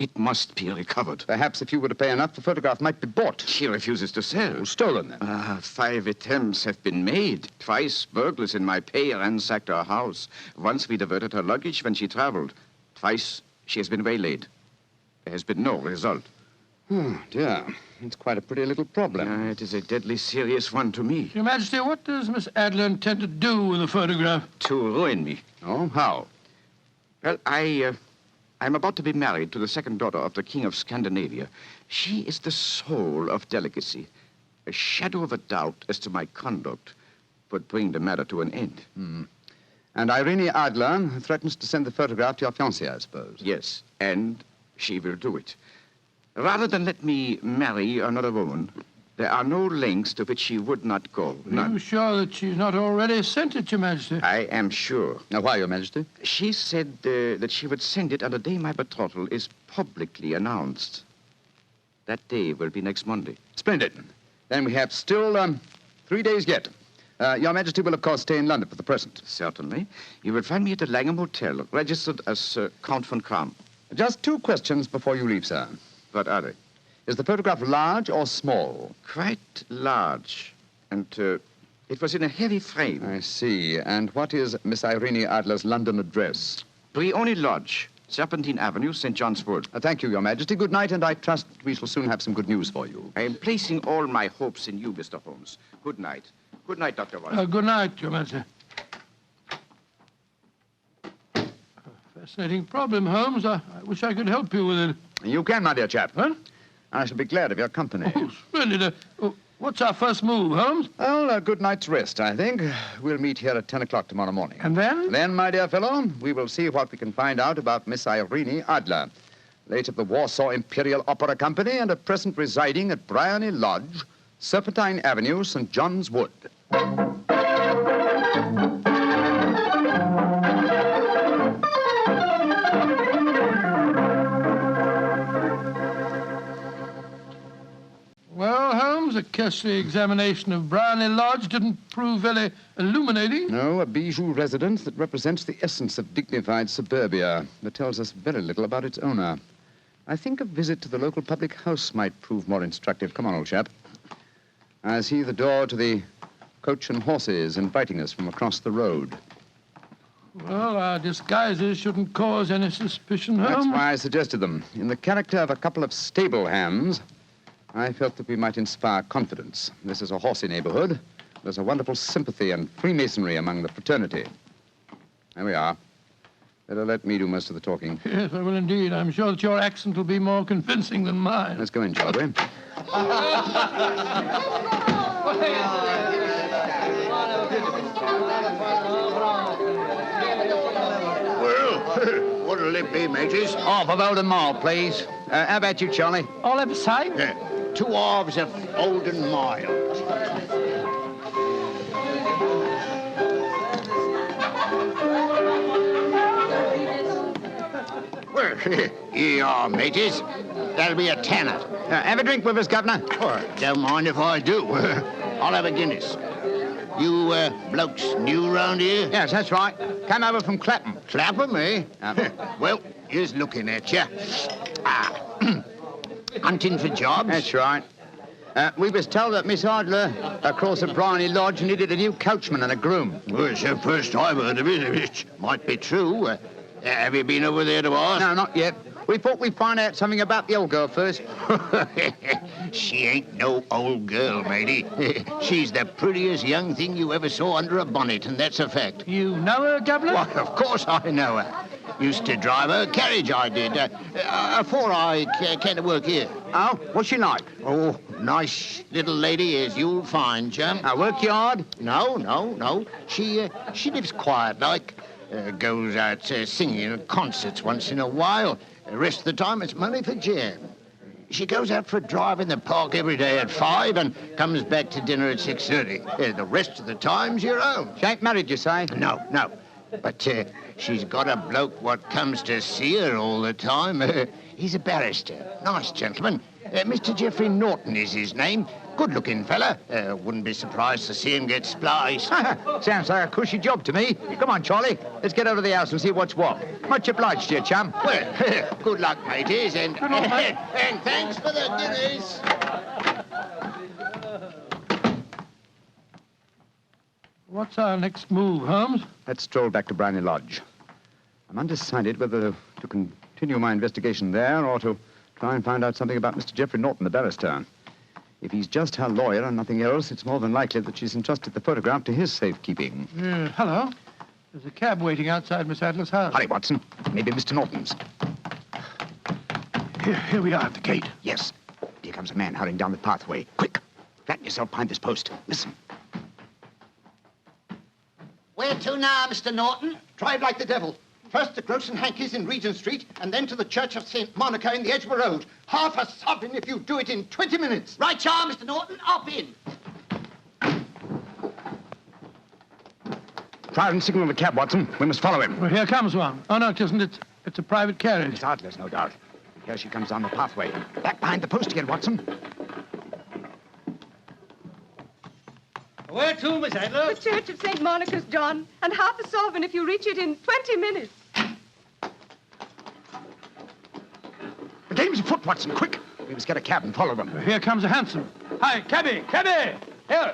it must be recovered. Perhaps if you were to pay enough, the photograph might be bought. She refuses to sell. Oh, stolen, then. 5 attempts have been made. Twice burglars in my pay ransacked her house. Once we diverted her luggage when she traveled. Twice she has been waylaid. There has been no result. Oh, dear. It's quite a pretty little problem. It is a deadly serious one to me. Your Majesty, what does Miss Adler intend to do with the photograph? To ruin me. Oh, how? Well, I'm about to be married to the second daughter of the King of Scandinavia. She is the soul of delicacy. A shadow of a doubt as to my conduct would bring the matter to an end. And Irene Adler threatens to send the photograph to your fiancé, I suppose. Yes, and she will do it. Rather than let me marry another woman, there are no lengths to which she would not go. None. Are you sure that she's not already sent it, Your Majesty? I am sure. Now, why, Your Majesty? She said that she would send it on the day my betrothal is publicly announced. That day will be next Monday. Splendid. Then we have still 3 days yet. Your Majesty will, of course, stay in London for the present. Certainly. You will find me at the Langham Hotel, registered as Count von Kram. Just 2 questions before you leave, sir. What are they? Is the photograph large or small? Quite large. And it was in a heavy frame. I see. And what is Miss Irene Adler's London address? Brioni Lodge, Serpentine Avenue, St. John's Wood. Thank you, Your Majesty. Good night, and I trust we shall soon have some good news for you. I am placing all my hopes in you, Mr. Holmes. Good night. Good night, Dr. Watson. Good night, Your Majesty. Fascinating problem, Holmes. I wish I could help you with it. You can, my dear chap. Huh? I shall be glad of your company. Oh, splendid. What's our first move, Holmes? Well, a good night's rest, I think. We'll meet here at 10 o'clock tomorrow morning. And then? Then, my dear fellow, we will see what we can find out about Miss Irene Adler, late of the Warsaw Imperial Opera Company and at present residing at Bryony Lodge, Serpentine Avenue, St. John's Wood. Well, Holmes, a cursory examination of Bryony Lodge didn't prove very illuminating. No, a bijou residence that represents the essence of dignified suburbia, but tells us very little about its owner. I think a visit to the local public house might prove more instructive. Come on, old chap. I see the door to the Coach and Horses inviting us from across the road. Well, our disguises shouldn't cause any suspicion, Holmes. That's why I suggested them. In the character of a couple of stable hands, I felt that we might inspire confidence. This is a horsey neighborhood. There's a wonderful sympathy and Freemasonry among the fraternity. There we are. Better let me do most of the talking. Yes, I will indeed. I'm sure that your accent will be more convincing than mine. Let's go in, shall we? Well, what'll it be, Majors? Half of Oldham Mile, please. How about you, Charlie? All ever sight? Yeah. 2 halves of Oldham Mile. Well, here you are, Majors. That'll be a tenner. Have a drink with us, Governor. Oh, don't mind if I do. I'll have a Guinness. You blokes new round here? Yes, that's right. Came over from Clapham. Clapham, eh? Well, here's looking at you. Hunting for jobs? That's right. We was told that Miss Adler across at Bryony Lodge needed a new coachman and a groom. Well, it's the first I've heard of it. It might be true. Have you been over there to ask? No, not yet. We thought we'd find out something about the old girl first. She ain't no old girl, matey. She's the prettiest young thing you ever saw under a bonnet, and that's a fact. You know her, Governor? Why, of course I know her. Used to drive her carriage, I did. Before I came to work here. Oh, what's she like? Oh, nice little lady, as you'll find, chum. Work hard? No. She lives quiet like. Goes out singing at concerts once in a while. The rest of the time, it's money for jam. She goes out for a drive in the park every day at 5 and comes back to dinner at 6:30. The rest of the time's your own. She ain't married, you say? No. But she's got a bloke what comes to see her all the time. He's a barrister. Nice gentleman. Mr. Geoffrey Norton is his name. Good-looking fella. Wouldn't be surprised to see him get spliced. Sounds like a cushy job to me. Come on, Charlie. Let's get over to the house and see what's what. Much obliged to you, chum. Well, good luck, mateys, and thanks for the Guinness. What's our next move, Holmes? Let's stroll back to Bryony Lodge. I'm undecided whether to continue my investigation there or to try and find out something about Mr. Geoffrey Norton, the barrister. If he's just her lawyer and nothing else, it's more than likely that she's entrusted the photograph to his safekeeping. Hello. There's a cab waiting outside Miss Adler's house. Hurry, Watson. Maybe Mr. Norton's. Here we are at the gate. Yes. Here comes a man hurrying down the pathway. Quick. Flatten yourself behind this post. Listen. Where to now, Mr. Norton? Drive like the devil. First to Gross and Hankey's in Regent Street, and then to the Church of St. Monica in the Edgware Road. Half a sovereign if you do it in 20 minutes. Right, you are, Mr. Norton. Up in. Try and signal the cab, Watson. We must follow him. Well, here comes one. Oh, no, it isn't. It's a private carriage. Miss Adler's, no doubt. Here she comes down the pathway. Back behind the post again, Watson. Where to, Miss Adler? The Church of St. Monica's, John, and half a sovereign if you reach it in 20 minutes. The game's afoot, Watson. Quick. We must get a cab and follow them. Here comes a hansom. Hi, cabby! Here!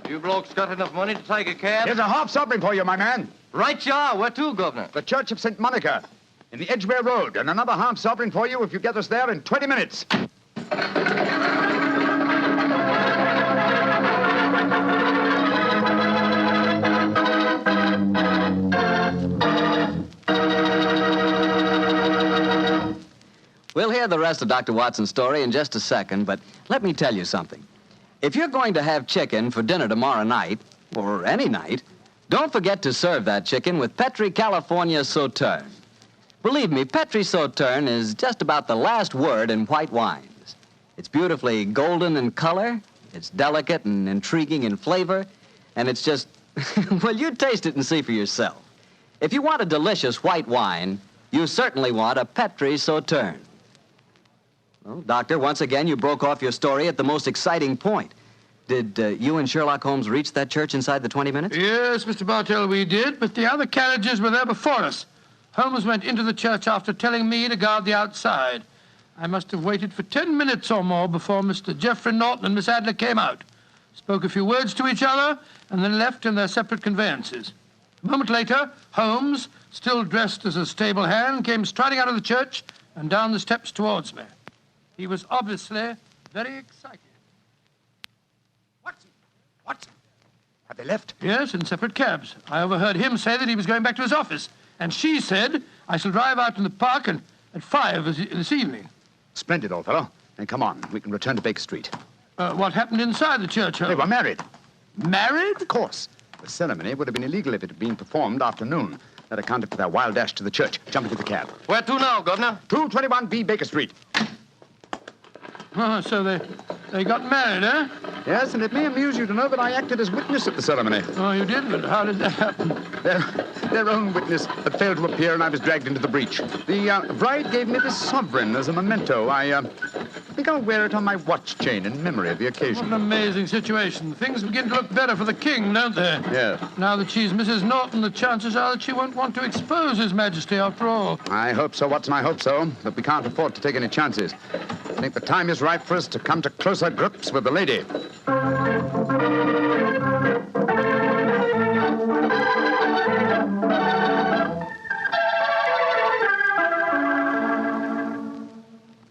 You blokes got enough money to take a cab? Here's a half sovereign for you, my man. Right you are. Where to, Governor? The Church of St. Monica. in the Edgware Road, and another half sovereign for you if you get us there in 20 minutes. We'll hear the rest of Dr. Watson's story in just a second, but let me tell you something. If you're going to have chicken for dinner tomorrow night, or any night, don't forget to serve that chicken with Petri California Sauterne. Believe me, Petri Sauterne is just about the last word in white wines. It's beautifully golden in color, it's delicate and intriguing in flavor, and it's just, well, you taste it and see for yourself. If you want a delicious white wine, you certainly want a Petri Sauterne. Well, Doctor, once again, you broke off your story at the most exciting point. Did you and Sherlock Holmes reach that church inside the 20 minutes? Yes, Mr. Bartell, we did, but the other carriages were there before us. Holmes went into the church after telling me to guard the outside. I must have waited for 10 minutes or more before Mr. Geoffrey Norton and Miss Adler came out, spoke a few words to each other, and then left in their separate conveyances. A moment later, Holmes, still dressed as a stable hand, came striding out of the church and down the steps towards me. He was obviously very excited. Watson? Have they left? Yes, in separate cabs. I overheard him say that he was going back to his office. And she said, I shall drive out in the park at 5 this evening. Splendid, old fellow. Then come on. We can return to Baker Street. What happened inside the church, Holmes? They were married. Married? Of course. The ceremony would have been illegal if it had been performed after noon. That accounted for their wild dash to the church. Jump into the cab. Where to now, Governor? 221B Baker Street. Oh, so they got married, eh? Yes, and it may amuse you to know that I acted as witness at the ceremony. Oh, you did? But how did that happen? Their own witness had failed to appear, and I was dragged into the breach. The bride gave me this sovereign as a memento. I think I'll wear it on my watch chain in memory of the occasion. What an amazing situation. Things begin to look better for the king, don't they? Yes. Now that she's Mrs. Norton, the chances are that she won't want to expose His Majesty after all. I hope so, Watson, I hope so. But we can't afford to take any chances. I think the time is right for us to come to closer grips with the lady.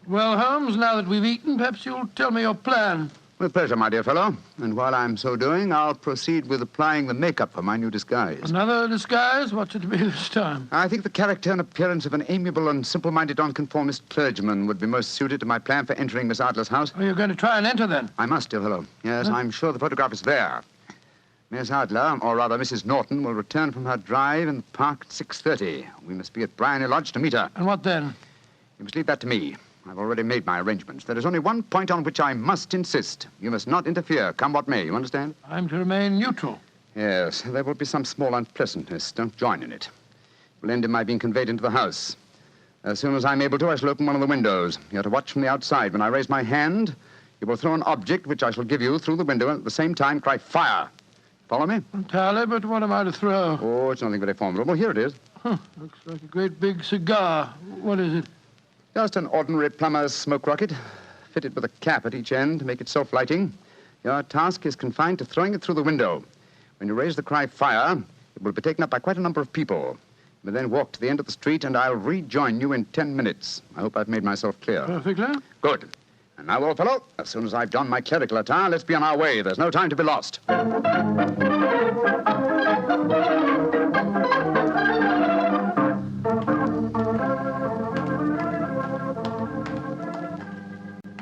Well, Holmes, now that we've eaten, perhaps you'll tell me your plan. With pleasure, my dear fellow. And while I'm so doing, I'll proceed with applying the makeup for my new disguise. Another disguise? What's it to be this time? I think the character and appearance of an amiable and simple-minded nonconformist clergyman would be most suited to my plan for entering Miss Adler's house. Are you going to try and enter, then? I must, dear fellow. Yes, I'm sure the photograph is there. Miss Adler, or rather Mrs. Norton, will return from her drive in the park at 6:30. We must be at Bryony Lodge to meet her. And what then? You must leave that to me. I've already made my arrangements. There is only one point on which I must insist. You must not interfere, come what may. You understand? I'm to remain neutral. Yes, there will be some small unpleasantness. Don't join in it. It will end in my being conveyed into the house. As soon as I'm able to, I shall open one of the windows. You're to watch from the outside. When I raise my hand, you will throw an object which I shall give you through the window and at the same time cry, fire. Follow me? Entirely, but what am I to throw? Oh, it's nothing very formidable. Here it is. Looks like a great big cigar. What is it? Just an ordinary plumber's smoke rocket, fitted with a cap at each end to make it self-lighting. Your task is confined to throwing it through the window. When you raise the cry, fire, it will be taken up by quite a number of people. You may then walk to the end of the street, and I'll rejoin you in 10 minutes. I hope I've made myself clear. Perfectly. Good. And now, old fellow, as soon as I've donned my clerical attire, let's be on our way. There's no time to be lost.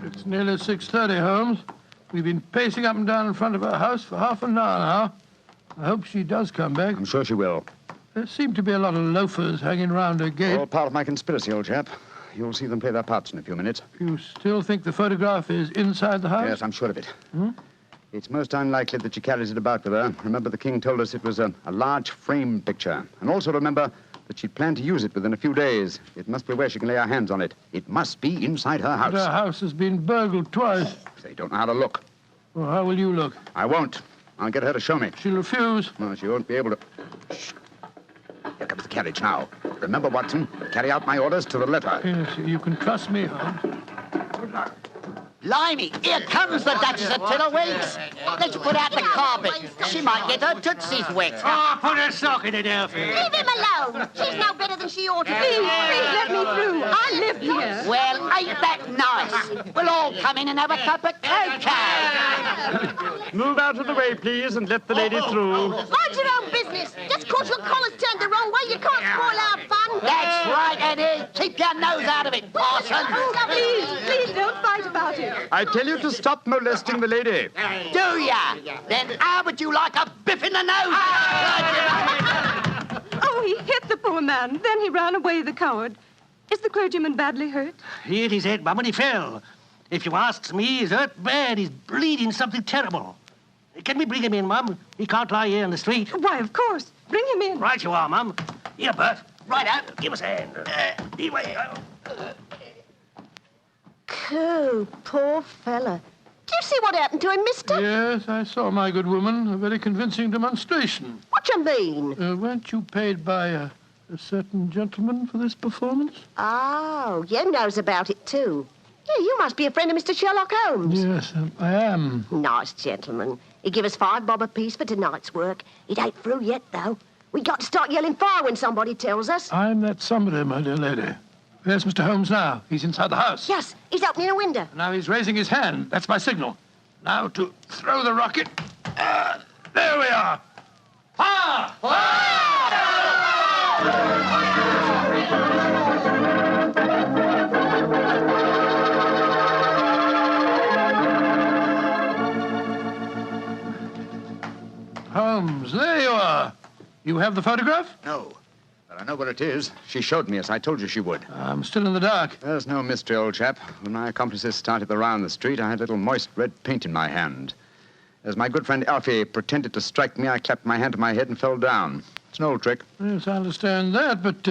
It's nearly 6:30, Holmes. We've been pacing up and down in front of her house for half an hour now. I hope she does come back. I'm sure she will. There seem to be a lot of loafers hanging round her gate. All part of my conspiracy, old chap. You'll see them play their parts in a few minutes. You still think the photograph is inside the house? Yes, I'm sure of it. Hmm? It's most unlikely that she carries it about with her. Remember, the king told us it was a large frame picture. And also remember that she'd planned to use it within a few days. It must be where she can lay her hands on it. It must be inside her house. But her house has been burgled twice. They don't know how to look. Well, how will you look? I won't. I'll get her to show me. She'll refuse. No, she won't be able to. Shh. Here comes the carriage now. Remember, Watson, carry out my orders to the letter. Yes, you can trust me, Holmes. Good luck. Blimey, here comes the Duchess of Tiddlewigs. Let's put out the carpet. She might get her tootsies wet. Oh, put a sock in it, Elfie. Leave him alone. She's no better than she ought to be. Please let me through. I live here. Well, ain't that nice? We'll all come in and have a cup of cocoa. Move out of the way, please, and let the lady through. Mind your own business. Just 'cause your collar's turned the wrong way, you can't spoil our fun. That's right, Eddie. Keep your nose out of it, parson. Please don't fight about it. I tell you to stop molesting the lady. Do ya? Then how would you like a biff in the nose? Oh, he hit the poor man. Then he ran away, the coward. Is the clergyman badly hurt? He hit his head, Mum, and he fell. If you asks me, he's hurt bad. He's bleeding something terrible. Can we bring him in, Mum? He can't lie here in the street. Why, of course. Bring him in. Right you are, Mum. Here, Bert. Right out. Give us a hand. Anyway. Coo, poor fella. Do you see what happened to him, mister? Yes, I saw, my good woman. A very convincing demonstration. What you mean? Weren't you paid by a certain gentleman for this performance? Oh, you knows about it, too. Yeah, you must be a friend of Mr. Sherlock Holmes. Yes, I am. Nice gentleman. He give us $5 bob apiece for tonight's work. It ain't through yet, though. We got to start yelling fire when somebody tells us. I'm that somebody, my dear lady. There's Mr. Holmes now. He's inside the house. Yes, he's opening a window. Now he's raising his hand. That's my signal. Now to throw the rocket. There we are. Fire! Holmes, there you are. You have the photograph? No. But I know where it is. She showed me, as I told you she would. I'm still in the dark. There's no mystery, old chap. When my accomplices started the round the street, I had a little moist red paint in my hand. As my good friend Alfie pretended to strike me, I clapped my hand to my head and fell down. It's an old trick. Yes, I understand that, but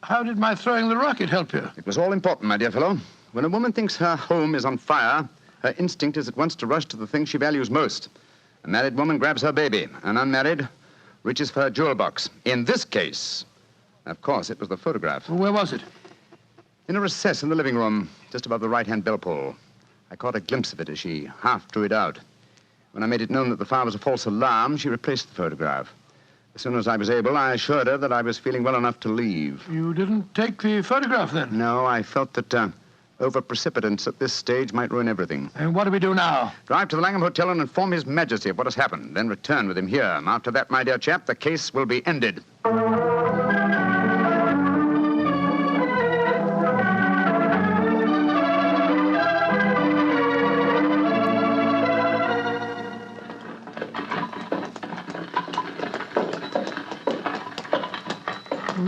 how did my throwing the rocket help you? It was all important, my dear fellow. When a woman thinks her home is on fire, her instinct is at once to rush to the thing she values most. A married woman grabs her baby. An unmarried reaches for her jewel box. In this case, of course, it was the photograph. Where was it? In a recess in the living room, just above the right-hand bell pull. I caught a glimpse of it as she half drew it out. When I made it known that the fire was a false alarm, she replaced the photograph. As soon as I was able, I assured her that I was feeling well enough to leave. You didn't take the photograph, then? No, I felt that over-precipitance at this stage might ruin everything. And what do we do now? Drive to the Langham Hotel and inform His Majesty of what has happened. Then return with him here. After that, my dear chap, the case will be ended.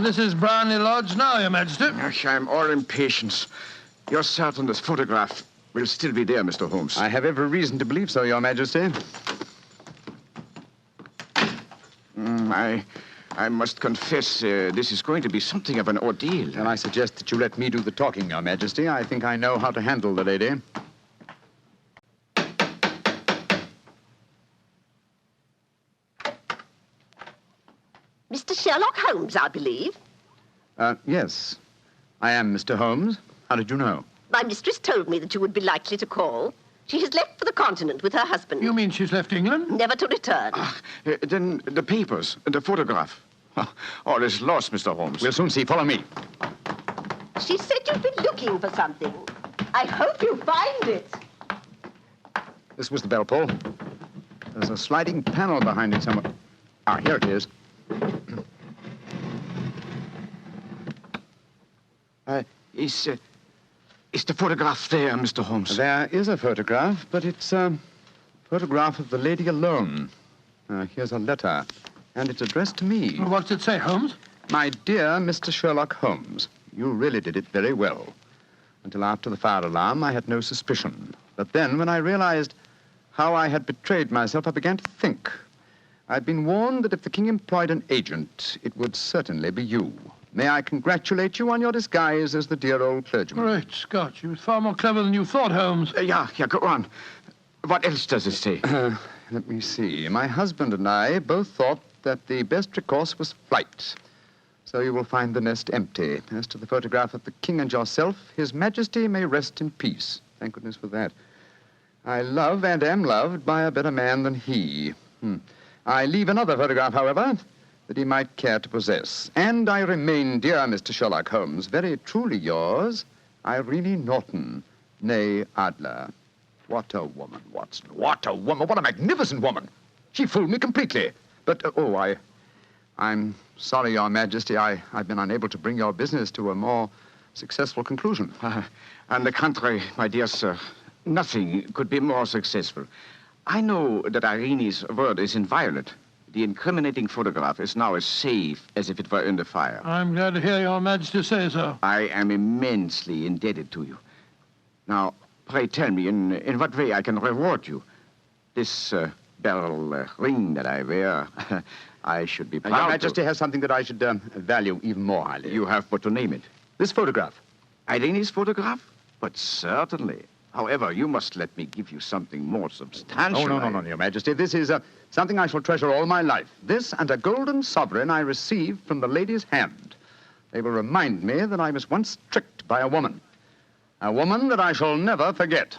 This is Brownlee Lodge now, Your Majesty. Yes, I'm all impatience. You're certain this photograph will still be there, Mr. Holmes? I have every reason to believe so, Your Majesty. I must confess, this is going to be something of an ordeal. Then I suggest that you let me do the talking, Your Majesty. I think I know how to handle the lady. Mr. Sherlock Holmes, I believe. Yes. I am Mr. Holmes. How did you know? My mistress told me that you would be likely to call. She has left for the continent with her husband. You mean she's left England? Never to return. Then the papers, the photograph. All is lost, Mr. Holmes. We'll soon see. Follow me. She said you've been looking for something. I hope you find it. This was the bell pull. There's a sliding panel behind it somewhere. Ah, here it is. Is the photograph there, Mr. Holmes? There is a photograph, but it's a photograph of the lady alone. Here's a letter, and it's addressed to me. What's it say, Holmes? My dear Mr. Sherlock Holmes, you really did it very well. Until after the fire alarm, I had no suspicion. But then, when I realized how I had betrayed myself, I began to think. I'd been warned that if the king employed an agent, it would certainly be you. May I congratulate you on your disguise as the dear old clergyman? Great Scott, you was far more clever than you thought, Holmes. Yeah, go on. What else does it say? Let me see. My husband and I both thought that the best recourse was flight. So you will find the nest empty. As to the photograph of the king and yourself, His Majesty may rest in peace. Thank goodness for that. I love and am loved by a better man than he. I leave another photograph, however, that he might care to possess. And I remain, dear Mr. Sherlock Holmes, very truly yours, Irene Norton, née Adler. What a woman, Watson. What a woman. What a magnificent woman. She fooled me completely. But, I'm sorry, Your Majesty, I've been unable to bring your business to a more successful conclusion. On the contrary, my dear sir, nothing could be more successful. I know that Irene's word is inviolate. The incriminating photograph is now as safe as if it were in the fire. I'm glad to hear Your Majesty say so. I am immensely indebted to you. Now, pray tell me in what way I can reward you. This beryl ring that I wear, I should be proud Your Majesty has something that I should value even more highly. You have but to name it. This photograph. Irene's photograph? But certainly. However, you must let me give you something more substantial. No, Your Majesty. This is something I shall treasure all my life. This and a golden sovereign I received from the lady's hand. They will remind me that I was once tricked by a woman. A woman that I shall never forget.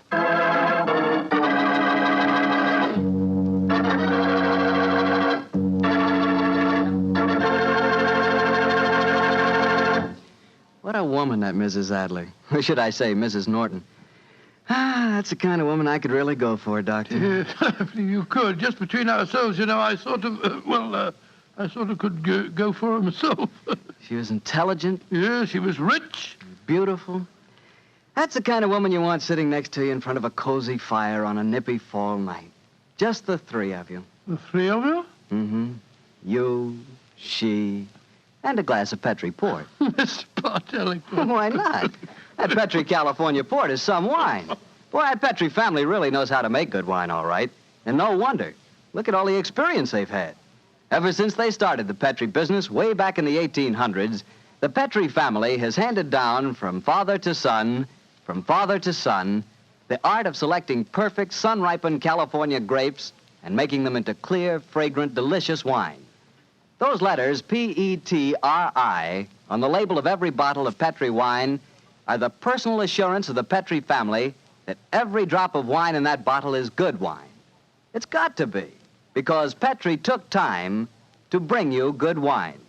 What a woman, that Mrs. Adler. Or should I say, Mrs. Norton. That's the kind of woman I could really go for, Doctor. Yes, you could. Just between ourselves, you know, I sort of, I sort of could go for her myself. She was intelligent. Yeah, she was rich. Beautiful. That's the kind of woman you want sitting next to you in front of a cozy fire on a nippy fall night. Just the three of you. The three of you? Mm-hmm. You, she, and a glass of Petri port. Mr. Bartelli. Why not? That Petri California port is some wine. Boy, that Petri family really knows how to make good wine, all right. And no wonder. Look at all the experience they've had. Ever since they started the Petri business way back in the 1800s, the Petri family has handed down from father to son, the art of selecting perfect sun-ripened California grapes and making them into clear, fragrant, delicious wine. Those letters, P-E-T-R-I, on the label of every bottle of Petri wine are the personal assurance of the Petri family that every drop of wine in that bottle is good wine. It's got to be, because Petri took time to bring you good wine.